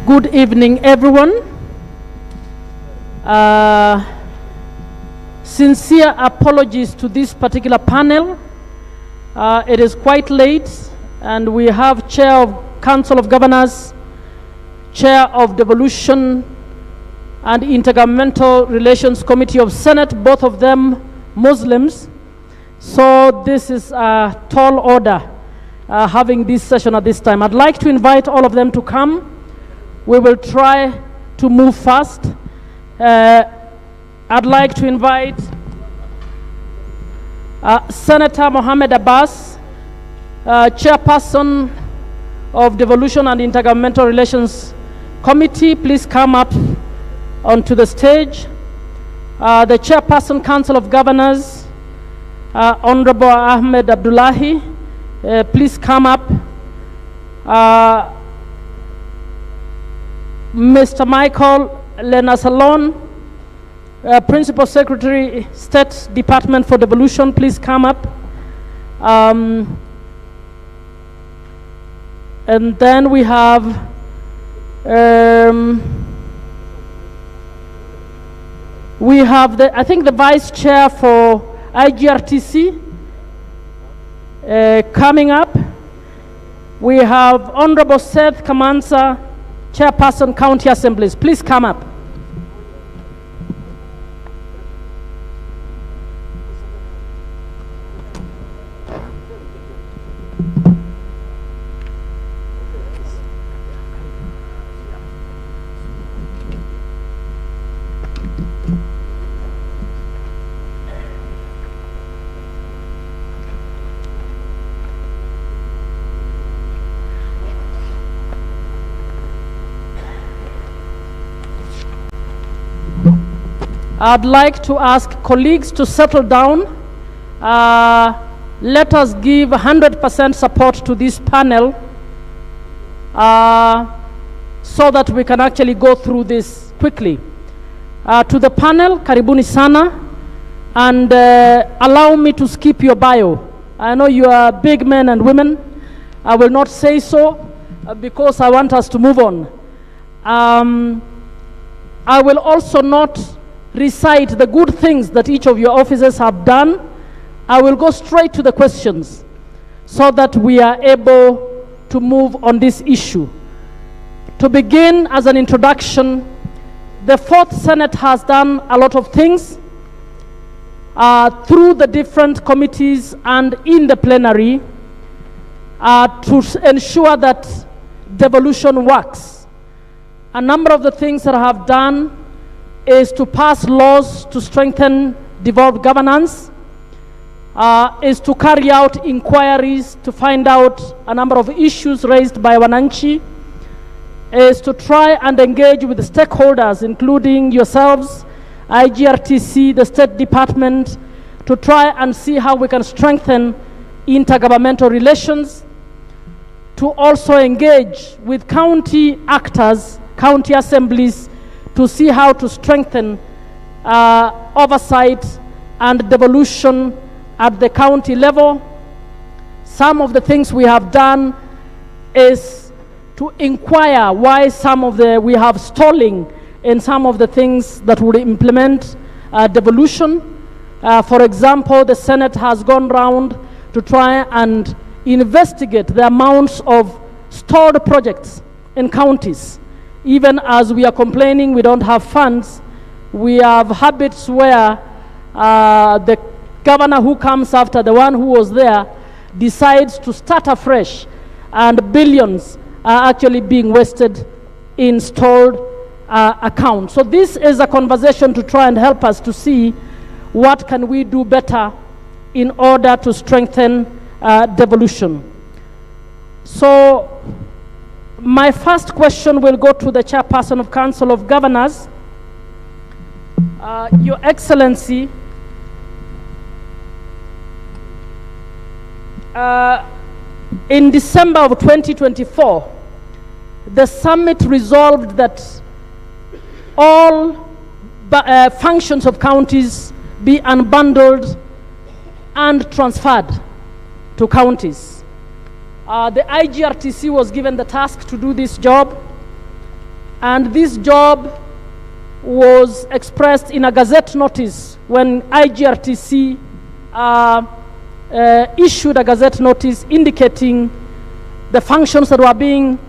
Good evening, everyone. Sincere apologies to this particular panel. It is quite late, and we have Chair of Council of Governors, Chair of Devolution and Intergovernmental Relations Committee of Senate, both of them Muslims. So this is a tall order, having this session at this time. I'd like to invite all of them to come. We will try to move fast. I'd like to invite Senator Mohammed Abbas, Chairperson of Devolution and Intergovernmental Relations Committee. Please come up onto the stage. The Chairperson, Council of Governors, Honorable Ahmed Abdullahi, please come up. Mr. Michael Lenasalon, Principal Secretary, State Department for Devolution, please come up. And then we have I think the Vice Chair for IGRTC coming up. We have Honorable Seth Kamansa, Chairperson, County Assemblies. Please come up. I'd like to ask colleagues to settle down. Let us give 100% support to this panel so that we can actually go through this quickly. To the panel, karibuni sana, and allow me to skip your bio. I know you are big men and women. I will not say so because I want us to move on. I will also not recite the good things that each of your officers have done. I will go straight to the questions so that we are able to move on this issue. To begin, as an introduction, the Fourth Senate has done a lot of things through the different committees and in the plenary to ensure that devolution works. A number of the things that I have done is to pass laws to strengthen devolved governance, is to carry out inquiries to find out a number of issues raised by Wananchi, is to try and engage with the stakeholders, including yourselves, IGRTC, the State Department, to try and see how we can strengthen intergovernmental relations, to also engage with county actors, county assemblies, to see how to strengthen oversight and devolution at the county level. Some of the things we have done is to inquire why we have stalling in some of the things that would implement devolution. For example, the Senate has gone round to try and investigate the amounts of stored projects in counties. Even as we are complaining we don't have funds, we have habits where the governor who comes after the one who was there decides to start afresh, and billions are actually being wasted in stored accounts. So this is a conversation to try and help us to see what can we do better in order to strengthen devolution. So my first question will go to the Chairperson of Council of Governors. Your Excellency, in December of 2024, the summit resolved that all functions of counties be unbundled and transferred to counties. The IGRTC was given the task to do this job, and this job was expressed in a Gazette notice when IGRTC issued a Gazette notice indicating the functions that were being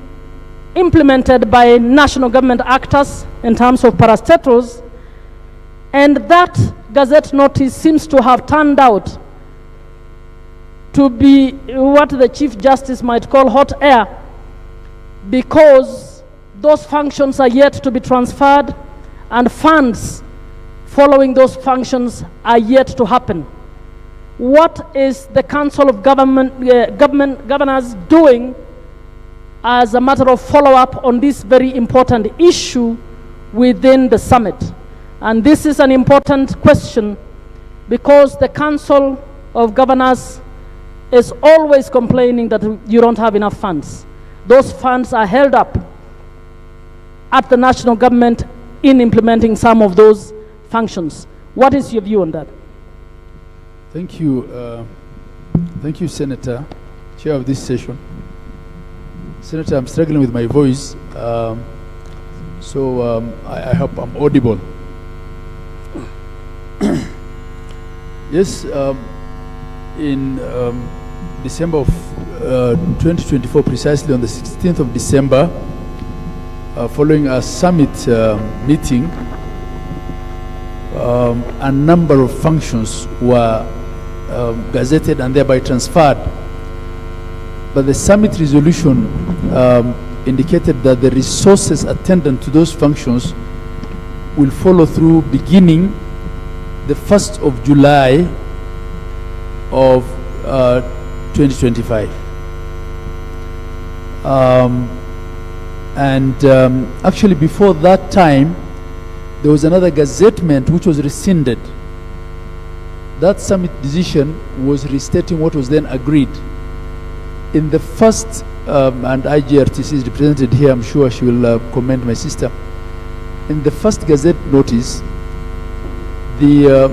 implemented by national government actors in terms of parastatals, and that Gazette notice seems to have turned out to be what the Chief Justice might call hot air, because those functions are yet to be transferred and funds following those functions are yet to happen. What is the Council of Governors doing as a matter of follow-up on this very important issue within the summit? And this is an important question because the Council of Governors is always complaining that you don't have enough funds. Those funds are held up at the national government in implementing some of those functions. What is your view on that? Thank you. Thank you, Senator, Chair of this session. Senator, I'm struggling with my voice, so I hope I'm audible. Yes, in December of 2024, precisely on the 16th of December, following a summit meeting, a number of functions were gazetted and thereby transferred. But the summit resolution indicated that the resources attendant to those functions will follow through beginning the 1st of July of 2025. Actually before that time, there was another gazettement which was rescinded. That summit decision was restating what was then agreed. In the first, and IGRTC is represented here, I'm sure she will comment, my sister. In the first Gazette notice, the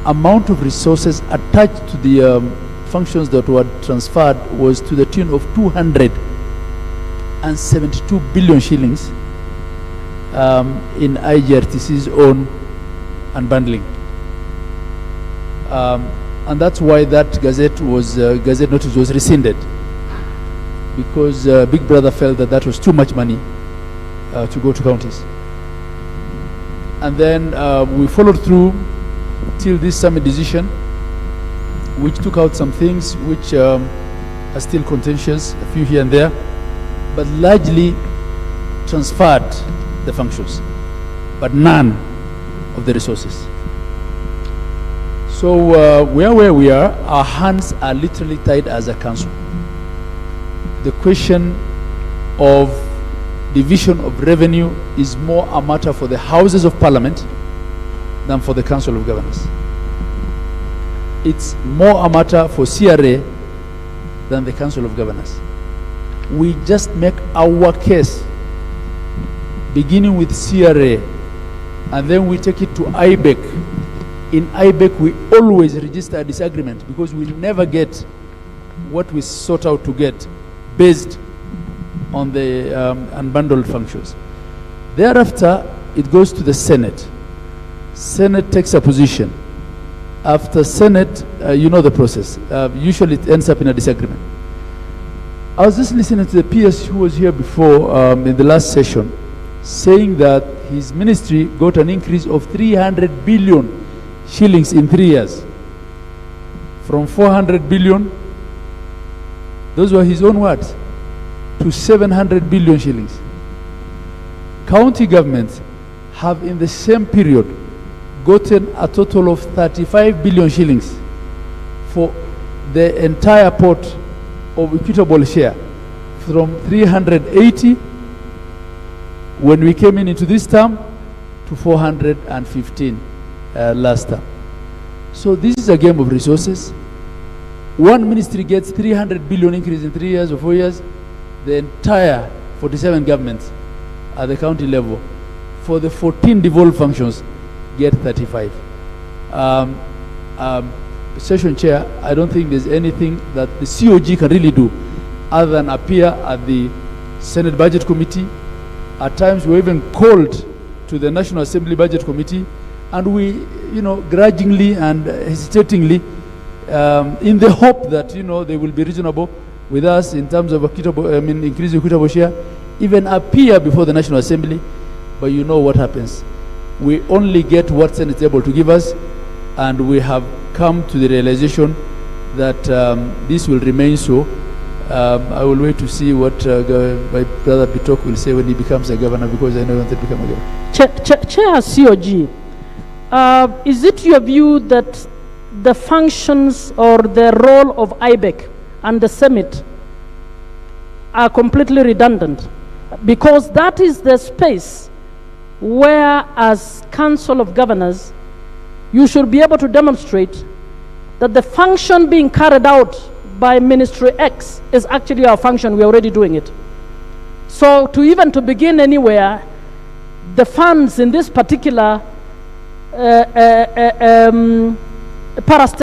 amount of resources attached to the functions that were transferred was to the tune of 272 billion shillings in IGRTC's own unbundling. And that's why that Gazette notice was rescinded, because Big Brother felt that that was too much money to go to counties. And then we followed through till this summit decision, which took out some things which are still contentious, a few here and there, but largely transferred the functions, but none of the resources. So we are where we are. Our hands are literally tied as a council. The question of division of revenue is more a matter for the Houses of Parliament than for the Council of Governors. It's more a matter for CRA than the Council of Governors. We just make our case, beginning with CRA, and then we take it to IBEC. In IBEC, we always register a disagreement because we never get what we sought out to get based on the unbundled functions. Thereafter, it goes to the Senate. Senate takes a position. After Senate, you know the process. Usually it ends up in a disagreement. I was just listening to the PS who was here before in the last session, saying that his ministry got an increase of 300 billion shillings in 3 years. From 400 billion, those were his own words, to 700 billion shillings. County governments have in the same period gotten a total of 35 billion shillings for the entire pot of equitable share, from 380 when we came into this term to 415 last term. So this is a game of resources. One ministry gets 300 billion increase in 3 years or 4 years. The entire 47 governments at the county level, for the 14 devolved functions, get 35. Session Chair, I don't think there's anything that the COG can really do other than appear at the Senate Budget Committee. At times we're even called to the National Assembly Budget Committee, and we, grudgingly and hesitatingly, in the hope that, they will be reasonable with us in terms of increasing equitable share, even appear before the National Assembly. But you know what happens. We only get what Senate is able to give us, and we have come to the realization that this will remain so. I will wait to see what my brother Bitok will say when he becomes a governor, because I know he wanted to become a governor. Chair COG, is it your view that the functions or the role of IBEC and the Senate are completely redundant? Because that is the space where, as Council of Governors, you should be able to demonstrate that the function being carried out by Ministry X is actually our function. We're already doing it. So to begin anywhere, the funds in this particular